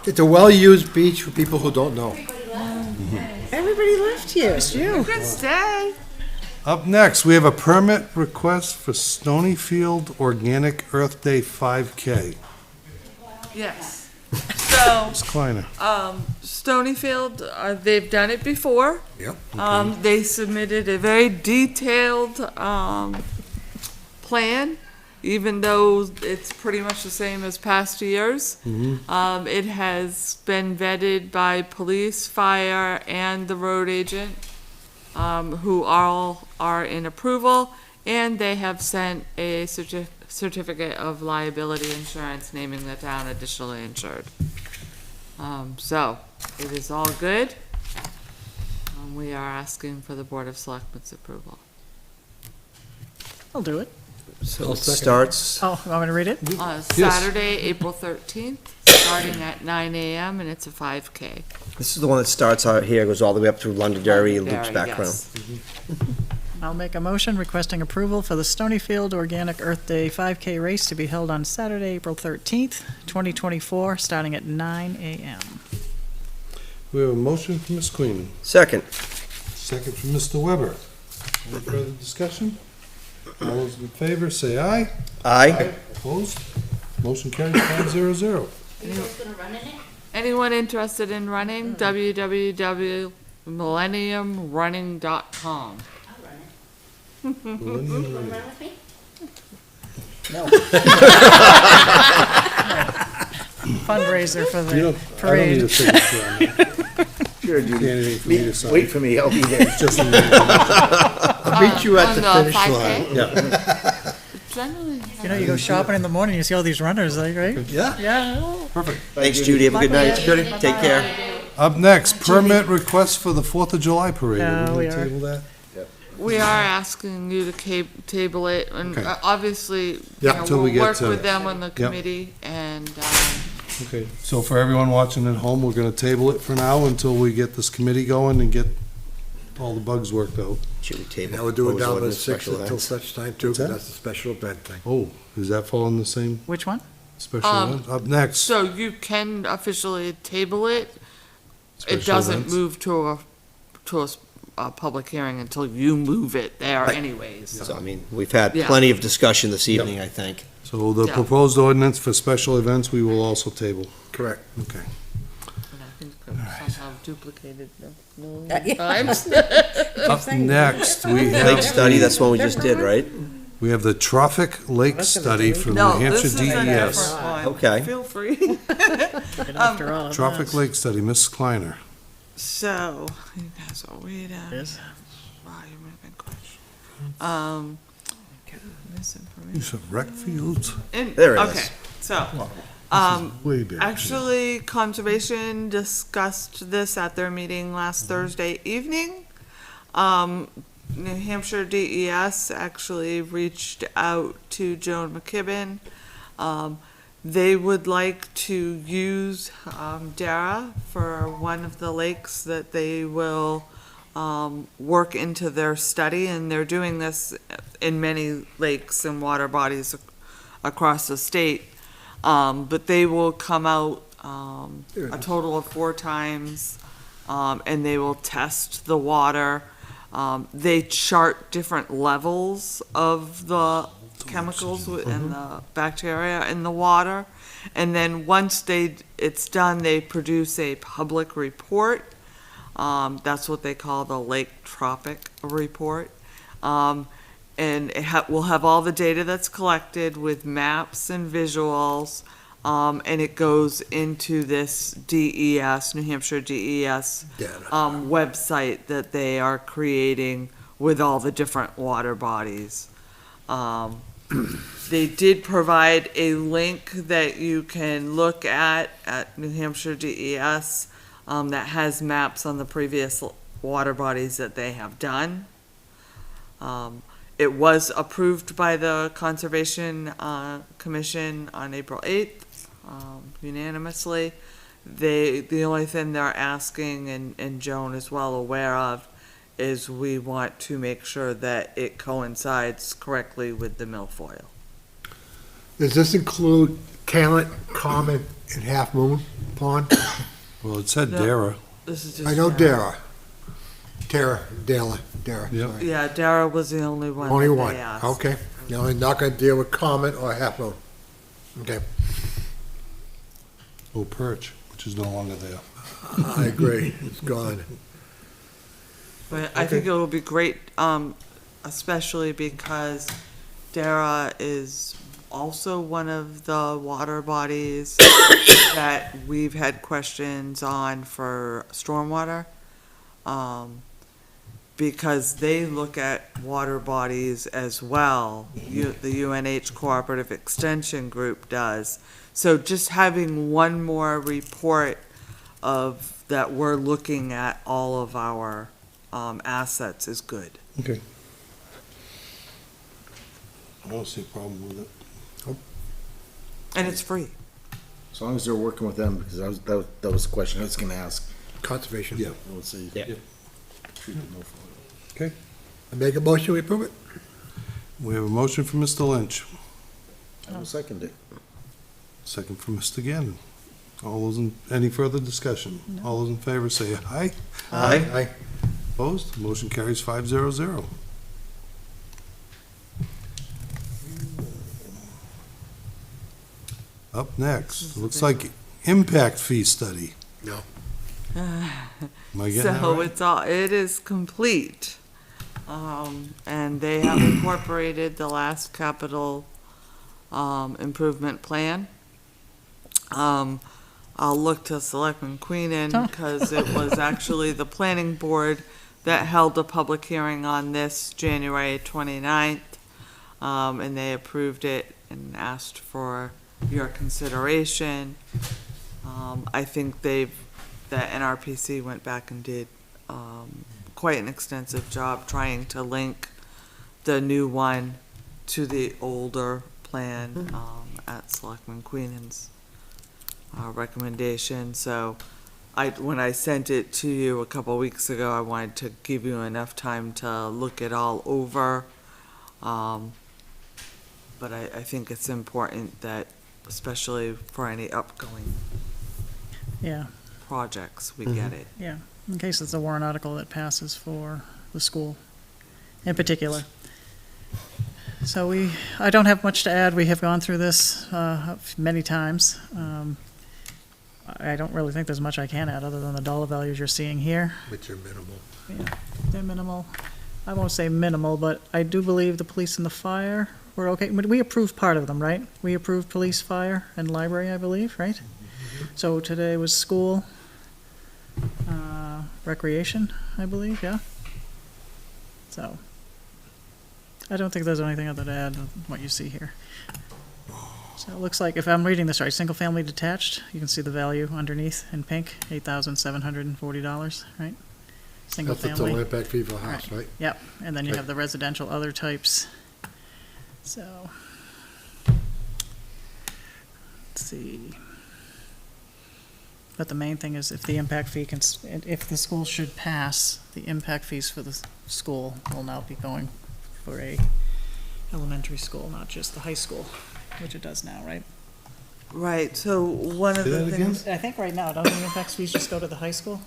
It's a well-used beach for people who don't know. Everybody left here. It's you. Good stay. Up next, we have a permit request for Stonyfield Organic Earth Day 5K. Yes. So, Ms. Kleiner. Stonyfield, they've done it before. Yep. They submitted a very detailed, plan, even though it's pretty much the same as past years. It has been vetted by police, fire, and the road agent, who all are in approval, and they have sent a certificate of liability insurance naming the town additionally insured. So, it is all good. We are asking for the Board of Selectmen's approval. I'll do it. So it starts, Oh, you want me to read it? Saturday, April 13th, starting at 9 a.m., and it's a 5K. this is the one that starts out here, goes all the way up through Londonderry and loops back around. Yes. I'll make a motion requesting approval for the Stonyfield Organic Earth Day 5K race to be held on Saturday, April 13th, 2024, starting at 9 a.m. We have a motion from Ms. Queen, Second. second from Mr. Weber. Any further discussion? All those in favor, say aye. Aye. Opposed? Motion carries 500. Are you guys gonna run in it? Anyone interested in running? www.millenniumrunning.com. I'll run it. Millennium You wanna Running. run with me? Fundraiser for You the don't, I don't need a parade. signature on that. Sure, Can't anything for me to sign. Wait for me, I'll be there. It's just a- I'll meet you at the On the finish 5K? line. Yeah, Generally. You know, you go shopping in the morning, you see all these runners, like, right? Yeah. Yeah. perfect. Thanks, Judy. Have a good night. Judy, take care. Up next, permit request for the 4th of July parade. Yeah, Are we we gonna are. table that? We are asking you to table it, and Okay. Obviously, Yeah, till we we'll get work to- with them on the committee, and, Okay, so for everyone watching at home, we're gonna table it for now until we get this committee going and get all the bugs worked out. Should we table? Now we're doing proposed down to ordinance 6 special until events? such time too, What's that? 'cause that's a special event thing. Oh, does that fall in the same Which one? special event? Up next, so you can officially table it. It Special doesn't events. move to a public hearing until you move it there Right. anyways. So, I mean, we've had Yeah. plenty of discussion this evening, I think. so the Yeah. proposed ordinance for special events, we will also table. Correct. Okay. And I think I've somehow duplicated a million times. Up next, we Lake have, study, that's the one we just did, right? we have the Trophic Lake Study from New No, Hampshire this is a DES. different one. Okay. Feel free. After all of Trophic this. Lake Study, Ms. Kleiner. So, you guys are way down. Yes. Wow, you're making questions. Misinformation. Use of rec fields. There it is. Okay, so, Way back. actually, Conservation discussed this at their meeting last Thursday evening. New Hampshire DES actually reached out to Joan McKibben. They would like to use, Dara for one of the lakes that they will, work into their study, and they're doing this in many lakes and water bodies across the state. But they will come out, a total of 4 times, and they will test the water. They chart different levels of the chemicals and the bacteria in the water. And then once it's done, they produce a public report. That's what they call the Lake Tropic Report. And we'll have all the data that's collected with maps and visuals. And it goes into this DES, New Hampshire DES, website that they are creating with all the different water bodies. They did provide a link that you can look at New Hampshire DES, that has maps on the previous water bodies that they have done. It was approved by the Conservation Commission on April 8th, unanimously. The only thing they're asking, and Joan is well aware of, is we want to make sure that it coincides correctly with the milfoil. Does this include Talent, Common, and Half Moon Pond? Well, it said No. Dara. This is just. I know Dara. Dara, Dara, Yep. sorry. Yeah, Dara was the only one Only that one, they asked. okay. Now, I'm not gonna deal with Common or Half Moon. Okay, Oh, Perch, which is no longer there. I agree, it's gone. But I think it will be great, especially because Dara is also one of the water bodies that we've had questions on for stormwater. Because they look at water bodies as well. The UNH Cooperative Extension Group does. So just having one more report of that we're looking at all of our assets is good. Okay. I don't see a problem with it. And it's free. As long as they're working with them, because that was the question I was gonna ask. Conservation. Yeah. Let's see. Yeah. Treat it no further. Okay. I make a motion, we approve it? We have a motion from Mr. Lynch, I will second it. second from Mr. Gannon. All those in, any further discussion? All those in favor say aye. Aye. Opposed? Motion carries 500. Up next, looks like impact fee study. No. Am I getting that So right? it is complete. And they have incorporated the last capital, improvement plan. I'll look to Selectman Queenan, because it was actually the planning board that held a public hearing on this January 29th. And they approved it and asked for your consideration. I think the NRPC went back and did, quite an extensive job trying to link the new one to the older plan, at Selectman Queenan's, recommendation. So when I sent it to you a couple weeks ago, I wanted to give you enough time to look it all over. But I think it's important that, especially for any upcoming Yeah, projects, we get it. yeah, in case it's a warrant article that passes for the school in particular. So I don't have much to add. We have gone through this many times. I don't really think there's much I can add other than the dollar values you're seeing here. Which are minimal. Yeah, they're minimal. I won't say minimal, but I do believe the police and the fire were okay. But we approved part of them, right? We approved police, fire, and library, I believe, right? So today was school, recreation, I believe, yeah? So, I don't think there's anything other to add than what you see here. So it looks like, if I'm reading this right, single-family detached, you can see the value underneath in pink, $8,740, right? Single That's the family. total impact fee for the house, right? Yep, and then you Okay. have the residential other types. So, let's see. But the main thing is if the impact fee can, if the school should pass, the impact fees for the school will now be going for a elementary school, not just the high school, which it does now, right? Right, so one of Say the that again? things. I think right now, doesn't the impact fees just go to the high school?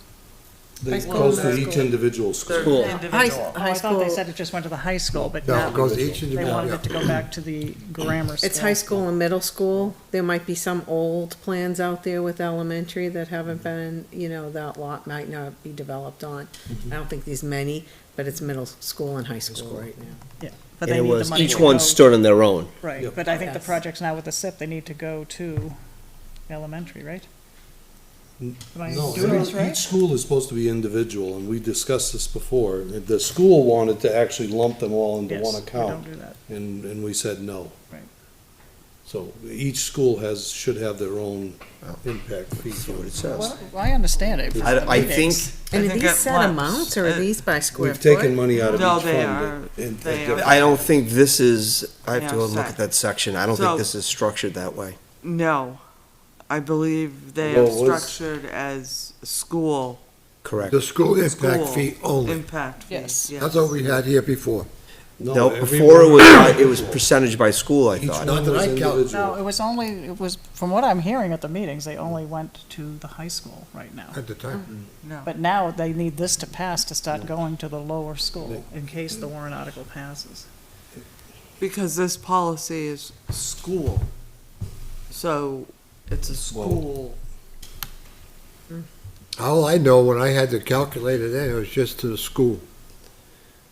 It goes to each individual school. Individual. Oh, I thought they said it just went to the high school, but No, now it goes to each they individual, wanted yeah. it to go back to the grammar school. It's high school and middle school. There might be some old plans out there with elementary that haven't been, that lot might not be developed on. I don't think there's many, but it's middle school and high school right now. Yeah, but And they it need the was, money each to one go- stood on their own. Right, but I think the Yes. projects now with the SIP, they need to go to elementary, right? Am I No, doing this right? each school is supposed to be individual, and we discussed this before. The school wanted to actually lump them all into Yes, one we account. don't do that. And we said no. Right. So each school should have their own impact fee. See what it says. Well, I understand it. I think, And are think these it set lumps. amounts or are these by square We've foot? taken money out of No, each they fund. are- and- they and- are. I don't think this is, I have They to are go and look set. at that section. I don't So- think this is structured that way. No, I believe they Well, have it was- structured as school Correct. The school impact School fee only. Impact fee, Yes. That's what we had here before. No, before it was percentage by school, I thought. Not that I count. No, it was, from what I'm hearing at the meetings, they only went to the high school right now. At the time. No. But now they need this to pass to start going to the lower school, in case the warrant article passes. Because this policy is school. So it's a school. All I know, when I had to calculate it in, it was just to the school.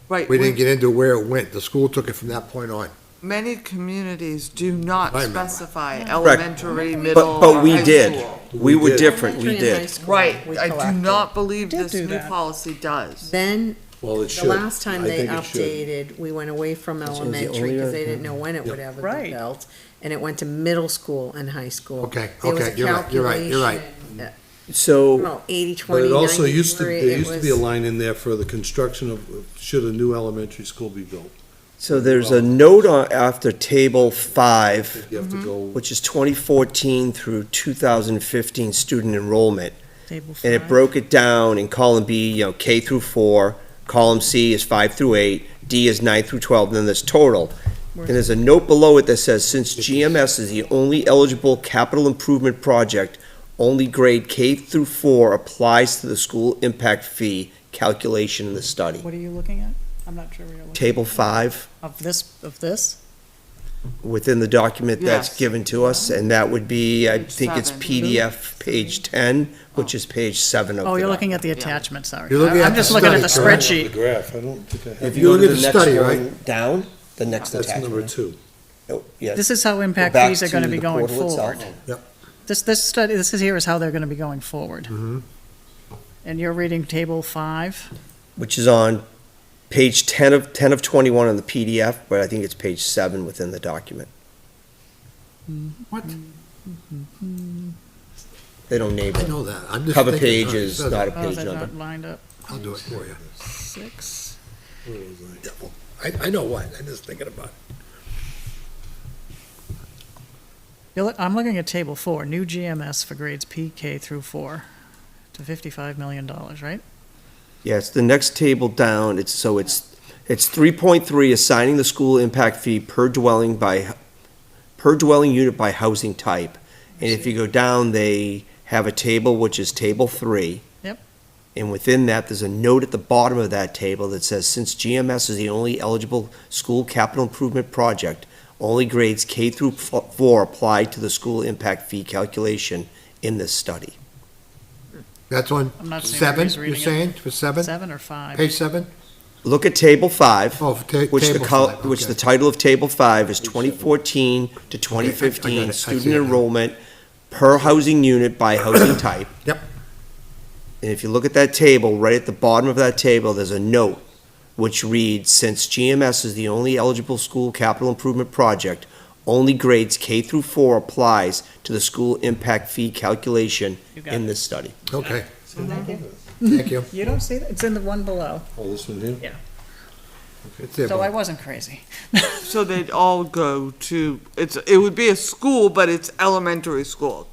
Right. We didn't get into where it went. The school took it from that point on. Many communities do not I remember. specify Correct. elementary, middle, But or we high did. school. We were did. different, we did. Right, We I do collected. not believe Did this do new that. policy does. Then, Well, it the should. last time I they think it should. updated, we went away from the elementary only because they other- didn't know when it would ever be Right. built. And it went to middle school and high school. Okay, There was okay, a you're right, you're right, you're right. calculation, So, No, 80, But 20, it also 90, used to, where there it used to be a was- line in there for the construction of, should a new elementary school be built. so there's a note after table 5, You have to go, which is 2014 through 2015 student enrollment. Table And it 5. broke it down in column B, K through 4, column C is 5 through 8, D is 9 through 12, and then there's total. And there's a note below it that says, since GMS is the only eligible capital improvement project, only grade K through 4 applies to the school impact fee calculation in the study. What are you looking at? I'm not sure where you're looking. Table 5 Of this? within the document that's Yes. given to us, and that would be, I Page think it's 7. PDF page 10, which is page 7 of the Oh, you're document. looking at the attachment, sorry. You're looking I'm at just the looking at the study, correct? the spreadsheet. graph, I don't think I have. If you go to look the at the next study, one right? down, the next That's number attachment. 2. Oh, yes. This is how impact Go back fees are gonna to be the going portal itself. forward. Yep. This study, this is here is how they're gonna be going forward. And you're reading table 5? Which is on page 10 of 21 on the PDF, but I think it's page 7 within the document. What? They don't name I it. know that. I'm just Cover thinking, page is it says not it. a Oh, page they're number. not lined up. I'll do it for you. 6. Where was I? Yeah, well, I know what. I'm just thinking about it. I'm looking at table 4, new GMS for grades P, K through 4, to $55 million, right? Yeah, it's the next table down. It's 3.3, assigning the school impact fee per dwelling unit by housing type. And if you go down, they have a table, which is table 3. Yep. And within that, there's a note at the bottom of that table that says, since GMS is the only eligible school capital improvement project, only grades K through 4 apply to the school impact fee calculation in this study. That's on I'm not seeing 7, who's you're reading it. saying, for 7? 7 or 5? Page 7? Look at table 5. Oh, for Which table 5, which okay. the title of table 5 is 2014 to 2015 I see student it now. enrollment per housing unit by housing type. Yep. And if you look at that table, right at the bottom of that table, there's a note which reads, since GMS is the only eligible school capital improvement project, only grades K through 4 applies to the school impact fee calculation You got in it. this study. Okay, Thank you. thank you. You don't see that? It's in the one below. Oh, this one here? Yeah. It's there, So I Bob. wasn't crazy. So they'd all go to, it would be a school, but it's elementary school.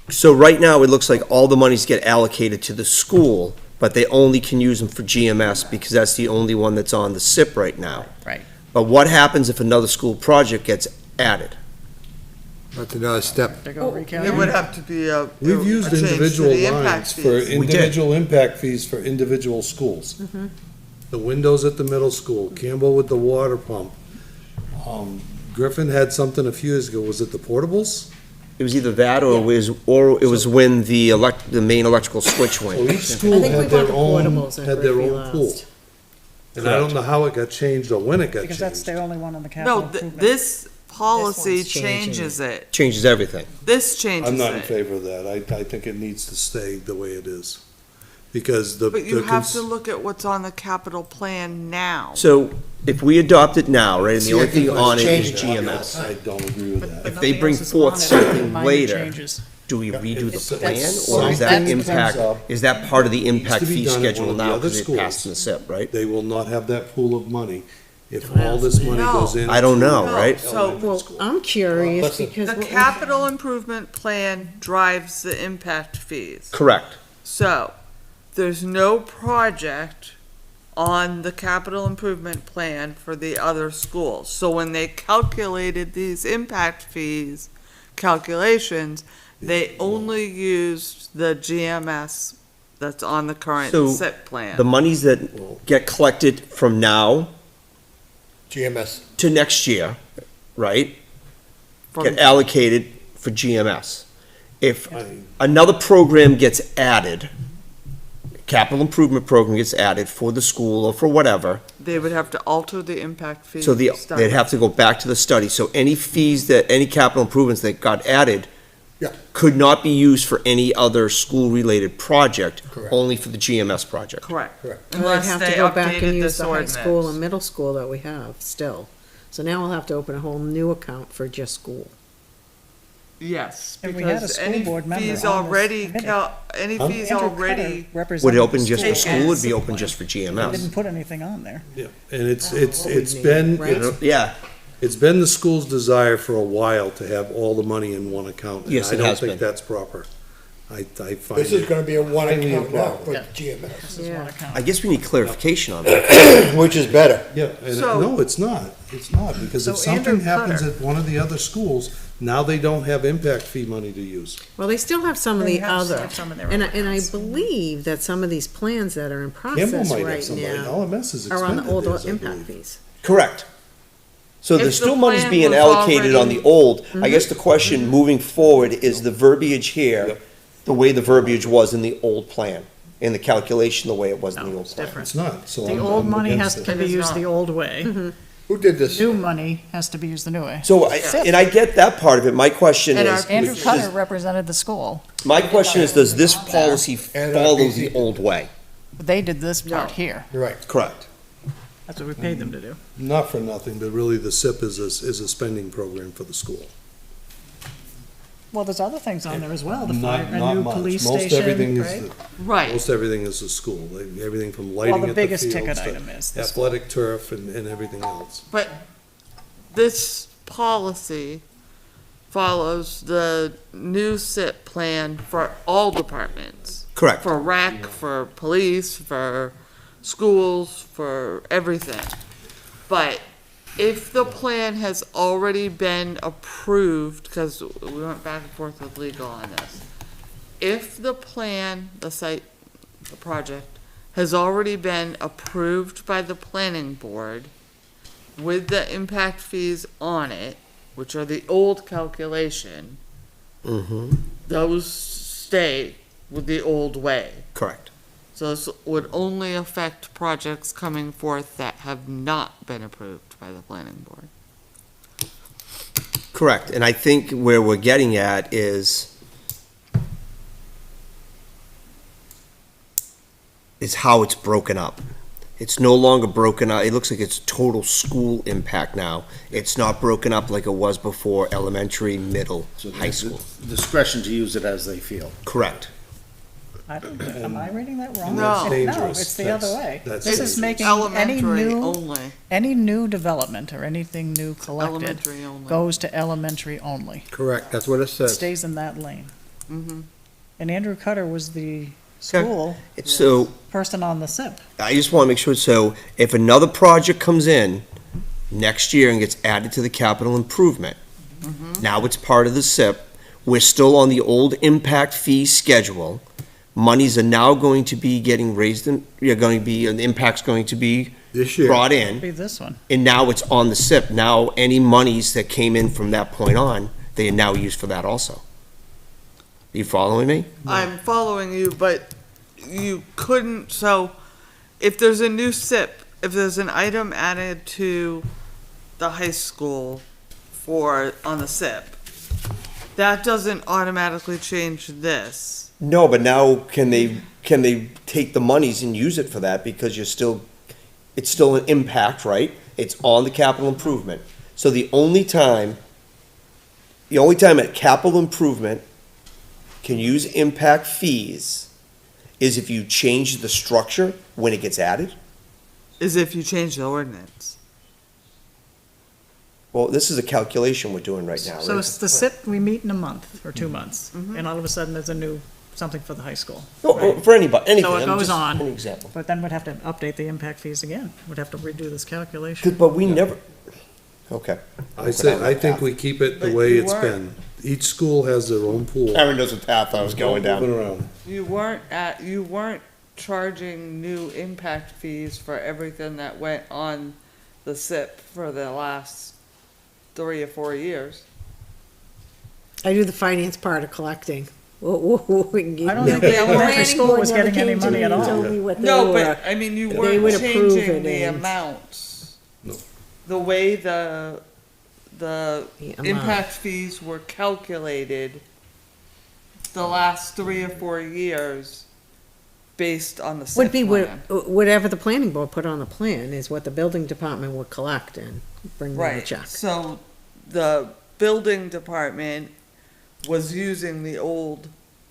So right now, it looks like all the monies get allocated to the school, but they only can use them for GMS because that's the only one that's on the SIP right now. Right. But what happens if another school project gets added? That's another step. To go It would recalculate. have to be a. We've used a change to individual the impact lines for fees. did. individual impact fees for individual schools. The windows at the middle school, Campbell with the water pump. Griffin had something a few years ago, was it the portables? It was either that or it was when the main electrical switch So went. each school think we had their bought the own, portables at had their Griffey own pool. last. And I don't know how it got changed or when it got Because that's changed. the only one on the capital No, improvement. this policy one's changing. changes it. Changes everything. This changes I'm not in it. favor of that. I think it needs to stay the way it is. Because the. But you the have cons- to look at what's on the capital plan now. So if we adopt it now, right, and the See, only I think thing it was on it is changed. GMS, I don't agree with that. if they Nothing bring else is forth on it, something minor later, changes. do we redo the It's- plan, that's- or is that something impact, comes up, is that part of the impact to be fee done at schedule one of the now other because it passed in the schools. SIP, right? They will not have that pool of money if all this money No. goes in. I don't know, No, right? So Well, I'm curious because. the capital improvement plan drives the impact fees. Correct. So there's no project on the capital improvement plan for the other schools. So when they calculated these impact fees calculations, they only used the GMS that's on the current So, SIP plan. The monies that get collected from now GMS. to next year, right, From- get allocated for GMS. If another program gets added, capital improvement program gets added for the school or for whatever, They would have to alter the impact fee. so they'd study. have to go back to the study. So any fees any capital improvements that got added Yeah. could not be used for any other school-related project, Correct. only for the GMS project. Correct. Correct. And we'd Unless have they to go back updated and use this the high ordinance. school and middle school that we have still. So now we'll have to open a whole new account for just school. Yes, And we had a because school any board member fees on this already, committee. any Huh? fees Andrew already. Cutter Would represented it open just for Taken. school, would it be open just for They GMS? didn't put anything on there. Yeah, and it's need, been, right? Yeah, it's been the school's desire for a while to have all the money in one account. and Yes, it has I don't think been. that's proper. I find This is it, gonna be a one highly account now improper. for Yeah. GMS, This is Yeah. one account. I guess we need clarification on that. which is better. Yeah, and So- no, it's not, because if So Andrew something happens Cutter- at one of the other schools, now they don't have impact fee money to use. Well, they still have some of They the have other, some of their and own I accounts. believe that some of these plans that are in Campbell process might have right some money, now LMS is are on the expended old theirs, I impact believe. fees. Correct. So If there's the still monies plan being was allocated on already- the old. I guess the question moving forward is the verbiage here, the way the verbiage was in the old plan, in the calculation, the way it was in the old It's plan. different. It's not, so The I'm old money has against to it. be It is used not. the old way. Who did this? New money has to be used the new way. So, and I get that part of it. My question And is, Andrew Cutter represented the school. my question is, does this policy And follow RBC. the old way? They did this part No. here. You're right. Correct. That's what we paid them to do. Not for nothing, but really the SIP is a spending program for the school. Well, there's other things on there as well. The Not, fire, a not new much. police Most everything station, is, right? Right. most everything is the school, like, everything from Well, lighting the at the biggest fields ticket to item is the school. athletic turf and everything else. But this policy follows the new SIP plan for all departments. Correct. For rec, for police, for schools, for everything. But if the plan has already been approved, because we went back and forth with legal on this. If the plan, the site, the project, has already been approved by the planning board with the impact fees on it, which are the old calculation, Mm-hmm. those stay with the old way. Correct. So this would only affect projects coming forth that have not been approved by the planning board. Correct. And I think where we're getting at is how it's broken up. It's no longer broken up. It looks like it's total school impact now. It's not broken up like it was before, elementary, middle, high school. Discretion to use it as they feel. Correct. Am I reading that wrong? No. No, dangerous. it's the other way. That's This is dangerous. making any Elementary new, only. any new development or anything new collected Elementary only. goes to elementary only. Correct, that's what it It says. stays in that lane. Mm-hmm. And Andrew Cutter was the school So person on the SIP. I just want to make sure, so if another project comes in next year and gets added to the capital improvement, now it's part of the SIP, we're still on the old impact fee schedule. Monies are now going to be getting raised and the impact's going to be This year. brought in, Be this one. and now it's on the SIP. Now, any monies that came in from that point on, they are now used for that also. You following me? I'm following you, but you couldn't, so if there's a new SIP, if there's an item added to the high school on the SIP, that doesn't automatically change this. No, but now can they take the monies and use it for that because it's still an impact, right? It's on the capital improvement. So the only time a capital improvement can use impact fees is if you change the structure when it gets added. Is if you change the ordinance. Well, this is a calculation we're doing right now. So right? it's the SIP, we meet in a month or 2 months, Mhm. and all of a sudden there's a new something for the high school. No, for anybody, anything. So it I'm goes just- on. An example. But then we'd have to update the impact fees again. We'd have to redo this calculation. But we never, okay. I think we keep it the But way you it's weren't- been. Each school has their own pool. Karen knows the path I was going down. Moving around. You weren't charging new impact fees for everything that went on the SIP for the last 3 or 4 years. I do the finance part of collecting. I I don't think the elementary school was getting any money at all. No, but, I mean, you They weren't would approve changing it the and- amounts. No. The way the amount. impact fees were calculated the last 3 or 4 years based on the Would SIP be plan. whatever the planning board put on the plan is what the building department would collect and bring them a Right, check. so the building department was using the old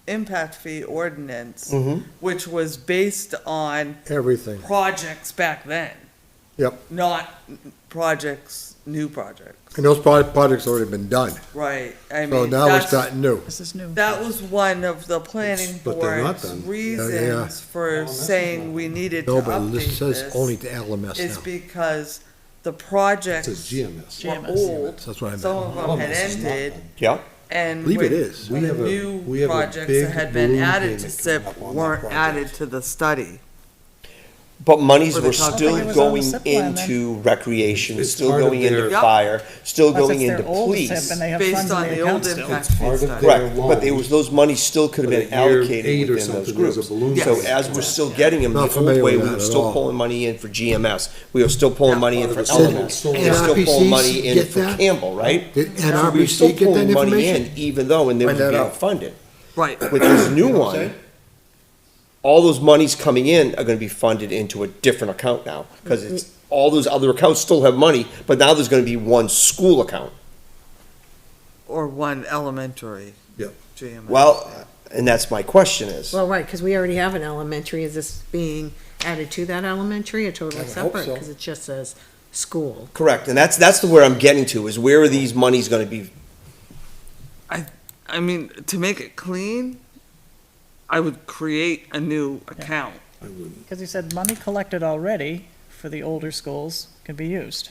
impact fee ordinance, Mhm. which was based on Everything. projects back then, Yep. not projects, new projects. And those projects already been done. Right, I So mean, now we're that's, starting new. This is new. that was one of the planning But they're not board's done. reasons for saying we needed to No, but update this says this, only to LMS is now. because the projects It says GMS. were old, That's what I meant. some of them had LMS is not ended, done. Yeah, and Believe it when is. We the have a- we new have a projects big that had been balloon added to payment SIP coming up on that weren't project. added to the study. but monies For the were company. still I think it was on the going SIP plan then. into recreation, It's still part of going into their- Yep. fire, still Unless going it's into their old police. SIP and they have Based funds in on the the account old still. impact It's fee part of study. their Correct, but those money still could have But been at year allocated 8 or within those something, there's a groups. balloon Yes. So payment. as we're still getting them, the Not old familiar way, with we that were at still all. pulling money in for GMS. We were still pulling money in for Part of the elements. solar- We were still pulling money NRPC in get for that? Campbell, right? Did So we were NRPC still get that pulling money in, information? even though, and they were Find that being out. funded. Right. With this new You know what I'm one, saying? all those monies coming in are gonna be funded into a different account now, because it's, all those other accounts still have money, but now there's gonna be one school account. Or one elementary. Yep. GMS. Well, and that's my question is, Well, right, because we already have an elementary. Is this being added to that elementary or totally I would hope separate? so. Because it just says school. correct, and that's the where I'm getting to, is where are these monies gonna be? I mean, to make it clean, I would create a new account. I wouldn't. Because he said money collected already for the older schools can be used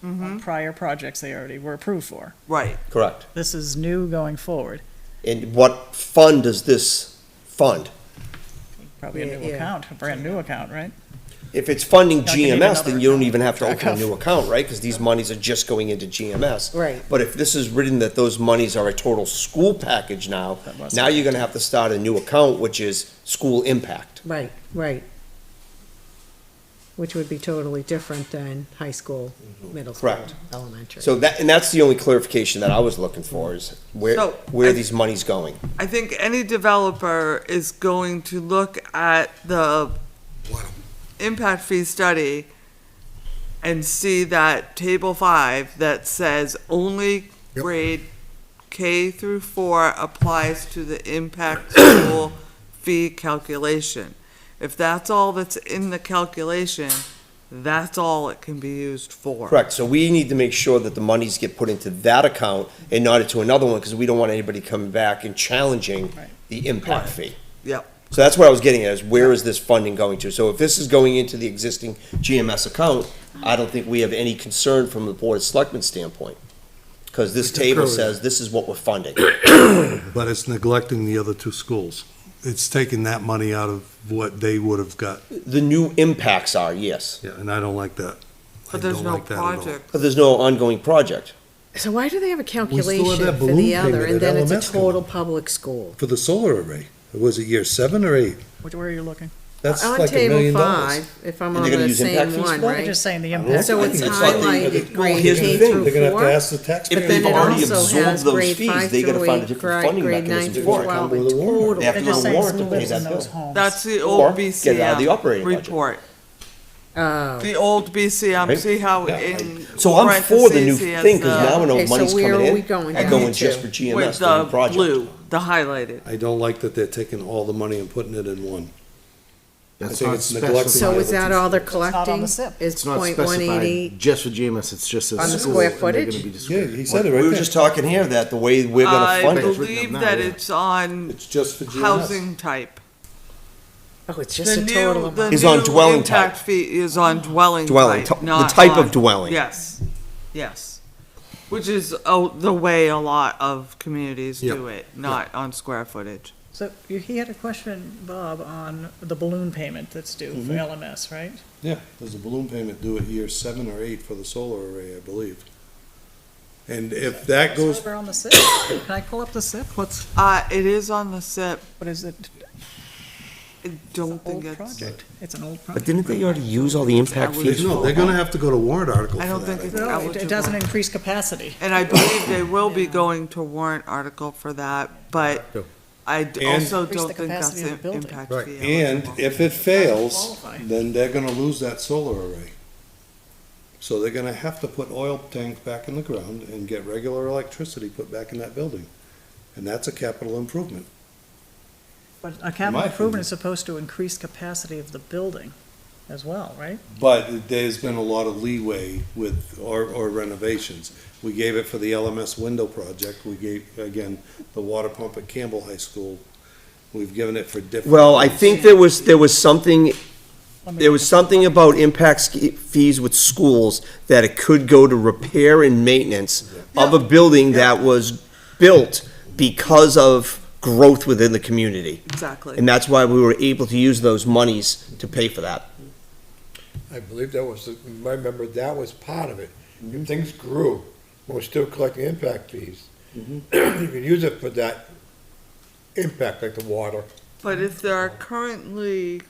on prior projects they already were approved for. Right. Correct. This is new going forward. And what fund does this fund? Probably a Yeah, new yeah. account, a brand new account, right? If it's funding Like you need GMS, then another you don't account even have to to open a track new account, right? Because these monies are just going into GMS. Right. But if this is written that those monies are a total school package now, That wasn't- now you're gonna have to start a new account, which is school impact. Right, right. Which would be totally different than high school, middle school, Correct. elementary. So that, and that's the only clarification that I was looking for, is where, So, where are these monies going? I think any developer is going to look at the impact fee study and see that table 5 that says only Yep. grade K through 4 applies to the impact school fee calculation. If that's all that's in the calculation, that's all it can be used for. Correct, so we need to make sure that the monies get put into that account and not into another one, because we don't want anybody coming back and challenging Right. the impact Correct. fee. Yep. So that's what I was getting at, is where is this funding going to? So if this is going into the existing GMS account, I don't think we have any concern from the Board of Selectmen standpoint. Because this table with says this is what we're funding. But it's neglecting the other two schools. It's taking that money out of what they would have got. The new impacts are, yes, Yeah, and I don't like that. But I there's don't no like that at all. project. but there's no ongoing project. So why do they have a still have calculation that for balloon the other, payment and at then it's a LMS coming total up. public school? For the solar array, was it year 7 or 8? Where are you looking? That's On like $1 table million. 5, if I'm And on they're gonna the use impact same fees one, for it? They're right? just saying the I don't impact. So I it's think that's what they- highlighted grade here's the K thing, through They're gonna have 4. to ask the taxpayers. If But then they've it already also absorbed has those grade fees, 5 they gotta through find a 8, different funding grade 9 mechanism through for it. 12 With in a warrant. total. They have They're to just go saying warrant who to pay lives in that those bill. homes. That's the Or old get it out of the BCM operating budget. report. Oh. The old BCM, Right. see how Yeah. in So I'm for the new parentheses he has thing, because the- now I know Okay, so money's where coming are we in, going and down going to? just for GMS, with the new the project. blue, the highlighted. I don't like that they're taking all the money and putting it in one. That's think not it's neglecting specified. So is that all they're not on collecting? the SIP. Is It's not 0.180? specified just for GMS, it's just a On the school, square and they're gonna footage? be Yeah, discreet. he said it We right were there. just talking here that the way we're gonna I fund it. believe that yeah. it's on It's just for GMS. housing type. Oh, it's just The a new- total the amount. Is on new dwelling impact type. fee is on dwelling Dwelling, type, the not type of on- dwelling. Yes, yes. Which is the way a lot of communities Yep. do it, not on square footage. So he had a question, Bob, on the balloon payment that's due for LMS, right? Yeah, there's a balloon payment due at year 7 or 8 for the solar array, I believe. And if that goes, We're on the SIP. Can I pull up the SIP? What's, It is on the SIP. what is it? I don't think Old it's. project. It's an old But project. didn't they already use all the impact fees? no, they're gonna have to go to warrant article I for don't that. think I it's think. No, eligible. it doesn't increase capacity. And I believe they will be going to warrant article for that, but I also Increase don't the think that's capacity of the building. impact Right, fee and eligible. if it fails, qualify. then they're gonna lose that solar array. So they're gonna have to put oil tanks back in the ground and get regular electricity put back in that building. And that's a capital improvement. But a capital my improvement opinion. is supposed to increase capacity of the building as well, right? But there's been a lot of leeway with, or renovations. We gave it for the LMS window project, we gave, again, the water pump at Campbell High School. We've given it for different. Well, I think there was something about fees with schools that it could go to repair and maintenance of a building that was built because of growth within the community. Exactly. And that's why we were able to use those monies to pay for that. I believe that was, I remember that was part of it. If things grew, we're still collecting impact fees. You can use it for that impact, like the water. But if there's currently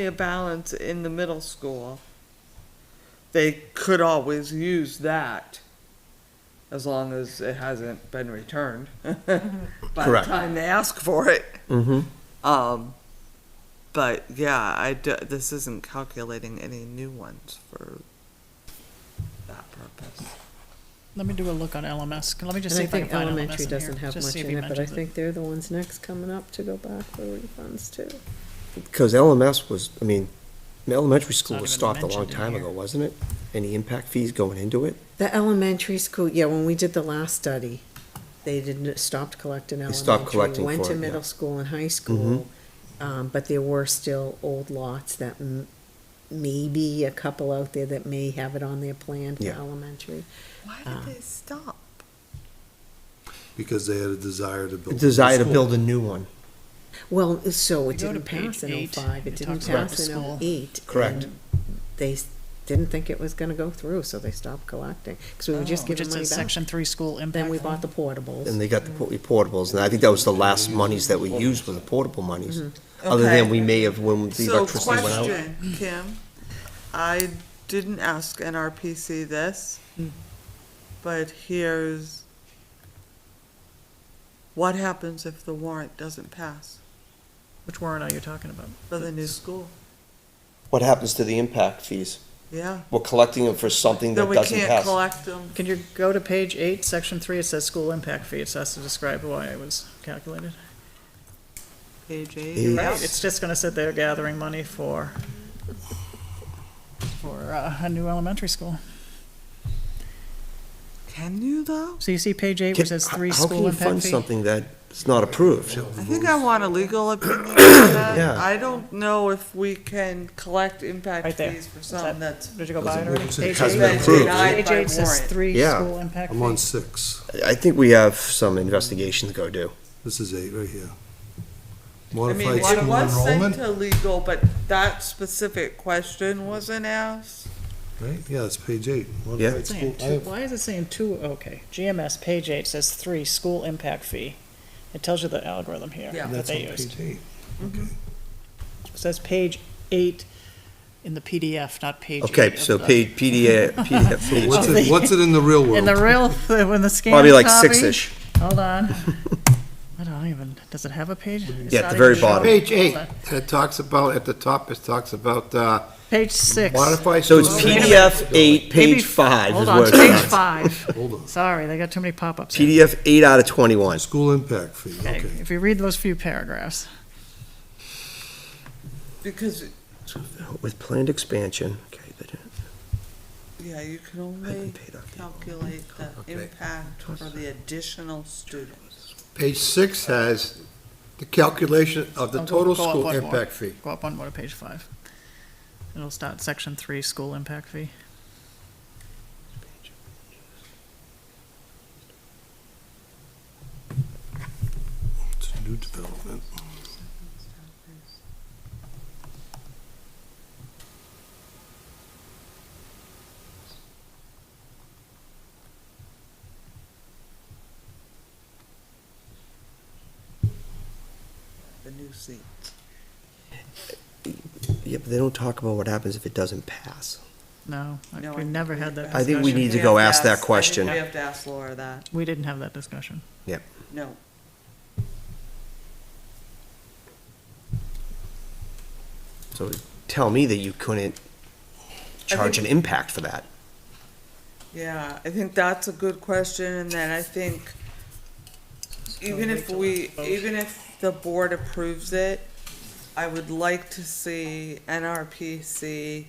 a balance in the middle school, they could always use that, as long as it hasn't been returned by the Correct. time they ask for it. Mm-hmm. But yeah, this isn't calculating any new ones for that purpose. Let me do a look on LMS. Let me just And see I if I can think find LMS elementary in here. doesn't have Just much see if in he it, but I mentions think they're the ones next coming up to go back for refunds too. Because LMS was, I mean, elementary school not was even stopped a long mentioned in time here. ago, wasn't it? Any impact fees going into it? The elementary school, yeah, when we did the last study, they didn't, stopped collecting elementary. stopped collecting Went for to it, yeah. middle school and high school, but there were still old lots that maybe a couple out there that may have it on their plan for Yeah. elementary. Why did they stop? Because they had a desire to build. Desire to school. build a new one. Well, so it You go to didn't pass page in eight, '05, it it didn't talks about pass the in school. '08. Correct. and They didn't think it was gonna go through, so they stopped collecting, because we were just Which giving is money a back. section 3 school impact. Then we fee. bought the portables. And they got the portables, and I think that was the last monies that we used were the portable monies. Other Okay. than we may have, when the So electricity went out. question, Kim, I didn't ask NRPC this, but here's, what happens if the warrant doesn't pass Which warrant are you talking about? for the new school? What happens to the impact fees? Yeah, We're collecting them for something then that we doesn't can't pass. collect them. Can you go to page 8, section 3, it says school impact fee, it has to describe why it was calculated. Page 8. Eight. Right, it's just gonna sit there gathering money for a new elementary school. Can you though? So you see page 8, where it says 3 How can school you impact fund fee? something that's not approved? I think I want a legal opinion on that. Yeah. I don't know if we can collect impact Right there. fees for Is something that- that's. Did you go by it already? It Page hasn't 8? been approved. Page By 8 says warrant. 3 Yeah. school impact fee. I'm on 6. I think we have some investigation to go do. This is 8 right here. I mean, Modified it school was sent enrollment, to legal, but that specific question wasn't asked. right? Yeah, it's page 8. Yeah. Modified It's saying school- I two- have- Why is it saying 2? Okay, GMS, page 8 says 3 school impact fee. It tells you the algorithm here Yeah. that That's on they used. page 8. Okay. It says page 8 in the PDF, not page 8. Okay, of so the- PDF page. What's it in the real world? In the real, when the scan Probably like copy- 6-ish. Hold on. I don't even, does it have a page? It's Yeah, at not the very even showing. bottom. Page 8, Hold it talks about, at the top, it talks about, Page 6. modified. So it's school- PDF 8, Maybe- page 5 Hold is on, where it's it's page at. 5. Hold on. Sorry, they got too many pop-ups here. PDF 8 out of 21. School impact fee, Okay, okay. if you read those few paragraphs. because, With planned expansion, okay, yeah, you can only calculate the impact for the additional students. Page 6 has the calculation of the Go- total go up school one more. impact fee. Go up one more to page 5. It'll start section 3, school impact fee. It's a new development. The new seats. yeah, but they don't talk about what happens if it doesn't pass. No, No, we never had that I discussion. think we need to go have ask that I think question. we have to ask Laura that. We didn't have that discussion. Yep. No. So tell me that you couldn't charge an impact for that. Yeah, I think that's a good question, and then I think even if the board approves it, I would like to see NRPC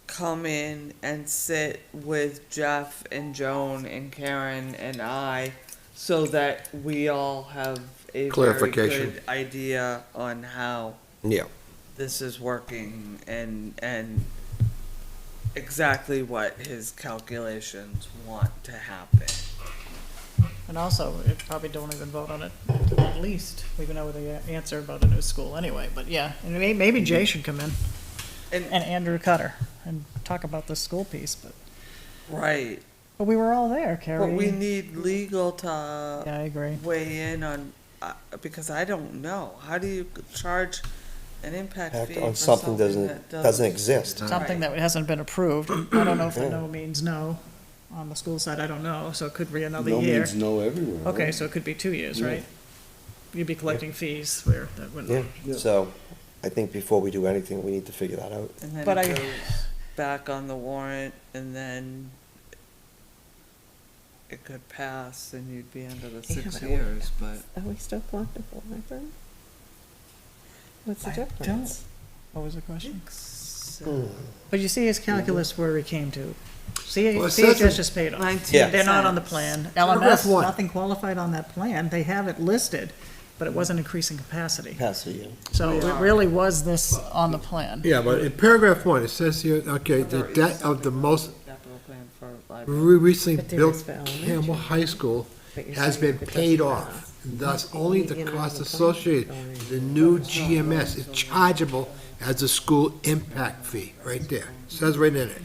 come in and sit with Jeff and Joan and Karen and I, so that we all have a very Clarification. good idea on how Yeah. this is working and exactly what his calculations want to happen. And also, we probably don't even vote on it until at least we know the answer about a new school anyway, but yeah, and maybe Jay should come in, and Andrew Cutter, and talk about the school piece, but. Right. But we were all there, Carrie. But we need legal to Yeah, I agree. weigh in on, because I don't know, how do you charge an impact Act fee on for something that doesn't exist. Something that hasn't been approved. I don't know if the no means no. On the school side, I don't know, so it could be another No year. means no everywhere, Okay, right? so it could be 2 years, Yeah. right? You'd be collecting fees where that wouldn't. Yeah, so I think before we do anything, we need to figure that out. And then But it I- goes back on the warrant, and then it could pass, and you'd be under the 6 years, but. Are we still collecting for library? What's the I difference? What was the question? So, But you see his calculus where he came to. Well, it says CHS in- just paid off. 19 They're not on the cents. plan. Paragraph LMS, one. nothing qualified on that plan. They have it listed, but it wasn't increasing capacity. Capacity, yeah. So it really was this on the plan. Yeah, but in paragraph 1, it says here, okay, the debt of the most Capital plan for library. recently But there built is for elementary. Campbell High School But you're has saying been if it paid doesn't off. pass, Thus, nothing, only you the get cost another associated plan. with the new GMS is chargeable as a school impact fee, right there. Says right in it.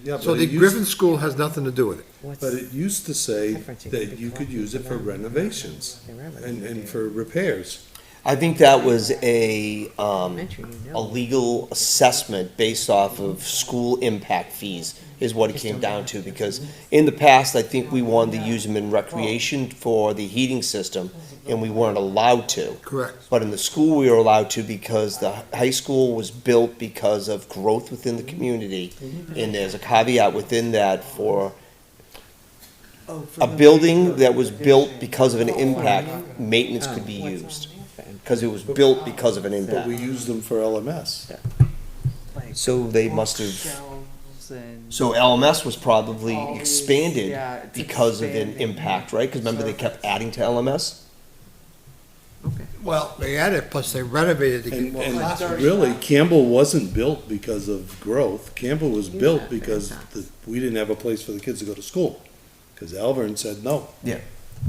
Yeah, So but the it used- Griffin School has nothing to do with it. What's But it used to say difference? It that could be you could collected use it for from them. renovations The revenue and there. for repairs. I think that was a Elementary, you know. legal assessment based off of school impact fees is what it came down to, because in the past, I think we wanted to use them in recreation for the heating system, and we weren't allowed to. Correct. But in the school, we were allowed to because the high school was built because of growth within the community, and there's a caveat within that for a building that was built because of an impact, maintenance could be used, because it was built because of an But we impact. used them for LMS. So they must have, Shelves and. so LMS was probably all these- expanded yeah, it's because of an expanding. impact, right? Because remember they kept adding to LMS? Well, they added, plus they renovated to get And, more and classrooms. really, Campbell wasn't built because of growth. Campbell was built because we didn't have a place for the kids to go to school. Because Alvern said no. Yeah.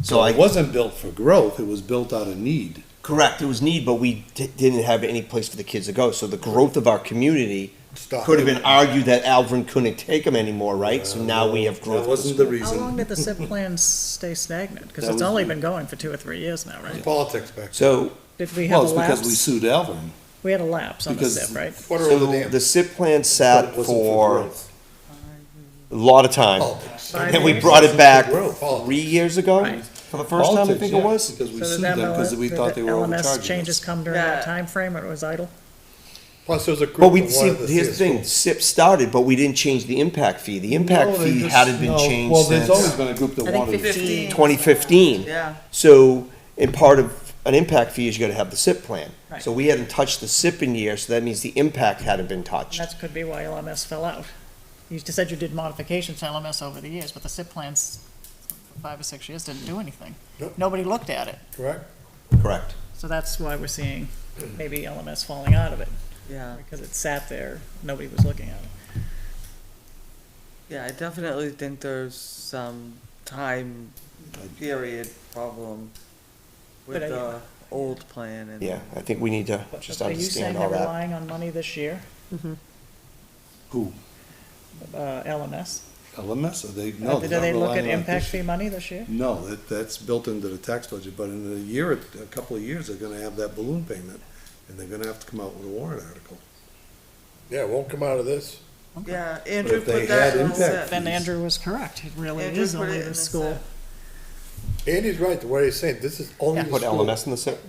So it wasn't built for growth, it was built out of need. Correct, it was need, but we didn't have any place for the kids to go. So the growth of our community Stop. could have been argued that Alvern couldn't take them anymore, right? So now we have growth. That wasn't the How long reason. did the SIP plan stay stagnant? Because That it's was only the- been going for 2 or 3 years now, right? Politics back then. So, Did we Well, have a it's because we lapse? sued Alvern. We had a lapse on the because- SIP, right? Quarter of the so dam. the SIP plan But sat it wasn't for growth. a lot of time. Politics. And we years? brought it back Growth. 3 years ago, Right. for the first time, I Politics, think it yeah, was. Because we So sued did them because we thought they were LMS overcharging changes us. come during that time frame, or it was idle? Plus, there was a group But we, that see, wanted to see here's a the thing, school. SIP started, but we didn't change the impact fee. The impact No, they fee just- hadn't been no, changed Well, there's always since been a group that I think wanted. 15. 2015. Yeah. So, and part of an impact fee is you gotta have the SIP plan. Right. So we hadn't touched the SIP in years, so that means the impact hadn't been touched. That could be why LMS fell out. You just said you did modifications to LMS over the years, but the SIP plans, for 5 or 6 years, didn't do anything. Nope. Nobody looked at it. Correct? Correct. So that's why we're seeing maybe LMS falling out of it, Yeah, because it sat there, nobody was looking at it. yeah, I definitely think there's some time period problem with But, the old plan and. Yeah, I think we need to just Are you understand saying all they're that. relying on money this year, Who? LMS? LMS, are they, no, Do they're not they look at relying on it impact this fee year. money this year? No, that's built into the tax budget, but in a couple of years, they're gonna have that balloon payment, and they're gonna have to come out with a warrant article. Yeah, it won't come out of this. Yeah, But Andrew if they put that had in the impact set. Then Andrew was correct, it really Andrew is put only it in the the school. Andy's right, the way he's saying, this is only the Put school. LMS in the SIP?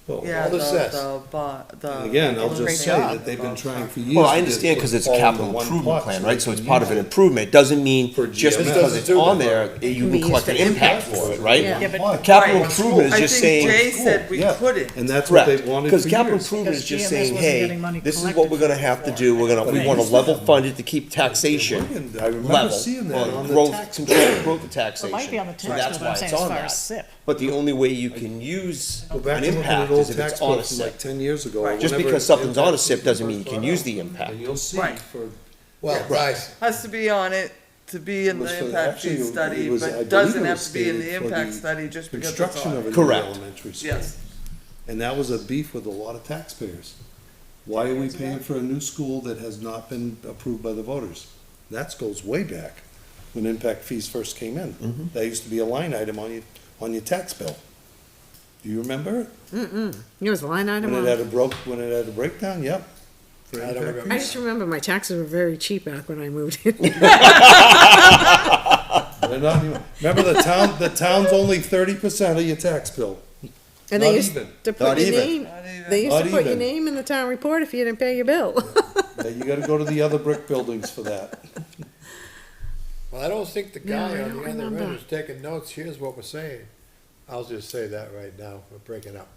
Yeah, all the sets. And again, I'll Great just say job. that they've been trying for years. Well, I to understand get because it's a all into capital one improvement pot, plan, so right? they So it's can part use of an it. improvement. Doesn't mean For just GMS. because it's Doesn't do on that. there, you Can be can collect used an for impact impact. for it, right? Yeah, but Why? Capital Right. improvement is I just think saying. Jay said we Yeah. couldn't. And that's what they Correct, wanted because for capital years. improvement is Because just GMS saying, wasn't hey, getting money this is collected what we're gonna have to do, we Right. wanna level fund it to keep taxation I remember level. seeing that or on the growth, tax. control growth of It taxation. might be on the So tax that's bill, but why I'm saying it's as on far that. as SIP. But the only way you can use Go back an and look at impact an old is if tax it's on a bill from like SIP. 10 years ago. or Just whenever because something's on a impact SIP doesn't mean you was can brought use up. the impact. And you'll see Right. for, Well, guys, Has to be on it to be in Was the for- impact actually, fee it study, was- I but believe doesn't it have was to be in the stated for impact the study just because it's construction on of a it. new Correct. elementary school. Yes, And that was a beef with a lot of taxpayers. Why are we paying for a new school that has not been approved by the voters? That goes way back, when impact fees first came in. That used to be a line item on your tax bill. Do you remember? It was a line item When on. it had a breakdown, yep. For I don't impact remember. I fees. just remember my taxes were very cheap back when I moved in. They're not even- Remember, the town's only 30% of your tax bill. And Not they used even. to Not put your even. name, not even. they used to Not put your even. name in the town report if you didn't pay your bill. Yeah, you gotta go to the other brick buildings for that. well, I don't think the No, I guy on don't the other remember. end is taking notes. Here's what we're saying. I'll just say that right now. We're breaking up.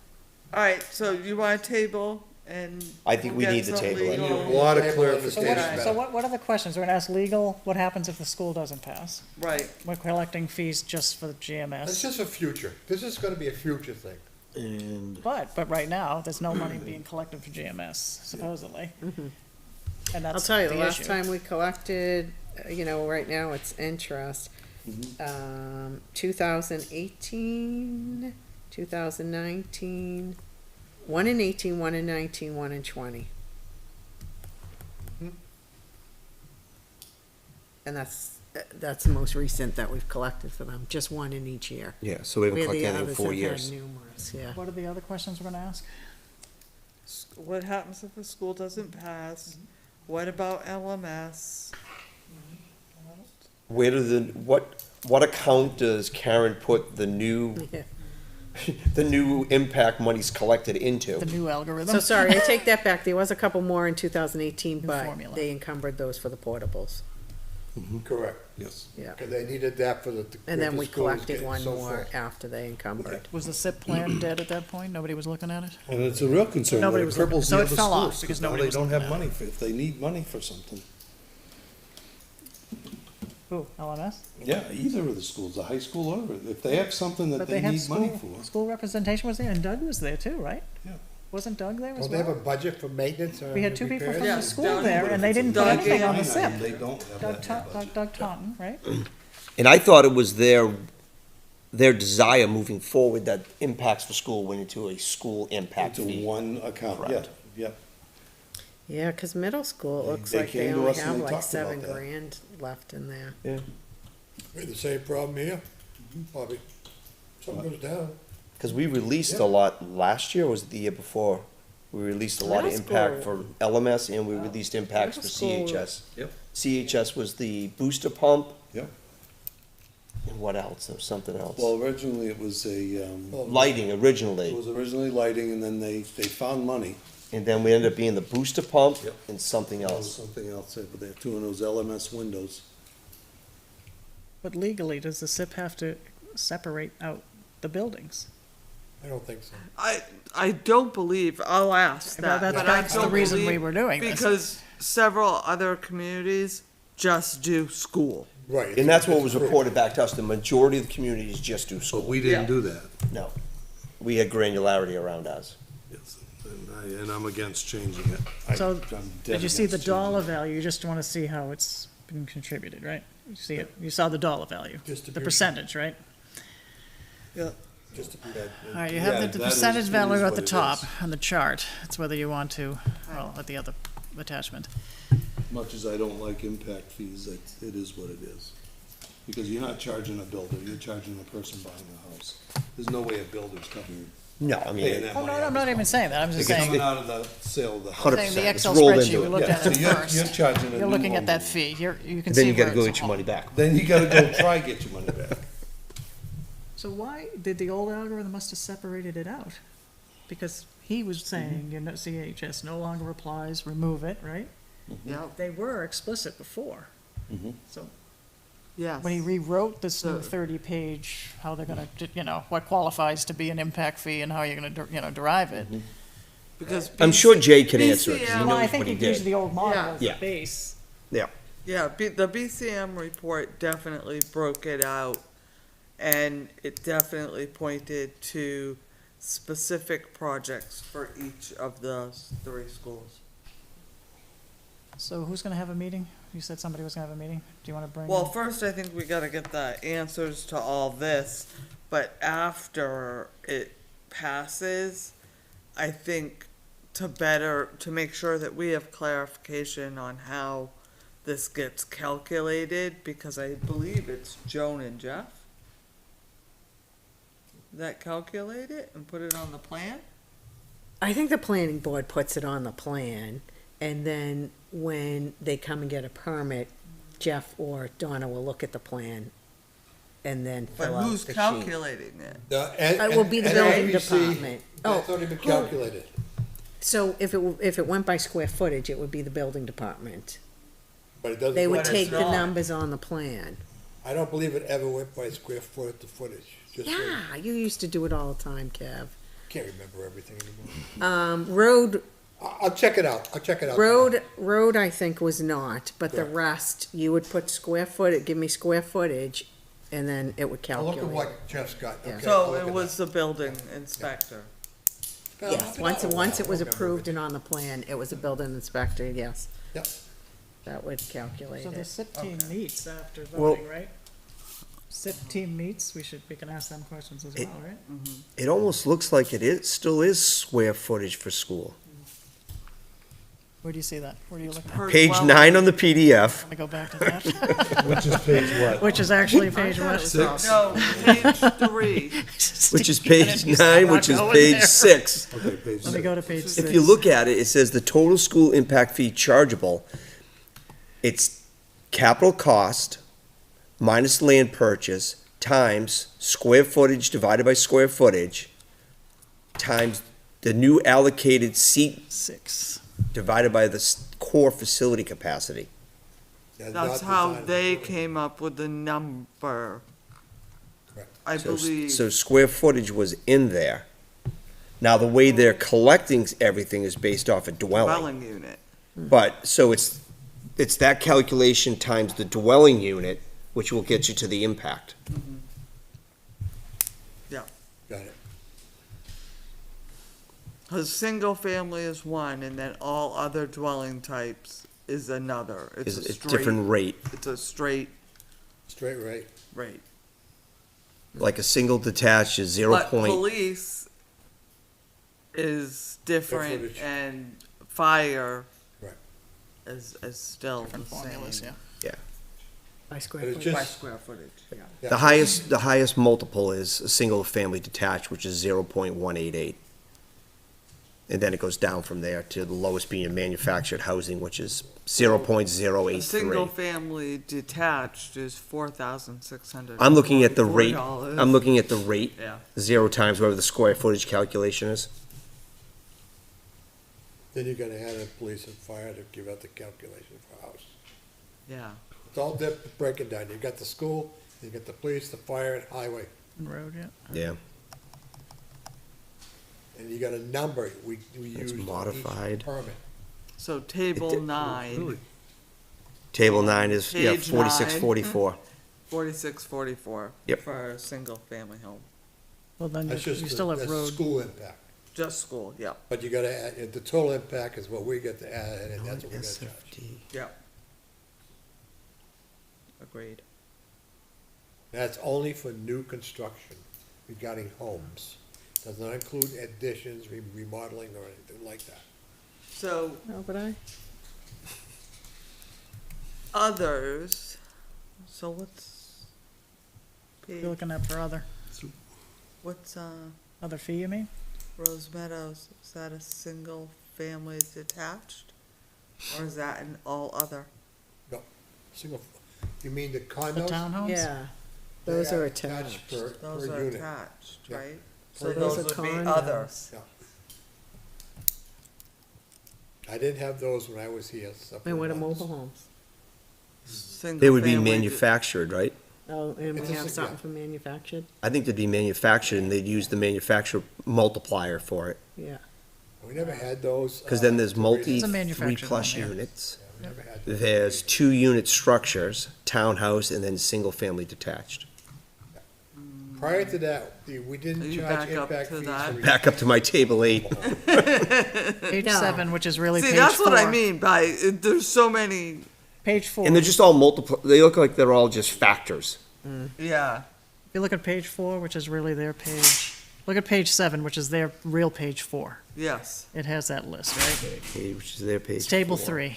alright, so you want a table and. I think we'll we get need to some table it. legal- A lot of Table clarification. understanding So better. what are the questions? We're gonna ask legal, what happens if the school doesn't pass? Right, We're collecting fees just for the It's GMS. just a future. This is gonna be a future thing. And But right now, there's no money being collected for GMS supposedly. And I'll that's tell you, the the last issue. time we collected, right now it's interest. 2018, 2019, one in 18, one in 19, one in 20. And that's the most recent that we've collected for them, just one in each year. Yeah, so we haven't Where the collected any in others 4 have had years. numerous, yeah. What are the other questions we're gonna ask? what happens if the school doesn't pass? What about LMS? Where do what account does Karen put the new, Yeah. the new impact monies collected into? The new algorithm? So sorry, I take that back. There was a couple more in 2018, New but formula. they encumbered those for the portables. Correct. yes. Yeah. Because they needed that for the. And then the we school is collected getting one so more full. after they encumbered. Was the SIP plan dead at that point? Nobody was looking at it? And it's a real concern when Nobody it was looking- cripples so the it other fell off schools, because because now nobody they was don't looking have at money if they need money for something. Who, LMS? Yeah, either of the schools, the high school or, if they have something that But they had need money school, for. school representation was there, and Doug was there too, right? Yeah. Wasn't Doug there as Don't they have a well? budget for maintenance or We had two people repairs? from Yeah, the school Doug- there, and they didn't put Doug anything on the and- SIP. They don't have that in their budget. Doug Taunton, right? And I thought it was their desire moving forward that impacts for school went into a school impact Into fee. one account, yeah, Correct. yeah. Yeah, 'cause middle school, it They- looks they like they came to only us and have they like talked about 7 that. grand left in there. Yeah. We had the same problem here, Bobby. Something goes down. Because we released a lot last year, or was it the year before? We released a lot of Middle impact school. for LMS and we released impacts for Middle school- CHS. Yep. CHS was the booster pump. Yep. And what else? There was something else. Well, originally it was Lighting originally. it was originally lighting, and then they found money. And then we ended up being the booster pump Yep. and something That was else. something else, but they're doing those LMS windows. But legally, does the SIP have to separate out the buildings? I don't think so. I don't believe, I'll ask Well, that, that's- but I that's the don't reason we believe, were doing this. because several other communities just do school. Right. And that's what was reported back to us. The majority of the communities just do school. But we didn't do that. No. We had granularity around ours. Yes, and I'm against changing it. So, I'm dead did you see the against changing dollar it. value? You just wanna see how it's been contributed, right? You see it, you saw the dollar value, the Distribution. percentage, right? Yeah. Just to be All right, you Yeah, have the that percentage is value at what the it top is. on the chart. It's whether you want to, well, at the other attachment. Much as I don't like impact fees, it is what it is. Because you're not charging a builder, you're charging the person buying the house. There's no way a builder's coming, No, I paying mean, that Oh, money. no, I'm not even saying that, I'm just It's saying. coming out of the sale of the house. Saying the 100%. Excel It's rolled spreadsheet, into we it. looked Yeah, at so it you're first. charging a You're new looking at home that builder. fee, you can then see you gotta where go it's get your money back. Then you gotta go try get your money back. So why, did the old algorithm must have separated it out? Because he was saying, you know, CHS no longer applies, remove it, right? Yeah, They were explicit before. Mhm. So yes. when he rewrote this new So- 30-page, how they're gonna, you know, what qualifies to be an impact fee and how you're gonna, you know, derive it. Because I'm sure Jay can answer it, 'cause he BCM Well, I knows think what he he used did. the old model as the Yeah. base. Yeah. Yeah, the BCM report definitely broke it out, and it definitely pointed to specific projects for each of the three schools. So who's gonna have a meeting? You said somebody was gonna have a meeting. Do you wanna bring? Well, in- first, I think we gotta get the answers to all this, but after it passes, I think to make sure that we have clarification on how this gets calculated, because I believe it's Joan and Jeff that calculate it and put it on the plan? I think the planning board puts it on the plan, and then when they come and get a permit, Jeff or Donna will look at the plan and then But fill out who's the sheet. calculating it? It will be the building department. That's already been calculated. So if it went by square footage, it would be the building department. But it doesn't. They go would by- take the numbers on the plan. I don't believe it ever went by square foot to footage. Just so- Yeah, you used to do it all the time, Kev. Can't remember everything anymore. Road, I'll check it out. I'll check it out. road, I think was not, but the Yeah. rest, you would put square foot, give me square footage, and then it would I'll look calculate. at what Jeff's got. Yeah. Okay, So I'll look it at was the building inspector. that. Yes, once it was approved and on the plan, it was a building inspector, yes. Yep. That would calculate So the it. SIP team meets after Well- voting, right? SIP team meets, we can ask them questions as well, right? It almost looks like still is square footage for school. Where do you see that? Where do you look at? Per Page dwelling. 9 on the PDF. Let me go back to that. Which is page what? Which is actually page what? Six? No, page 3. Which is page He's 9, not which is going page there. 6. Okay, page Let me 6. go to page 6. If you look at it, it says the total school impact fee chargeable, it's capital cost minus land purchase times square footage divided by square footage times the new allocated seat 6. divided by the core facility capacity. Yeah, That's not how designed. they came up with the number. Correct. I So- believe. So square footage was in there. Now, the way they're collecting everything is based off a Dwelling unit. But, so it's that calculation times the dwelling unit, which will get you to the impact. Yeah. Got it. Cause single family is one, and then all other dwelling types is another. It's a It's straight. different rate. It's a straight Straight rate. rate. Like a single detached is 0. But police is different, footage. and fire Right. is still Different the formulas, same. yeah. By square But it's footage. By just, square footage, yeah. yeah. The highest multiple is a single family detached, which is 0.188. And then it goes down from there to the lowest being manufactured housing, which is A single 0.083. family detached is $4,600. I'm looking at the rate, $4. I'm looking at the rate, Yeah. 0 times whatever the square footage calculation is. Then you're gonna add in police and fire to give out the calculation for a house. Yeah. It's all breaking down. You got the school, you got the police, the fire, and highway. Road, yeah. Yeah. and you got a number we use on each modified. permit. So table 9, Table 9 is, yeah, Page 4644. 4644. Yep. For a single family home. Well, then That's just you still have that's road. school impact. Just school, yep, But you gotta add, the total impact is what we get to add, and that's what we gotta charge. SFD. yep. Agreed. That's only for new construction regarding homes. Does not include additions, remodeling, or anything like that. So No, but I, others, so what's you're page, looking up for what's, other fee, you mean? Rose Meadows, is that a single family detached? Or is that an all other? No, single, you mean the The condos? townhomes? Yeah, They those are attached. Per Those are unit. attached, Yeah. right? So So those those are would be condos. other. Yeah. I didn't have those when I was here. several And what are months. mobile homes? They would be Single family manufactured, right? Oh, and It's we a have sig- something yeah. for manufactured? I think they'd be manufactured and they'd use the manufacturer multiplier for it. Yeah. We never had those. Because then there's multi, It's a manufactured 3+ home, yeah. units. We never had those. There's 2-unit structures, townhouse, and then single-family detached. Prior to that, we Are didn't you charge back up impact to fees. that? for Back up to my table 8. Page No. 7, which is really See, page that's 4. what I mean by, there's so many, Page 4. And they're just all multiple, they look like they're all just factors. yeah. If you look at page 4, which is really their page, look at page 7, which is their real page 4. Yes, It has that list, right? Okay, which is their page. It's table 4. 3.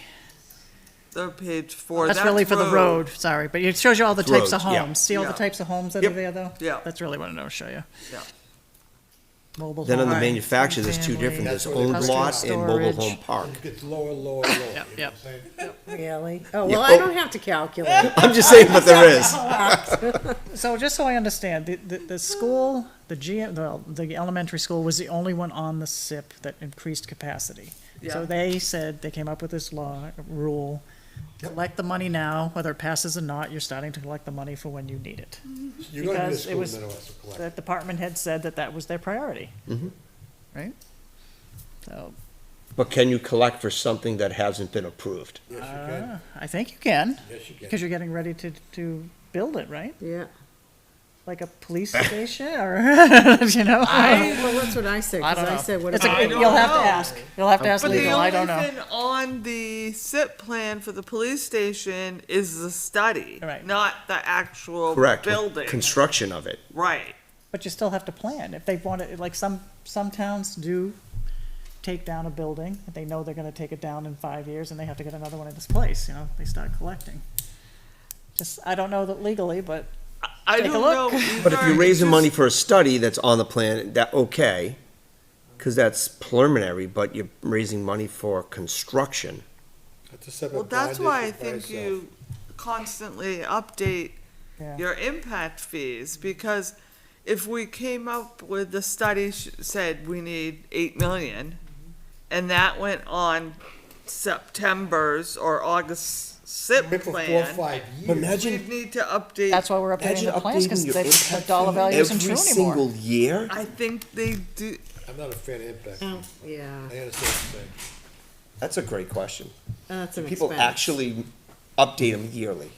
they're page 4. That's really for the road, sorry, but it shows you all the It's types of roads, yeah. homes. See all the Yeah. types of homes that are Yep. there, though? Yeah. That's really what I want to show you. Yeah. Mobile Then on the home, manufacturer, there's 2 family. different, there's That's what it owned is. lot and mobile Storage. home park. It gets lower, lower, lower. Yep, you know yep. what I'm saying? Really? Oh, Yeah, well, I oh. don't have to calculate. I'm just saying, but there is. So just so I understand, the school, the elementary school was the only one on the SIP that increased capacity. So Yeah. they said, they came up with this rule, collect the money now, whether it passes or not, you're starting to collect the money for when you need it. You're gonna need a Because it school was- minimum to collect. The department had said that that was their priority, Mhm. right? So, But can you collect for something that hasn't been approved? Yes, you can. I think you can, Yes, you can. because you're getting ready to build it, right? Yeah. Like a police station, or, you know? Well, that's what I said, I because don't I know. said, what It's if a- I You'll have to know. ask, you'll have to ask But the legal, I only don't know. thing on the SIP plan for the police station is the study, Right. not the actual Correct. building. Construction of it. Right. But you still have to plan. If they want it, like some towns do take down a building, and they know they're gonna take it down in 5 years, and they have to get another one in its place, you know, they start collecting. Just, I don't know that legally, but I Take a don't look. know But if either. you're raising It's money just- for a study that's on the plan, that, okay, because that's preliminary, but you're raising money for construction. That's a separate Well, that's bond why I issue by think itself. you constantly update Yeah. your impact fees, because if we came up with the study said we need 8 million, and that went on September's or August SIP Maybe for 4 or plan, 5 But years. imagine, we'd need to update. that's why we're updating imagine the plans, because updating your the impact dollar fee value isn't every true anymore. single year. I think they do. I'm not a fan of impact. Oh, yeah, I understand what you're saying. That's a great question. that's an People expense. actually update them yearly.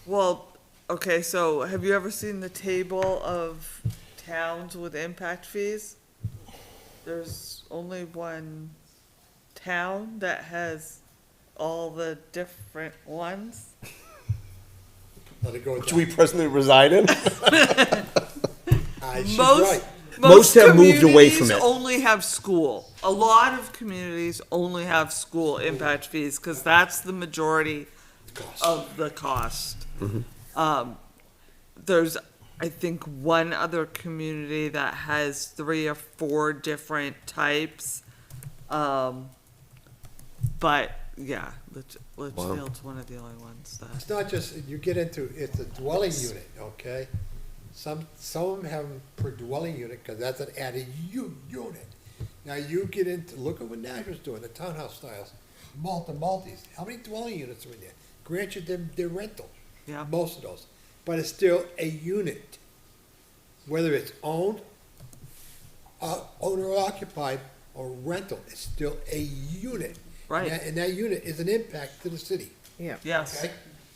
Well, okay, so have you ever seen the table of towns with impact fees? There's only one town that has all the different ones. Let it go with Which that. we presently reside in. She's Most, right. Most have moved away from communities it. only have school. A lot of communities only have school impact fees, cause that's the majority of the cost. There's, I think, one other community that has 3 or 4 different types. But yeah, Litchfield's one of the only ones that. It's not just, you get into, it's a dwelling unit, okay? Some of them have them per dwelling unit, because that's an added unit. Now, you get into, look at what Nashville's doing, the townhouse styles, multis. How many dwelling units are in there? Grant you, they're rental, Yeah. most of those, but it's still a unit. Whether it's owned owner occupied or rental, it's still a unit. Right. And that unit is an impact to the city. Yeah. Yes. Okay?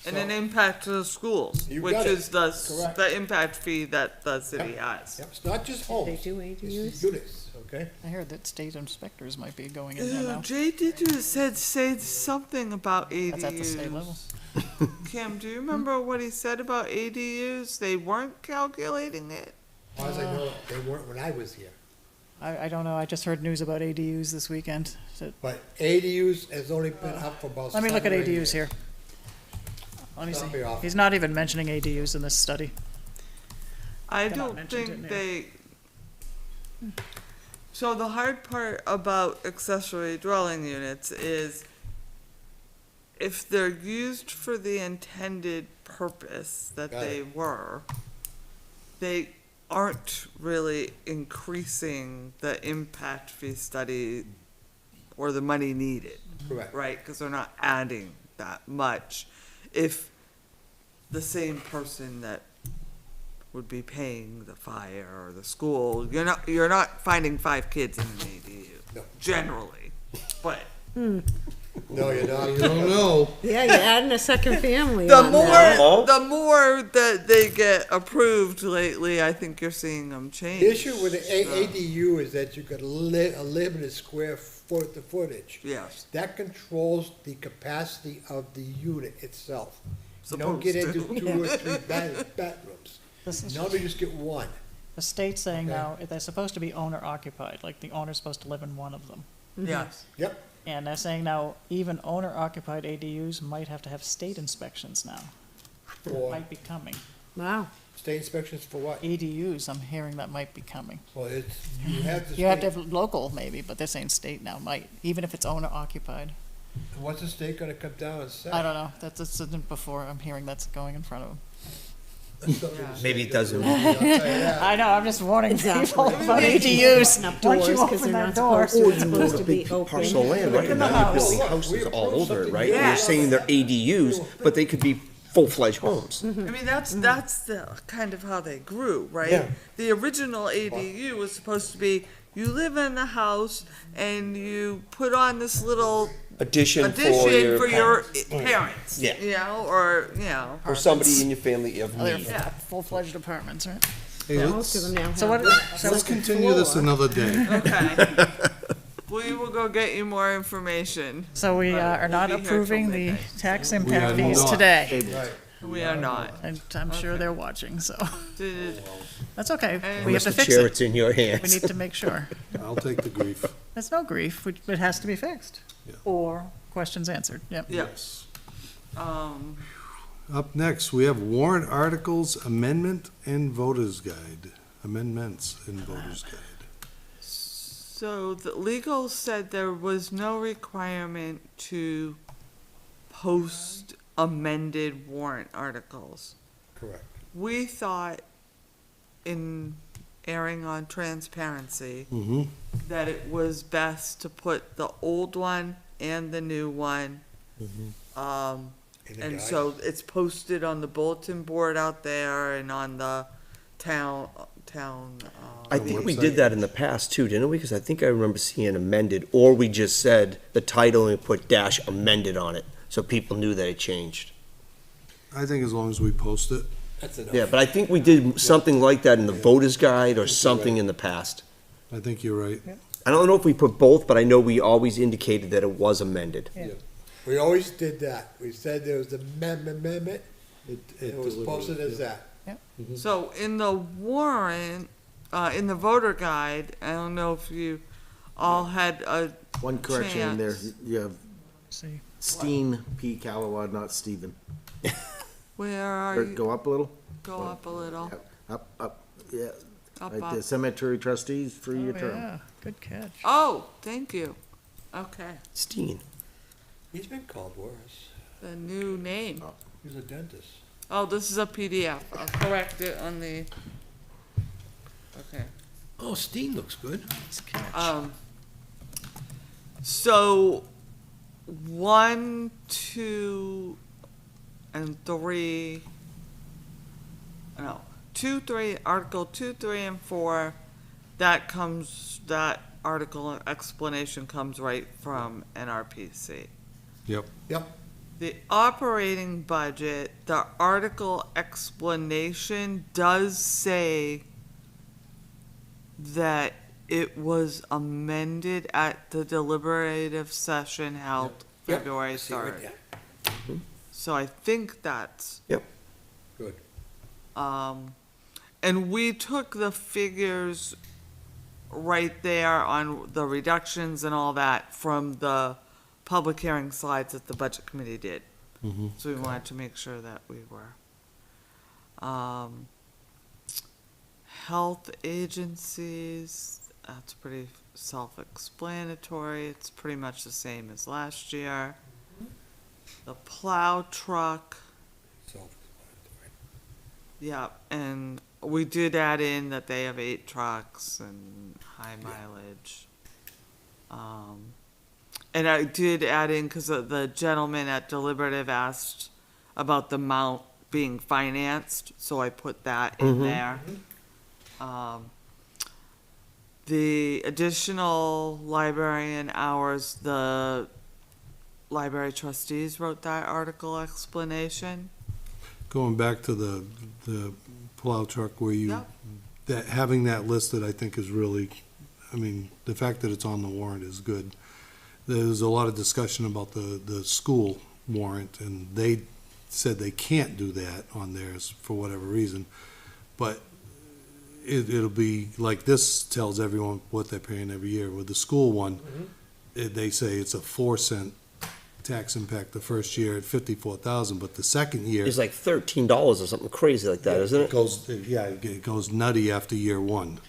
And an impact to the schools, You which got it. is the, Correct. the impact fee that the city has. Yep, it's not just homes. They do It's ADUs? units, okay? I heard that state inspectors might be going in there now. JD say something about ADUs. That's at the state level. Kim, do you remember what he said about ADUs? They weren't calculating it. As far as I know, they weren't when I was here. I don't know, I just heard news about ADUs this weekend. So- But ADUs has only been up for about Let me look at 7 or 8 ADUs years. here. Let me see. Not very often. He's not even mentioning ADUs in this study. I They're not don't mentioned in think there. they. So the hard part about accessory dwelling units is if they're used for the intended purpose that Got they it. were, they aren't really increasing the impact fee study or the money needed. Correct. Right, because they're not adding that much. If the same person that would be paying the fire or the school, you're not finding 5 kids in an ADU, No. generally, but. No, you're not. You don't know. Yeah, you're adding a second family The on that. the more that they get approved lately, I think you're seeing them change. The issue with the ADU is that you got a limited square footage. Yes. That controls the capacity of the unit itself. You don't get into Supposed to. 2 or 3 bedrooms. This is- Now they just get 1. The state's saying Okay. now, they're supposed to be owner occupied, like the owner's supposed to live in one of them. Yes. Yep. And they're saying now, even owner occupied ADUs might have to have state inspections now. For Might be coming. Wow. state inspections for what? ADUs, I'm hearing that might be coming. Well, it's, you have to. You have to state- have local maybe, but they're saying state now might, even if it's owner occupied. What's the state gonna come down and say? I don't know, that's before, I'm hearing that's going in front of them. Maybe it doesn't. I know, I'm just warning Exactly. people about Maybe ADUs. open up Once you doors 'cause open they're that not door. supposed to. It's supposed to be open. Parcel of land, right? in the Now you're house. building houses all over it, right? Yes. You're saying they're ADUs, but they could be full-fledged homes. I mean, that's the kind of how they grew, right? Yeah. The original ADU was supposed to be, you live in the house and you put on this little Addition for your parents. Yeah. You know, or, you know. Or somebody in your family of Oh, they're need. full-fledged apartments, right? Hey, Yeah, let's, most of them now So have what, the so let's continue this another day. Okay. We will go get you more information. So we But are we'll not be here till approving the midnight. tax We are impact fees not. today. Right. We are not. And I'm sure they're watching, so Did- that's okay. And- We have to Mr. fix Chair, it. it's in your We hands. need to make sure. I'll take the grief. There's no grief, it has to be fixed. Yeah. Or questions answered, yep. Yes. Up next, we have warrant articles, amendment, and voters guide. Amendments and voters guide. So the legal said there was no requirement to post amended warrant articles. Correct. We thought, in erring on transparency, Mm-hmm. that it was best to put the old one and the new one. In the And guide. so it's posted on the bulletin board out there and on the town. I think we did that in the past too, didn't we? Because I think I remember seeing amended, or we just said the title and put dash amended on it, so people knew that it changed. I think as long as we post it. That's enough. Yeah, but I think we did something like that in the voters guide or something in the past. I think you're right. I don't know if we put both, but I know we always indicated that it was amended. We always did that. We said there was an amendment, it was delivered, posted as yeah. that. So in the warrant, in the voter guide, I don't know if you all had a One correction in there, chance. you have See, Steen P. Callawad, not Stephen. Where are Or you? go up a little, Go up a little. up, yeah, Up, right up. there, cemetery trustees for your oh, term. yeah, good catch. Oh, thank you. Okay, Steen. He's been called worse. the new name. He's a dentist. Oh, this is a PDF. I'll correct it on the. Okay. Oh, Steen looks good. So 1, 2, and 3. No, 2, 3, Article 2, 3, and 4 that article explanation comes right from NRPC. Yep. Yep. The operating budget, the article explanation does say that it was amended at the deliberative session held Yep. February See right 3rd. there. So I think that's. Yep. Good. And we took the figures right there on the reductions and all that from the public hearing slides that the budget committee did. Mhm. So we wanted to make sure that we were. Health agencies, that's pretty self-explanatory. It's pretty much the same as last year. The plow truck, yeah, and we did add in that they have 8 trucks and high mileage. And I did add in, because the gentleman at deliberative asked about the amount being financed, so I put that in there. The additional librarian hours, the library trustees wrote that article explanation. Going back to the plow truck where you, Yep. that, having that listed, I think is really, I mean, the fact that it's on the warrant is good. There's a lot of discussion about the school warrant, and they said they can't do that on theirs for whatever reason. But it'll be, like this tells everyone what they're paying every year. With the school one, they say it's a 4-cent tax impact the first year at 54,000, but the second year. It's like $13 or something crazy like that, isn't it? It goes nutty after year one.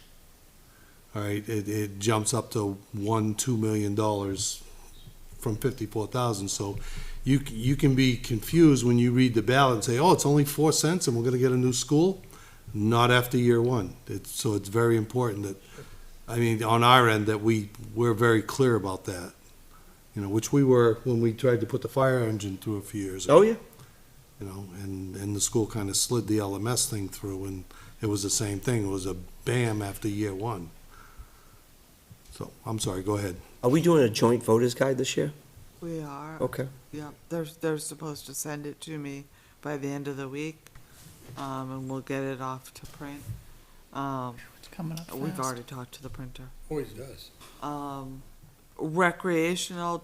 All right, it jumps up to $2 million from 54,000. So you can be confused when you read the ballot and say, oh, it's only 4 cents and we're gonna get a new school. Not after year one. So it's very important that, I mean, on our end, that we're very clear about that. You know, which we were when we tried to put the fire engine through a few years ago. Oh, yeah. You know, and the school kind of slid the LMS thing through, and it was the same thing. It was a bam after year one. So, I'm sorry, go ahead. Are we doing a joint voters guide this year? We are. Okay. Yeah, they're supposed to send it to me by the end of the week, and we'll get it off to print. It's coming up We've fast. already talked to the printer. Always does. Recreational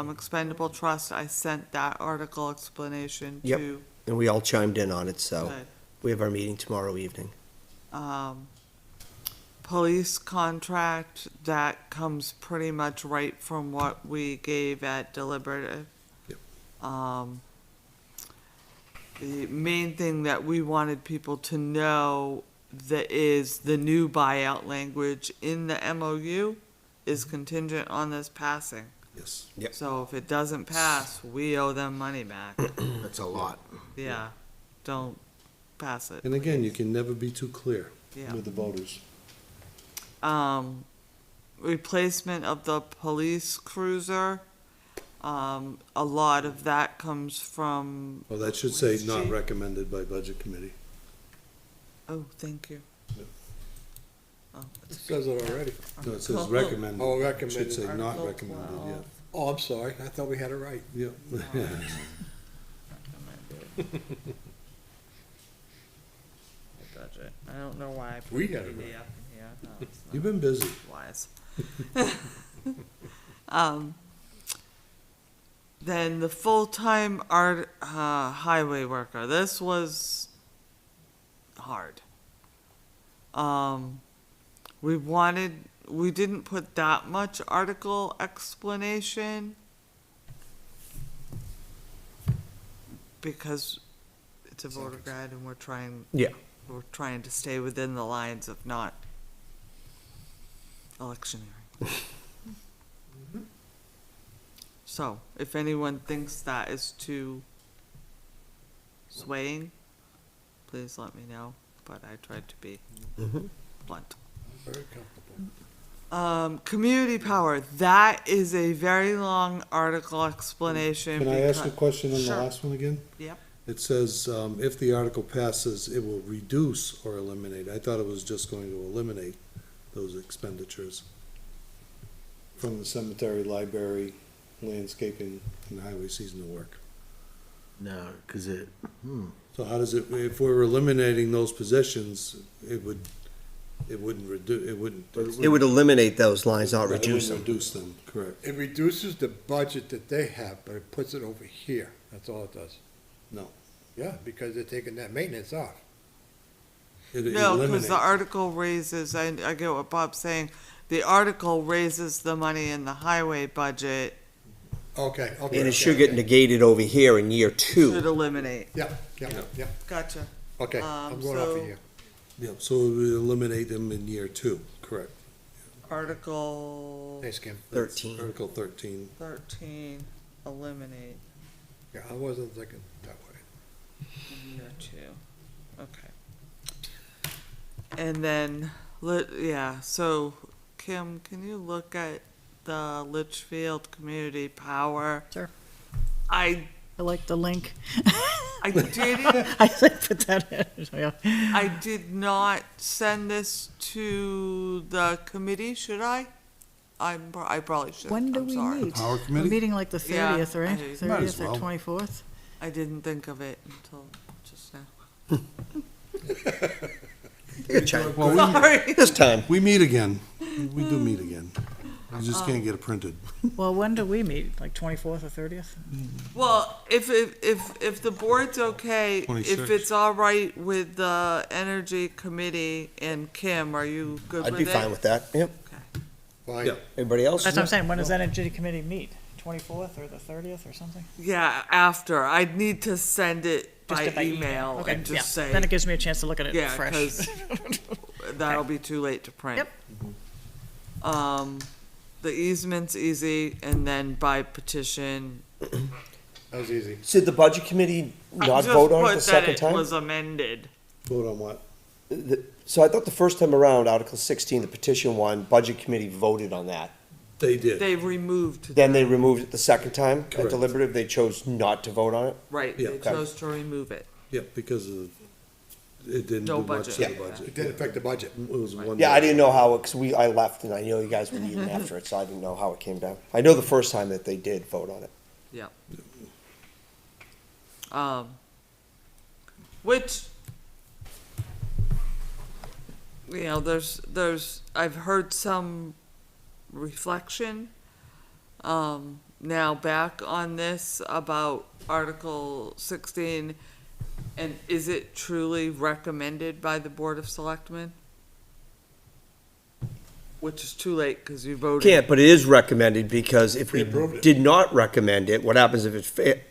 expendable trust, I sent that article explanation Yep. to. And we all chimed in on it, so Good. we have our meeting tomorrow evening. Police contract, that comes pretty much right from what we gave at deliberative. Yep. The main thing that we wanted people to know that is the new buyout language in the MOU is contingent on this passing. Yes. Yep. So if it doesn't pass, we owe them money back. That's a lot. Yeah, don't pass it. And again, you can never be too clear Yeah. with the voters. Replacement of the police cruiser, a lot of that comes from, Well, that should say not recommended by budget committee. oh, thank you. Oh, It says it already. No, it says recommended. Oh, It recommended. should say not Article recommended, 12. Oh, I'm sorry. I thought we had it right. yeah. Budget. I don't know why I put We got it PDF in right. here. No, it's not You've been busy. wise. Then the full-time highway worker, this was hard. We didn't put that much article explanation because it's a voter guide and we're trying to stay within the lines of not electioneering. So, if anyone thinks that is too swaying, please let me know, but I tried to be blunt. Very comfortable. Community power, that is a very long article explanation. Can I ask a question on the Sure. last one again? Yep. It says, if the article passes, it will reduce or eliminate. I thought it was just going to eliminate those expenditures from the cemetery, library, landscaping, and highway seasonal work. No, cause So how does it, if we're eliminating those positions, it wouldn't It would eliminate those lines, not reduce them. Reduce them, correct. It reduces the budget that they have, but it puts it over here. That's all it does. No. Yeah, because they're taking that maintenance off. It No, because eliminates. the article raises, I get what Bob's saying, the article raises the money in the highway budget, Okay, okay. And it okay, should get okay. negated over here in year should 2. eliminate. Yeah, yeah, yeah. Gotcha. Okay, I'm going off so- of here. Yep, so it would eliminate them in year 2, correct. Article Thanks, Kim. 13. Article 13. 13, eliminate Yeah, I wasn't thinking that way. year 2. Okay. And then, so Kim, can you look at the Litchfield Community Power? Sure. I like the link. I didn't. I put that in, yeah. I did not send this to the committee, should I? I probably should. When do I'm we sorry. meet? Power We're committee? meeting like the Yeah, 30th, right? I- Might as 30th or well. 24th? I didn't think of it until just now. Well, Sorry. This time. we meet again. We do meet again. We just can't get it printed. Well, when do we meet? Like 24th or 30th? Well, if the board's okay, if 26. it's all right with the Energy Committee and Kim, are you good I'd with be it? fine with that, yep. Fine. Yeah. Everybody else? That's what I'm saying, when does Energy Committee meet? 24th or the 30th or something? Yeah, after. I'd need to send it by Just by email Okay, and yeah. just say. Then it gives me a chance to look at it Yeah, fresh. because that'll be too late to print. Yep. The easement's easy, and then by petition. That was easy. Did the budget committee I not just vote on it put the second that time? it was amended. Vote on what? So I thought the first time around, Article 16, the petition one, budget committee voted on that. They did. They removed. Then they removed it the second time at Correct. deliberative, they chose not to vote on it? Right, Yeah. they chose to remove it. Yep, because of, it didn't No do much to budget. the Yeah. budget. It didn't affect the budget. It was one. Yeah, I didn't know how, because I left and I know you guys were meeting after it, so I didn't know how it came down. I know the first time that they did vote on it. Yep. Which, there's, I've heard some reflection, now back on this about Article 16, and is it truly recommended by the Board of Selectmen? Which is too late, because you voted. Can't, but it is recommended, because if we approved it. did not recommend it, what happens if it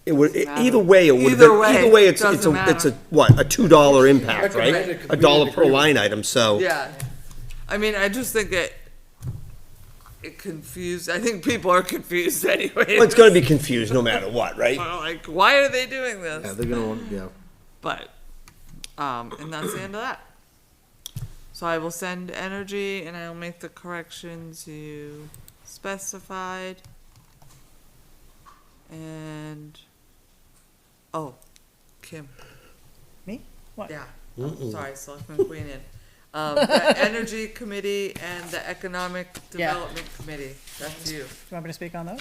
it would, Doesn't matter. either way, it would have Either been, way, either way, it's doesn't a, it's a, matter. what, a $2 impact, Recommended, right? 'cause A we dollar didn't per agree with line item, so. Yeah, I mean, I just think it confused, I think people are confused anyway. Well, it's gonna be confused no matter what, right? Well, like, why are they doing this? Yeah, they're gonna want, yeah. But, and that's the end of that. So I will send Energy and I'll make the corrections you specified. And, Kim. Me? What? Yeah, sorry, Selectman Queenan. The Energy Committee and the Economic Yeah. Development Committee, that's you. Do you want me to speak on those?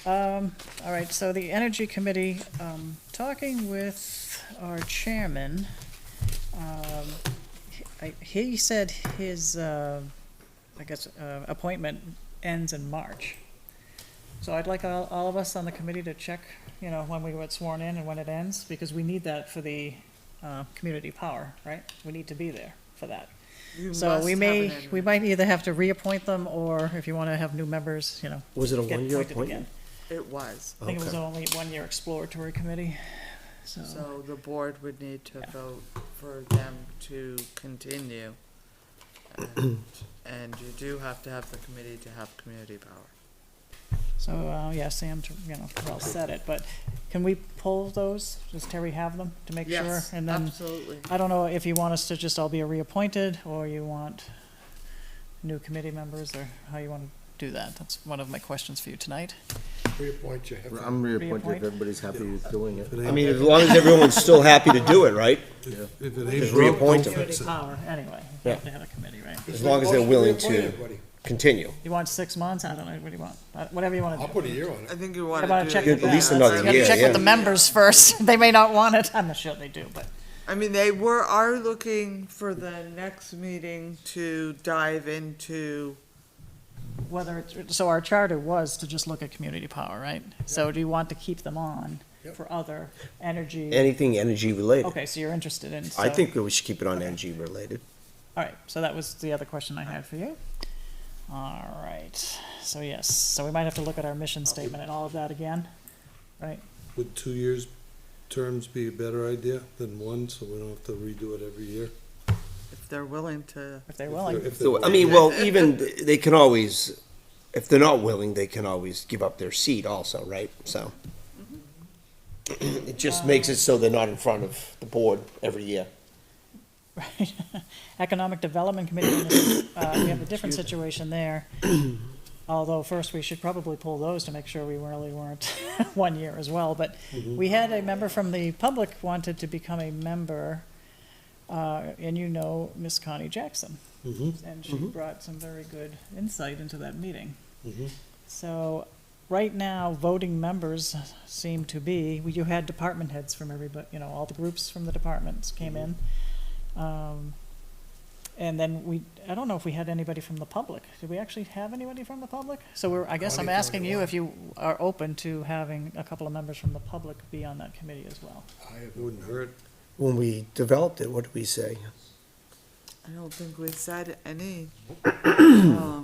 All right, so the Energy Committee, talking with our chairman, he said his, appointment ends in March. So I'd like all of us on the committee to check, when we get sworn in and when it ends, because we need that for the, community power, right? We need to be there for that. You So must we have may, an we might either have to reappoint them, or if you wanna have new members, Was it a get one-year appointed appointment? again. It was. I think it was Okay. only 1 year exploratory committee, so. So the board would need to vote for them to continue. And you do have to have the committee to have community power. So, yeah, Sam, well said it, but can we pull those? Does Terry have them to make sure? Yes, And then, absolutely. I don't know if you want us to just all be reappointed, or you want new committee members, or how you want to do that. That's one of my questions for you tonight. reappoint you. I'm reappointed Reappoint? if everybody's happy with doing it. I mean, as long as everyone's still happy to do it, right? If it ain't Just broke, reappoint don't them. fix Community it. power, anyway. You Yeah. have to have a committee, right? As long as they're willing to continue. You want 6 months? I don't know, what do you want? Whatever you want to do. I'll put a year on it. I think you You want gotta to check do with it. At least them. another You gotta year, check yeah. with the members first. They may not want it. I'm not sure they do, but. I mean, they are looking for the next meeting to dive into. Whether it's, so our charter was to just look at community power, right? So do you want to keep them on for other energy? Anything energy related. Okay, so you're interested in. I so- think that we should keep it on energy related. All right, so that was the other question I had for you. All right, so yes, so we might have to look at our mission statement and all of that again, right? Would 2 years terms be a better idea than one, so we don't have to redo it every year? If they're willing to. If they're willing. If So, they're I mean, well, even, they can always, if they're not willing, they can always give up their seat also, right? So. It just makes it so they're not in front of the board every year. Right. Economic Development Committee, we have a different situation there. Although first we should probably pull those to make sure we really weren't 1 year as well. But we had a member from the public wanted to become a member, and you know Miss Connie Jackson. And she brought some very good insight into that meeting. So right now, voting members seem to be, you had department heads from everybody, you know, all the groups from the departments came in. And then I don't know if we had anybody from the public. Did we actually have anybody from the public? So I guess I'm asking you if you are open to having a couple of members from the public be on that committee as well. Wouldn't hurt. When we developed it, what did we say? I don't think we said any. I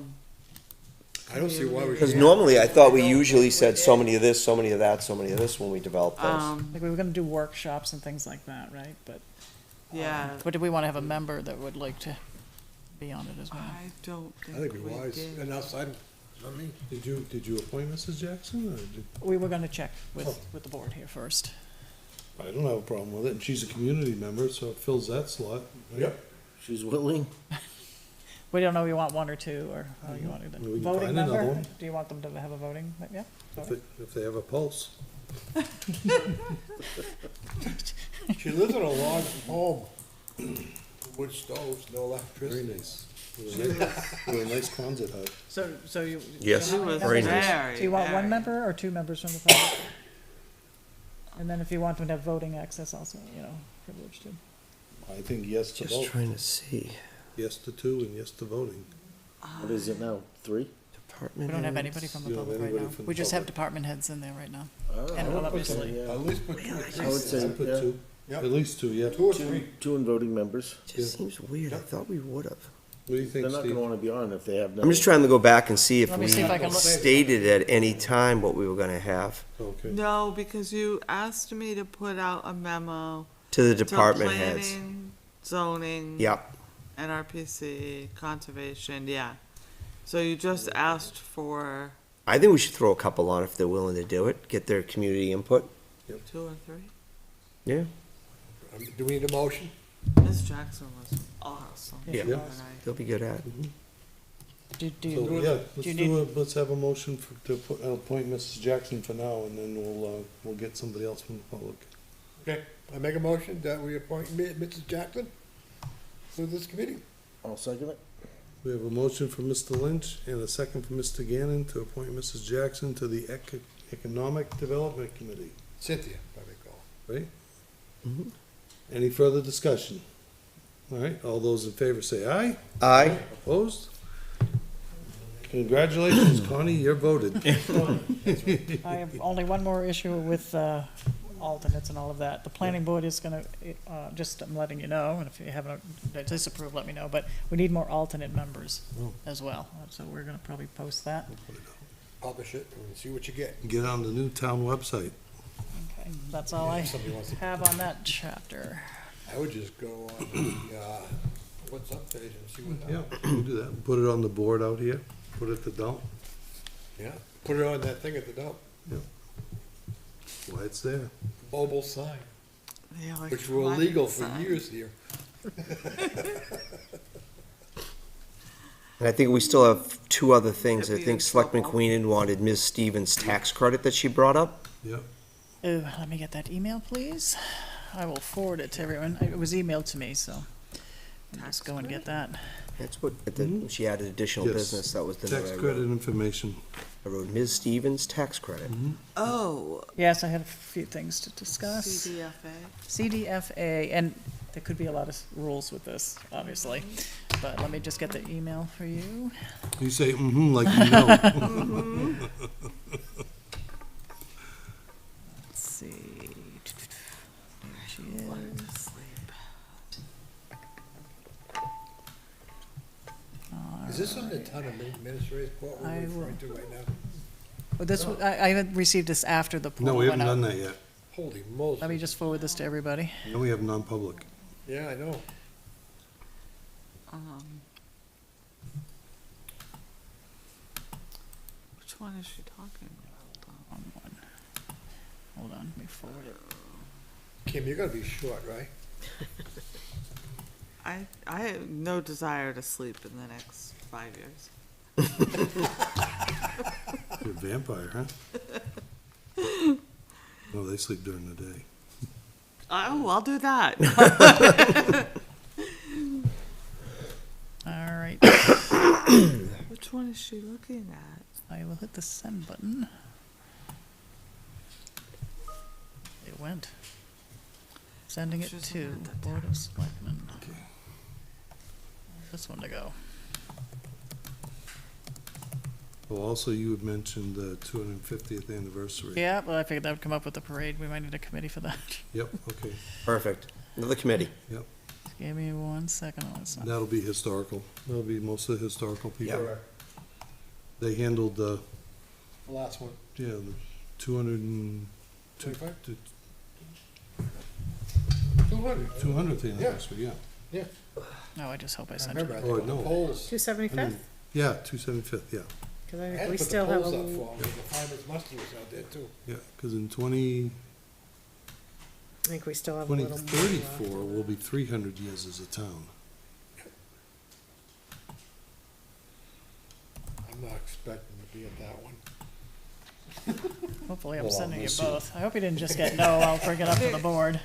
don't see why we Because should. normally I thought we usually said so many of this, so many of that, so many of this when we developed those. Like we were gonna do workshops and things like that, right? But, Yeah. but do we wanna have a member that would like to be on it as well? I don't I think think we we wise, did. and outside, not me. Did you appoint Mrs. Jackson, or did? We were gonna check with the board here first. I don't have a problem with it, and she's a community member, so it fills that slot. Right? Yep. She's willing. We don't know if you want one or two, or how you want to We do. can Voting find another member? one. Do you want them to have a voting, yeah? If they have a pulse. She lives in a log home, wood stoves, no electricity. Very nice. With a nice Quonset hut. So you. Yes, how many very members? nice. Do you want one member or two members from the public? And then if you want them to have voting access also, you know, privilege too. I think yes to Just both. trying to see. Yes to two and yes to voting. What is it now, 3? Department We don't have heads. anybody from the You don't have public right anybody now. from the We just have public. department heads in there right now. Oh, And I would obviously- put, yeah. At least put two or I three. would say, I put yeah, two. Yep. At least two, yeah. Two or three. two in voting members. Just seems weird. I thought we would have. What do you think, They're not Steve? gonna wanna be on if they have no. I'm just trying to go back and see if Let we me see if I can look. stated at any time what we were gonna have Okay. No, because you asked me to put out a memo to the to department heads. planning, zoning. Yep. NRPC, conservation, yeah. So you just asked for I think we should throw a couple on if they're willing to do it, get their community input. 2 or 3? Yeah. Do we need a motion? Miss Jackson was awesome. Yeah. And They'll be good at it. Do So, you, yeah, do let's you need, do it, let's have a motion to appoint Mrs. Jackson for now, and then we'll get somebody else from the public. Okay, I make a motion that we appoint Mrs. Jackson to this committee. I'll second it. We have a motion from Mr. Lynch and a second from Mr. Gannon to appoint Mrs. Jackson to the Economic Development Committee, Cynthia, if I recall. right? Mm-hmm. Any further discussion? All right, all those in favor say aye. Aye. Opposed? Congratulations, Connie, you're voted. I have only one more issue with alternates and all of that. The planning board is gonna, just, I'm letting you know, and if you haven't disapproved, let me know, but we need more alternate members Oh. as well. So we're gonna probably post that. Publish it and see what you get. Get on the new town website. Okay, that's all I If somebody wants to- have on that chapter. I would just go on the, what's up page and see what. Yeah, we'll do that. Put it on the board out here, put it at the dump. Yeah, put it on that thing at the dump, Why it's there. mobile sign, Yeah, like which were illegal for sign. years here. And I think we still have two other things. I think Selectman Queenan wanted Ms. Stevens' tax credit that she brought up. Yep. Oh, let me get that email, please. I will forward it to everyone. It was emailed to me, so I'll just go and get that. That's what, she added additional Yes. business, that was the note Tax I credit wrote. information. I wrote Ms. Stevens' tax credit. Oh. Yes, I had a few things to discuss. CDFA. CDFA, and there could be a lot of rules with this, obviously, but let me just get the email for you. You say, mm-hmm, like you know. Let's see. There she is. Is this on the town administrator's report I we're will- referring to right now? Well, this, I haven't received this after the poll No, we went haven't out. done that yet. Holy Moses. Let me just forward this to everybody. No, we have non-public. Yeah, I know. Which one is she talking about? Wrong one. Hold on, let me forward it. Kim, you're gonna be short, right? I have no desire to sleep in the next 5 years. You're a vampire, huh? No, they sleep during the day. Oh, I'll do that. All right. Which one is she looking at? I will hit the send button. It went. Sending it She's to not the Board of Selectmen. This one to go. Well, also you had mentioned the 250th anniversary. Yeah, well, I figured that would come up with the parade. We might need a committee for that. Yep, okay, Perfect. Another committee. yep. Give me 1 second on this one. That'll be historical. That'll be most of the historical people. Yep. They handled the, The last one. yeah, the 200 and... 25? 200th anniversary, yeah. Yeah. No, I just hope I I sent you. remember, I Oh, think the no. polls. 275th? Yeah, 275th, yeah. Because I I had think to we put the still have polls a, up for 'em, the farmer's mustard was out there too. Yeah, because in 20... I think we still have a little more. 2034 will be 300 years as a town. I'm not expecting to be at that one. Hopefully I'm Well, sending you we'll see. both. I hope you didn't just get no, I'll bring it up to the board.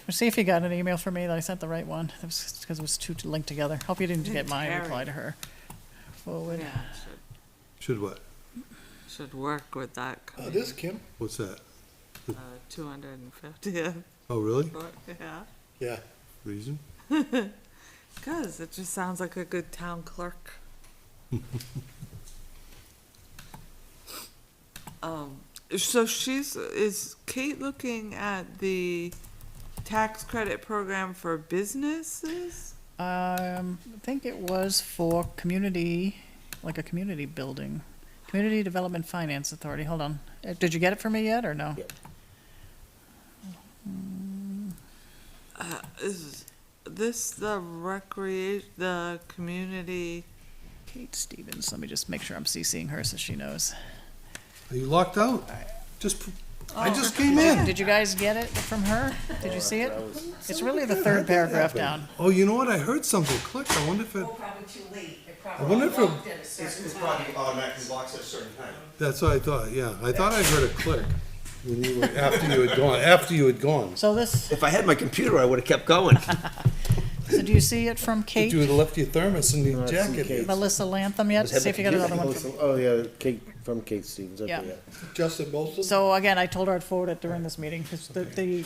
See if you got an email from me that I sent the right one. It was because it was two linked together. Hope you didn't get my Carry. reply to her. Forward. Yeah, Should what? should work with that. Oh, this Kim? What's that? 250th. Oh, really? Yeah. Yeah. Reason? Because it just sounds like a good town clerk. So is Kate looking at the tax credit program for businesses? I think it was for community, like a community building. Community Development Finance Authority. Hold on. Did you get it for me yet or no? Yep. Is this the the community? Kate Stevens. Let me just make sure I'm CCing her so she knows. Are you locked out? I just came Did you- in. Did you guys get it from her? Did you see it? It's really the third paragraph down. Oh, you know what? I heard something click. I wonder if it... Probably too late. It I wonder if it... It's probably automatically locks at a certain time. That's what I thought, yeah. I thought I heard a click when you were, after you had gone. So this, If I had my computer, I would have kept going. so do you see it from Kate? You would have left your thermos in your jacket. Melissa Lantham yet? See if you got another one from. Oh, yeah, Kate, from Kate Stevens, okay, Yeah. yeah. Justin Molson? So again, I told her I'd forward it during this meeting because the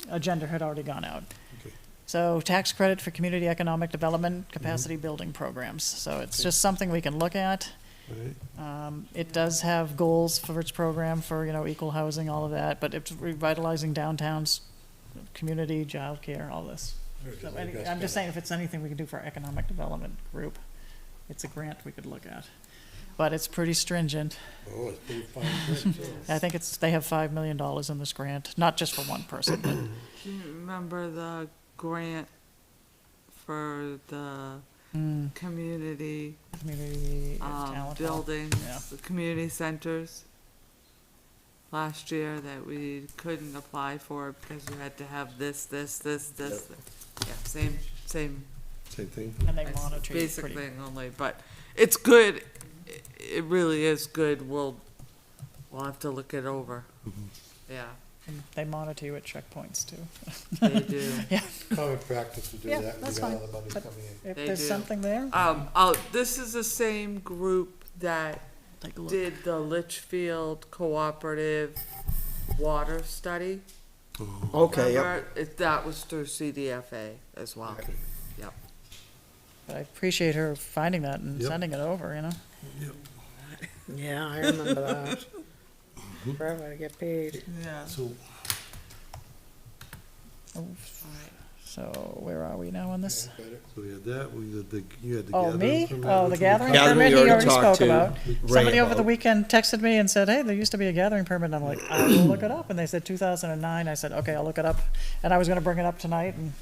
agenda had already gone out. Okay. So tax credit for community economic development, capacity building programs. So it's just something we can look at. Right. It does have goals for its program for, equal housing, all of that, but it's revitalizing downtowns, community, childcare, all this. So I'm just saying if it's anything we can do for our economic development group, it's a grant we could look at. But it's pretty stringent. Oh, it's pretty fine print, too. I think they have $5 million in this grant, not just for one person, but Do you remember the grant for the community talent hall. buildings, Yeah. the community centers? Last year that we couldn't apply for because you had to have this. Yeah, same Same thing. And they It's monitor you basic pretty. thing only, but it's good. It really is good. We'll have to look it over. Yeah, And they monitor you at checkpoints too. they do. Yeah. Common practice to do Yeah, that. that's We got fine. all the money But coming in. if They there's do. something there, This is the same group that take a look. did the Litchfield Cooperative Water Study. Okay, yep. Remember? That was through CDFA as well. Yep. But I appreciate her finding that and Yep. sending it over, you know? Yeah, I remember that. Forever to get paid. Yeah. So, So where are we now on this? so we had that, you had the Oh, gathering me? permit, Oh, which the we gathering talked Gathering permit, we he already already talked spoke to about. Ray Somebody over the about. weekend texted me and said, hey, there used to be a gathering permit, and I'm like, I will look it up, and they said 2009, I said, okay, I'll look it up, and I was gonna bring it up tonight, and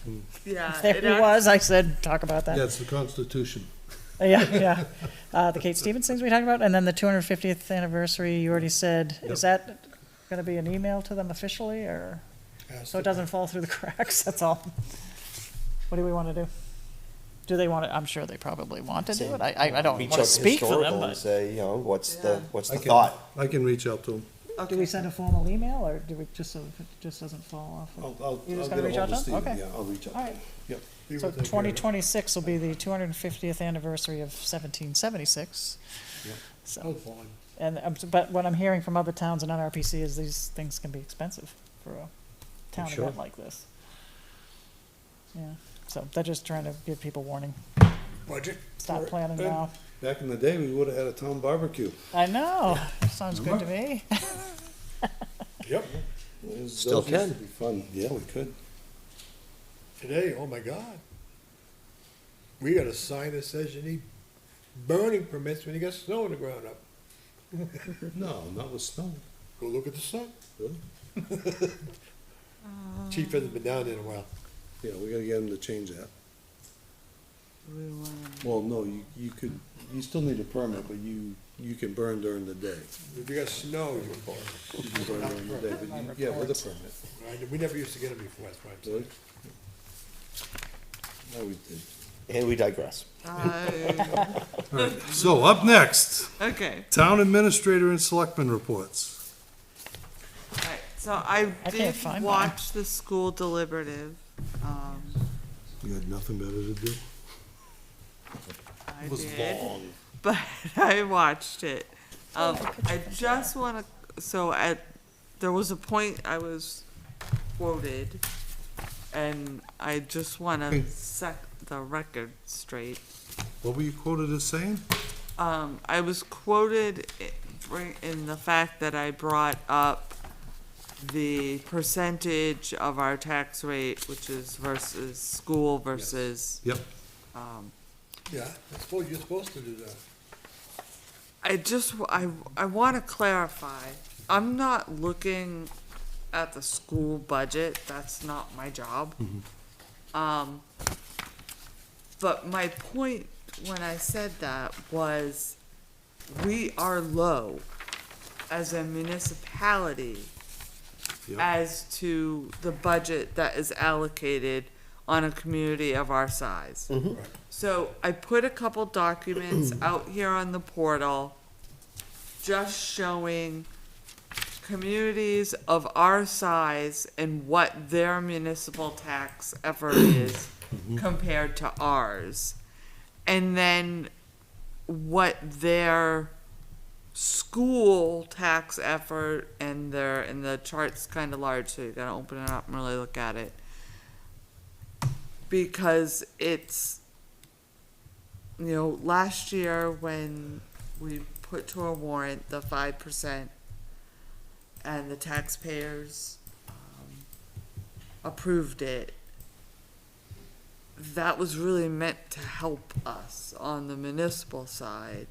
Yeah. there it he was, I said, talk about Yeah, that. it's the Constitution. Yeah. The Kate Stevens things we talked about, and then the 250th anniversary, you already said, is that gonna be an email to them officially, or, so it doesn't fall through the cracks, that's all? What do we wanna do? Do they want to, I'm sure they probably want to do it, I don't Reach wanna out to speak for them, historical and but. say, you know, what's the I can- thought? I can reach out to them. Do we send a formal email, or do we, just so it just doesn't fall off? I'll You're just get gonna a reach out hold to of them? Steve, Okay. yeah, I'll reach out. All right. Yep. So 2026 will be the 250th anniversary of 1776. So, and, but what I'm hearing from other towns in NRPC is these things can be expensive for a town Sure. event like this. Yeah, so they're just trying to give people warning, Budget. stop planning Good. now. Back in the day, we would've had a town barbecue. I know, sounds good to me. Yep. Still Those used can. to be fun, yeah, we could. Today, oh my God. We got a sign that says you need burning permits when you got snow on the ground up. No, not with snow. Go look at the sun. Really? Chief hasn't been down there in a while. Yeah, we gotta get them to change that. We wanna- Well, no, you could, you still need a permit, but you can burn during the day. If you got snow, you can burn. You can burn during the day, but you, yeah, with a permit. Right, we never used to get them before, that's right. Really? No, we did. And we digress. Alright, so up next, Okay. town administrator and selectmen reports. Alright, so I can't did find watch the school deliberative. You had nothing better to do? I It was did, long. but I watched it. I just want to. So there was a point I was quoted, and I just want to set the record straight. What were you quoted as saying? I was quoted in the fact that I brought up the percentage of our tax rate, which is versus school versus. Yep. Yeah, you're supposed to do that. I want to clarify, I'm not looking at the school budget, that's not my job. But my point when I said that was, we are low as a municipality Yep. as to the budget that is allocated on a community of our size. So I put a couple documents out here on the portal just showing communities of our size and what their municipal tax effort is compared to ours. And then what their school tax effort and the chart's kind of large, so you gotta open it up and really look at it. Because it's, last year when we put to a warrant the 5% and the taxpayers approved it, that was really meant to help us on the municipal side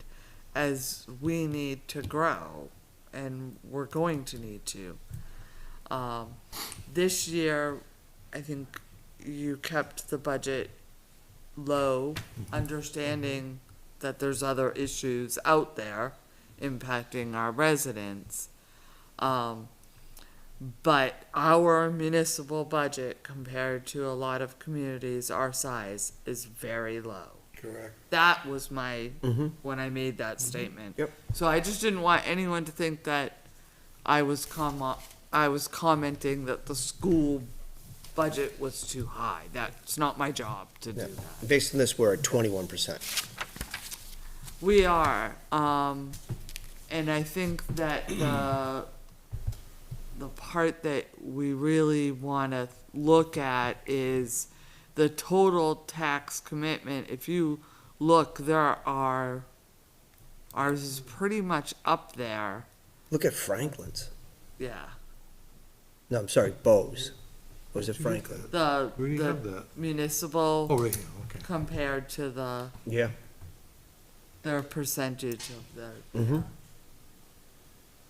as we need to grow, and we're going to need to. This year, I think you kept the budget low, understanding that there's other issues out there impacting our residents. but our municipal budget compared to a lot of communities our size is very low. Correct. That was my, Mhm. when I made that statement. Yep. So I just didn't want anyone to think that I was commenting that the school budget was too high. That's not my job to do Yeah. that. Based on this, we're at 21%. We are, and I think that the part that we really wanna look at is the total tax commitment. If you look, ours is pretty much up there, Look at Franklin's. yeah. No, I'm sorry, Bose. Or was it Franklin? The, Where do you have the that? municipal Oh, right here, okay. compared to Yeah. their percentage of the. Mm-hmm.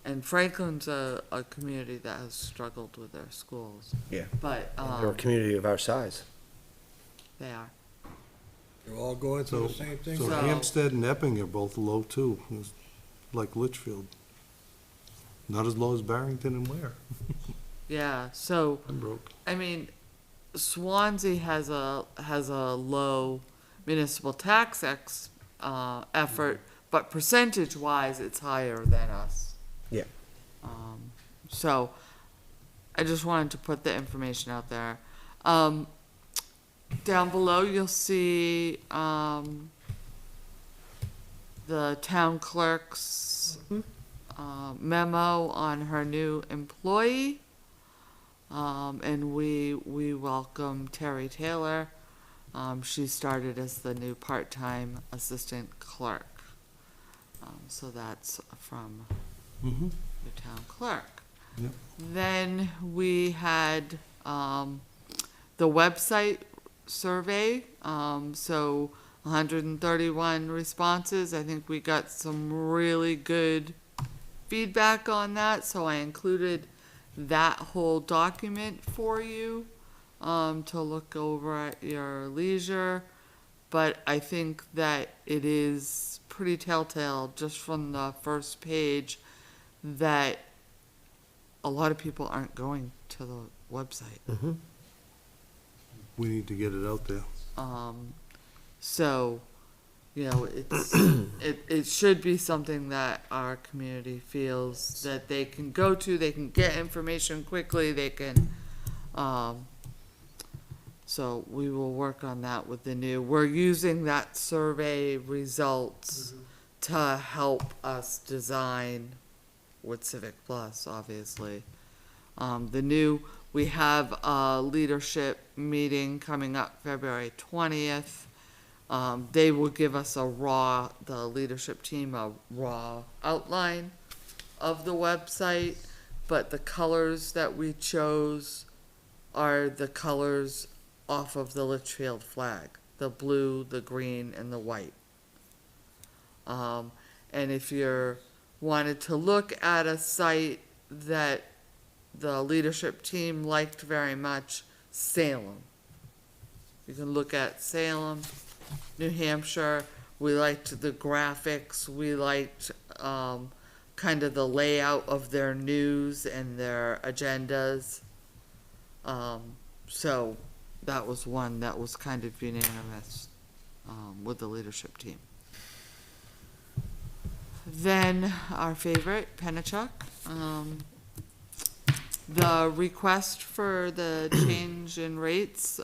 And Franklin's a community that has struggled with their schools, Yeah. but, They're a community of our size. they are. They're all going through So, the same thing. so So- Hampstead and Epping are both low too, it's like Litchfield. Not as low as Barrington and Ware. Yeah, so, I'm broke. I mean, Swansea has a low municipal tax effort, but percentage-wise, it's higher than us. Yeah. So, I just wanted to put the information out there. Down below, you'll see, the town clerk's, memo on her new employee. And we welcome Terry Taylor. She started as the new part-time assistant clerk. So that's from Mm-hmm. the town clerk. Yep. Then we had, the website survey, so 131 responses. I think we got some really good feedback on that, so I included that whole document for you, to look over at your leisure. But I think that it is pretty telltale just from the first page that a lot of people aren't going to the website. Mm-hmm. We need to get it out there. So, you know, it's, it should be something that our community feels that they can go to, they can get information quickly, they can, so we will work on that with the new, we're using that survey results to help us design with Civic Plus, obviously. The new, we have a leadership meeting coming up February 20th. They will give us the leadership team, a raw outline of the website, but the colors that we chose are the colors off of the Litchfield flag, the blue, the green, and the white. And if you're wanted to look at a site that the leadership team liked very much, Salem. You can look at Salem, New Hampshire. We liked the graphics. We liked kind of the layout of their news and their agendas. So that was one that was kind of unanimous with the leadership team. Then our favorite, Pennachuck. The request for the change in rates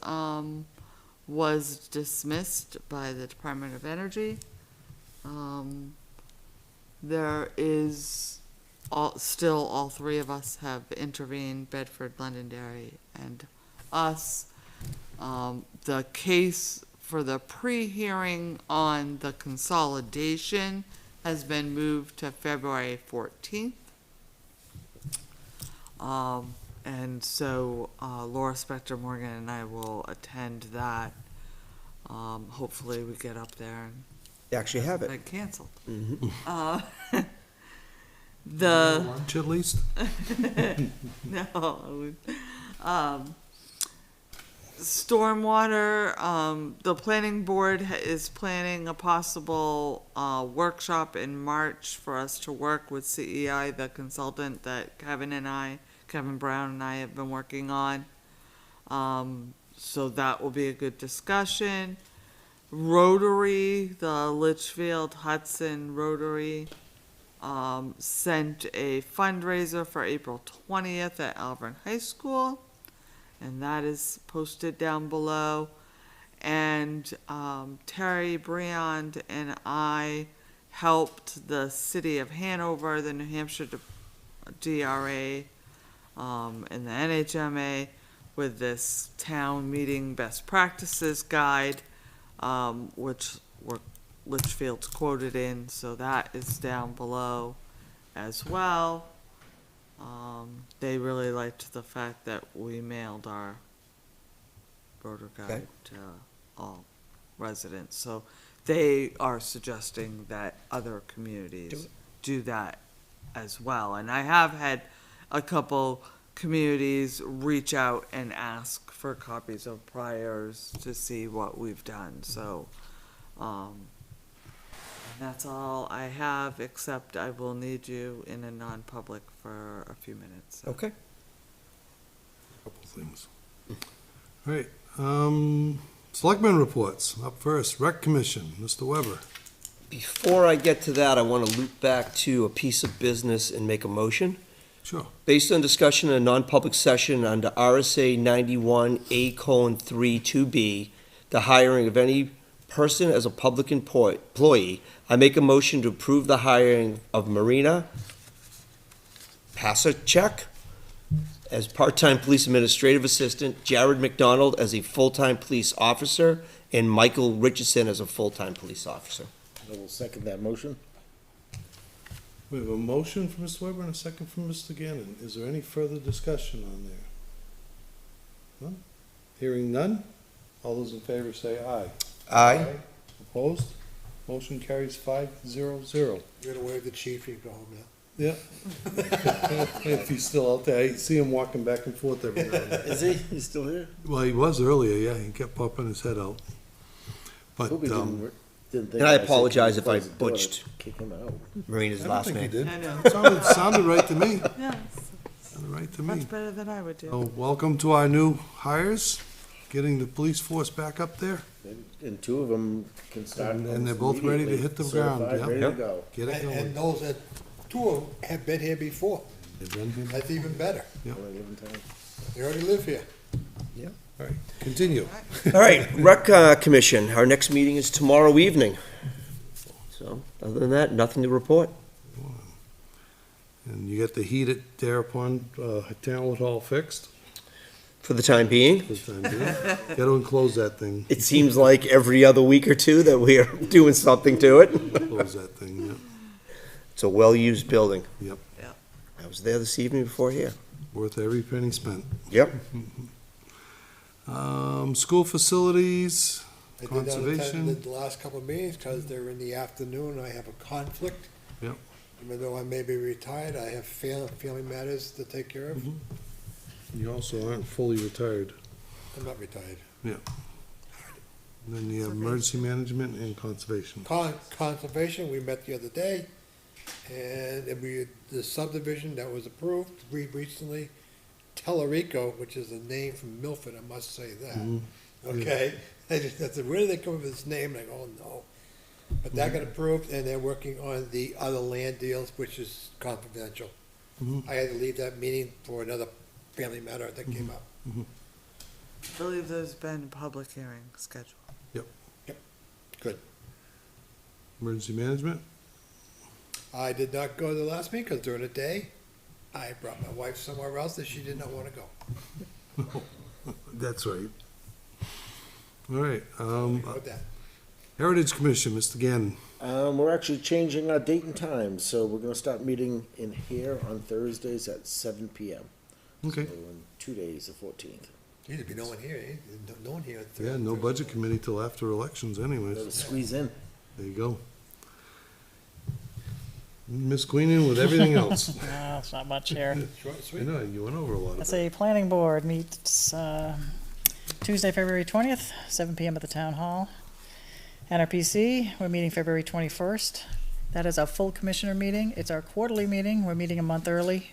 was dismissed by the Department of Energy. There is still all three of us have intervened, Bedford, Londonderry, and us. The case for the pre-hearing on the consolidation has been moved to February 14th. And so Laura Spector Morgan and I will attend that. Hopefully we get up there and They actually have it. get canceled. Mm-hmm. Lunch at least? No. Stormwater, the planning board is planning a possible workshop in March for us to work with CEI, the consultant that Kevin and I Kevin Brown and I have been working on. So that will be a good discussion. Rotary, the Litchfield Hudson Rotary, sent a fundraiser for April 20th at Alvern High School, and that is posted down below. And Terry Briand and I helped the city of Hanover, the New Hampshire DRA, and the NHMA with this town meeting best practices guide, which were Litchfield's quoted in, so that is down below as well. They really liked the fact that we mailed our voter guide to all residents, so they are suggesting that other communities do that as well. And I have had a couple communities reach out and ask for copies of priors to see what we've done, so, that's all I have, except I will need you in a non-public for a few minutes. So. Okay. Couple things. All right, Selectmen reports. Up first, Rec Commission, Mr. Weber. Before I get to that, I want to loop back to a piece of business and make a motion. Sure. Based on discussion in a non-public session under RSA 91A:3 2B, the hiring of any person as a public employee, I make a motion to approve the hiring of Marina Pasachek as part-time police administrative assistant, Jared McDonald as a full-time police officer, and Michael Richardson as a full-time police officer. I will second that motion. We have a motion from Mr. Weber and a second from Mr. Gannon. Is there any further discussion on there? None? Hearing none? All those in favor say aye. Aye. Opposed? Motion carries 5-0-0. You're gonna wave the chief, you can go home now. Yeah. If he's still out there, I see him walking back and forth every now and then. Is he? He's still here? Well, he was earlier, yeah, he kept popping his head out. But, Hope he didn't think And I said apologize kick if I close the door, butched Kick him out. Marina's last I name. don't think I he know. did. Sounded right to me. Yes, Sounded right to me. much better than I would do. So, welcome to our new hires, getting the police force back up there. And two of them can start. And they're both ready to hit the ground, certified, yeah. Ready to Yep. go. Get it And going. those that, two of them have been here before. They've been here. That's even better. Yep. Only live in town. They already live here. All right, continue. All right, Rec Commission, our next meeting is tomorrow evening. So, other than that, nothing to report. And you get the heat at Darapon, Town Hall fixed For the time being, this time, yeah? Gotta enclose that thing, it seems like every other week or two that we are doing something to it. close that thing, yeah. It's a well-used building. Yep. Yeah. I was there this evening before here. Worth every penny spent. Yep. School facilities, I did not conservation. attend the last couple of meetings because they're in the afternoon. I have a conflict. Yep. Even though I may be retired, I have family matters to take care of. You also aren't fully retired. I'm not retired. And then you have emergency management and conservation. Conservation, we met the other day, and the subdivision that was approved recently, Tellerico, which is a name from Milford, I must say that. Mhm. Okay? I said, where did they come up with this name? And I go, oh, no. But that got approved, and they're working on the other land deals, which is confidential. Mhm. I had to leave that meeting for another family matter that came up. I believe there's been a public hearing scheduled. Good. Emergency management? I did not go to the last meeting because during the day, I brought my wife somewhere else that she did not want to go. That's right. All right, With that. Heritage Commission, Mr. Gannon. We're actually changing our date and time, so we're gonna start meeting in here on Thursdays at 7 PM. Okay. So in 2 days, the 14th. There'd be no one here, eh? No one here. Yeah, no budget committee till after elections anyways. Gotta squeeze in. There you go. Ms. Queenan with everything else. No, it's not much here. Short and I sweet. know, you went over a lot of Let's it. say planning board meets Tuesday, February 20th, 7 PM at the town hall. NRPC, we're meeting February 21st. That is our full commissioner meeting. It's our quarterly meeting. We're meeting a month early.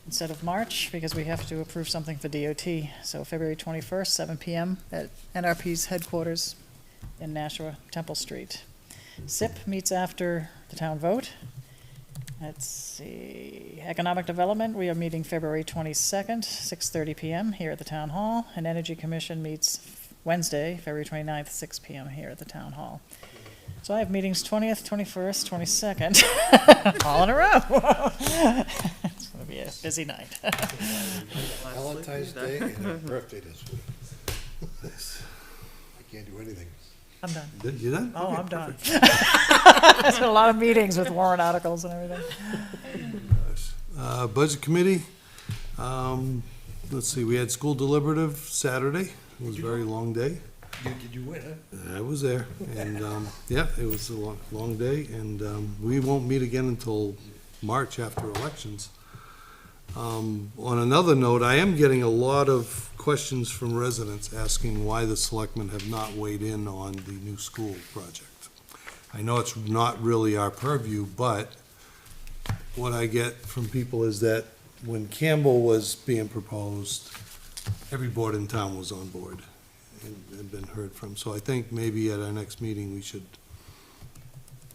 instead of March, because we have to approve something for DOT. So February 21st, 7 PM at NRP's headquarters in Nashua, Temple Street. SIP meets after the town vote. Let's see, Economic Development, we are meeting February 22nd, 6:30 PM here at the Town Hall. And Energy Commission meets Wednesday, February 29th, 6 PM here at the Town Hall. So I have meetings 20th, 21st, 22nd, all in a row. It's gonna be a busy night. Valentine's Day and her birthday this week. I can't do anything. I'm done. You done? Oh, Okay, I'm done. perfect. There's been a lot of meetings with warrant articles and everything. Budget Committee, let's see, we had school deliberative Saturday. It was a very long day. Did you win, huh? I was there, and, yeah, it was a long day, and, we won't meet again until March after elections. On another note, I am getting a lot of questions from residents asking why the selectmen have not weighed in on the new school project. I know it's not really our purview, but what I get from people is that when Campbell was being proposed, every board in town was on board and been heard from. So I think maybe at our next meeting, we should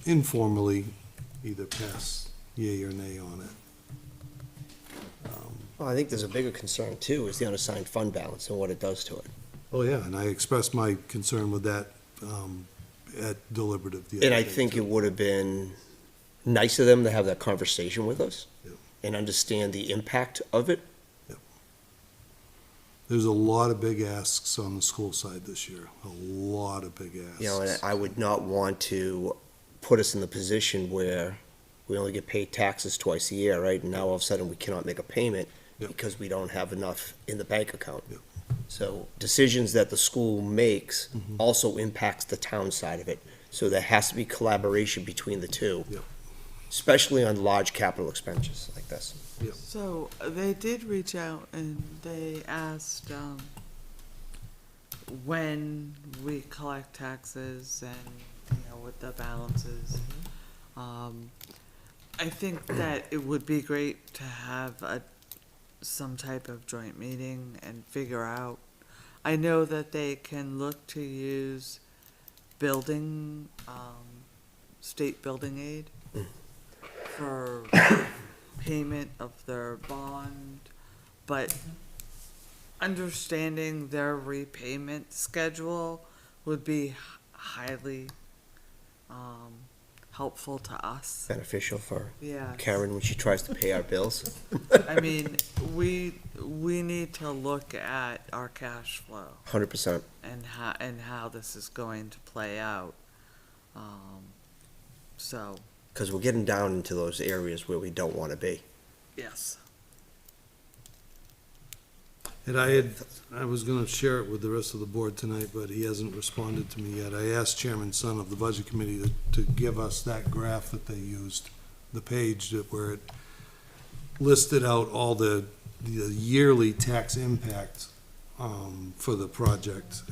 informally either pass yea or nay on it. Well, I think there's a bigger concern too, is the unassigned fund balance and what it does to it. Oh, yeah, and I expressed my concern with that at deliberative the other And I day, think too. it would have been nice of them to have that conversation with us Yeah. and understand the impact of it. There's a lot of big asks on the school side this year, a lot of big asks. You know, and I would not want to put us in the position where we only get paid taxes twice a year, right? And now all of a sudden we cannot make a payment Yep. because we don't have enough in the bank account. Yep. So decisions that the school makes Mhm. also impacts the town side of it. So there has to be collaboration between the two. Yep. Especially on large capital expenditures like this. So they did reach out and they asked when we collect taxes and, what the balance is. I think that it would be great to have some type of joint meeting and figure out. I know that they can look to use building, state building aid for payment of their bond, but understanding their repayment schedule would be highly helpful to us. Beneficial for Yes. Karen when she tries to pay our bills. I mean, we need to look at our cash flow 100%. and how this is going to play out. So, Because we're getting down into those areas where we don't want to be. yes. And I was gonna share it with the rest of the board tonight, but he hasn't responded to me yet. I asked Chairman Son of the Budget Committee to give us that graph that they used, the page where it listed out all the yearly tax impact, for the project,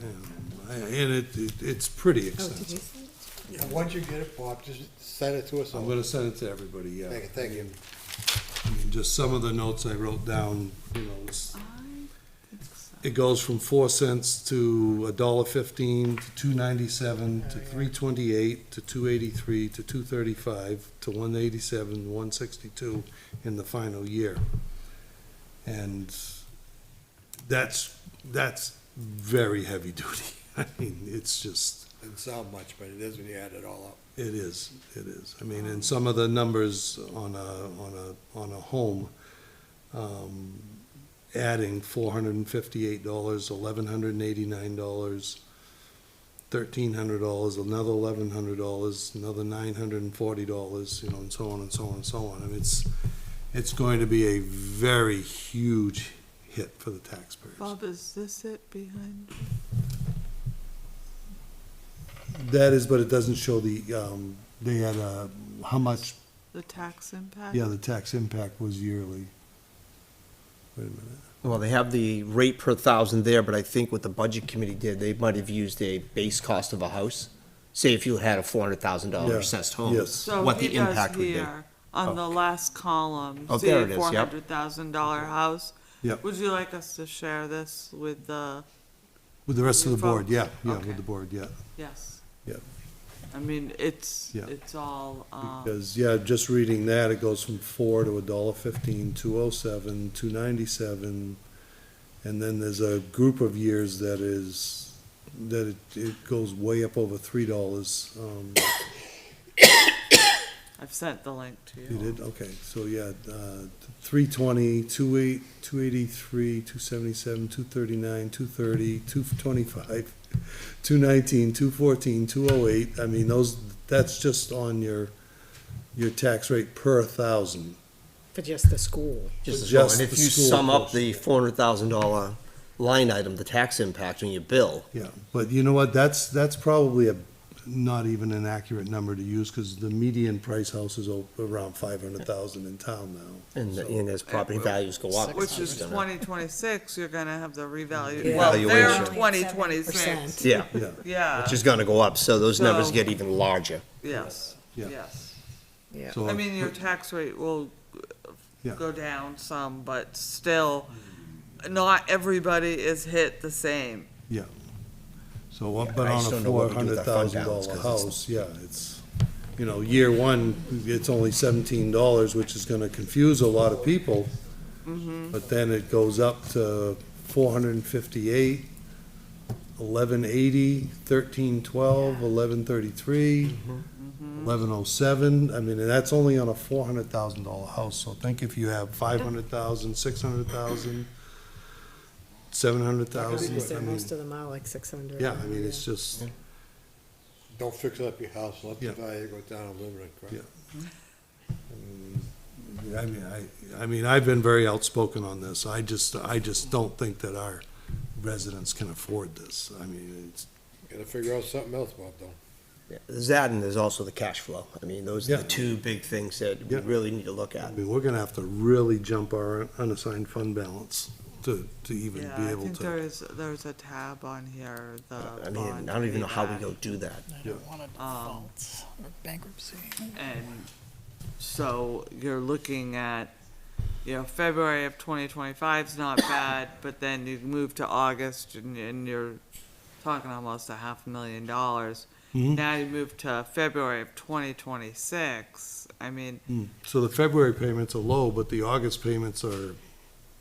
and it's pretty extensive. Yeah, once you get it, Bob, just send it to us. I'm gonna send it to everybody, yeah. Thank you. I mean, just some of the notes I wrote down, it goes from 4 cents to $1.15 to $2.97 to $3.28 to $2.83 to $2.35 to $1.87, $1.62 in the final year. And that's very heavy duty. I mean, it's just. Doesn't sound much, but it is when you add it all up. It is. I mean, and some of the numbers on a home, adding $458, $1,189, $1,300, another $1,100, another $940, and so on and so on and so on. I mean, it's going to be a very huge hit for the taxpayers. Bob, is this it behind? That is, but it doesn't show they had how much, The tax impact? yeah, the tax impact was yearly. Wait a minute. Well, they have the rate per thousand there, but I think what the budget committee did, they might have used a base cost of a house. Say if you had a $400,000 Yeah, assessed home, yes. So what he the does impact would be. here on the last column. Oh, see there it is, $400,000 yep. house. Yep. Would you like us to share this with the? With the rest of the board, folks? yeah, Okay. with the board, yeah. Yes. Yeah. I mean, it's Yeah. all. Because, yeah, just reading that, it goes from $4 to $1.15, 207, 297, and then there's a group of years that it goes way up over $3. I've sent the link to you. You did, okay, so yeah, 320, 283, 277, 239, 230, 225, 219, 214, 208, I mean, that's just on your tax rate per thousand. For just the school. And if you sum up the $400,000 line item, the tax impact on your bill. Yeah, but you know what, that's probably not even an accurate number to use, because the median price house is around 500,000 in town now. And as property values go up. Which is 2026, you're gonna have the revalue, Yeah. well, they're Valuation. 2026. Yeah. Yeah. Which is gonna go up, so those numbers So- get even larger. Yes, Yeah. yes. Yeah. So- I mean, your tax rate will Yeah. go down some, but still, not everybody is hit the same. Yeah. So, but I on just a don't know what we do with our fund balance, $400,000 'cause house, yeah, it's, year one, it's only $17, which is gonna confuse a lot of people. But then it goes up to 458, 1180, 1312, 1133, 1107. I mean, and that's only on a $400,000 house. So think if you have 500,000, 600,000, 700,000. I mean, Most of them are like 600. yeah, I mean, it's just, Don't fix up your house, let the Yeah. value go down a little bit, correct? I mean, I've been very outspoken on this. I just don't think that our residents can afford this. I mean, it's, Gotta figure out something else, Bob, though. Yeah, there's that and there's also the cash flow. I mean, those are Yeah. the two big things that we Yeah. really need to look I at. mean, we're gonna have to really jump our unassigned fund balance to even Yeah, be I able think to. there's a tab on here, the I mean, bond I don't even know how we payback. go do that. Or bankruptcy. And so you're looking at, February of 2025 is not bad, but then you move to August and you're talking almost $500,000. Mhm. Now you move to February of 2026. I mean, So the February payments are low, but the August payments are,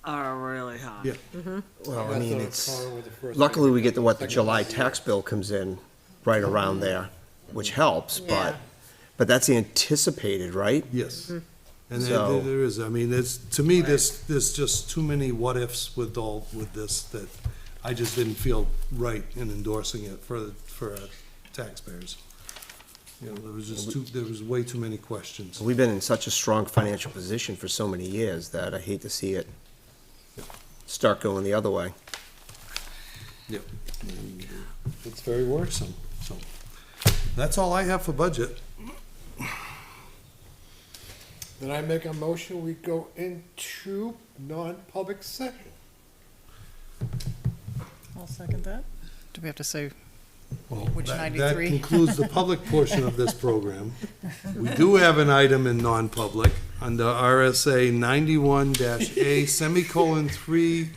are really high. yeah. Well, I mean, it's, Current with the first luckily we get the second July year. tax bill comes in right around there, which helps, Yeah. but that's anticipated, right? Yes. And So- there is, I mean, to me, there's just too many what-ifs with this that I just didn't feel right in endorsing it for taxpayers. There was way too many questions. We've been in such a strong financial position for so many years that I hate to see it start going the other way. Yep. And it's very worrisome, so. That's all I have for budget. Then I make a motion, we go into non-public session. I'll second that. Do we have to say Well, which that 93? concludes the public portion of this program. We do have an item in non-public under RSA 91-A semicolon 3,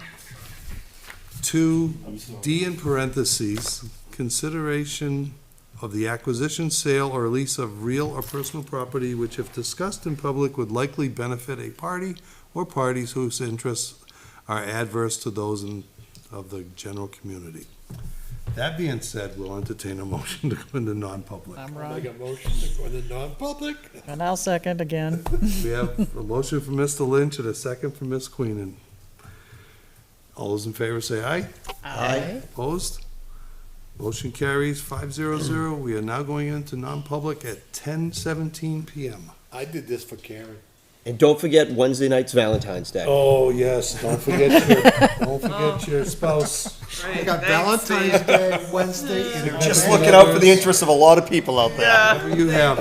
2, D in parentheses, consideration of the acquisition, sale, or lease of real or personal property which if discussed in public would likely benefit a party or parties whose interests are adverse to those of the general community. That being said, we'll entertain a motion to go into non-public. I'm I make wrong. a motion to go into non-public. And I'll second again. We have a motion from Mr. Lynch and a second from Ms. Queenan. All those in favor say aye. Aye. Opposed? Motion carries 500. We are now going into non-public at 10:17 PM. I did this for Karen. And don't forget Wednesday night's Valentine's Day. Oh, yes, don't forget your spouse. Great, got thanks, Valentine's Steve. Day Wednesday. and Just looking out for the interests of a lot of people out there. Yeah. Whatever you have.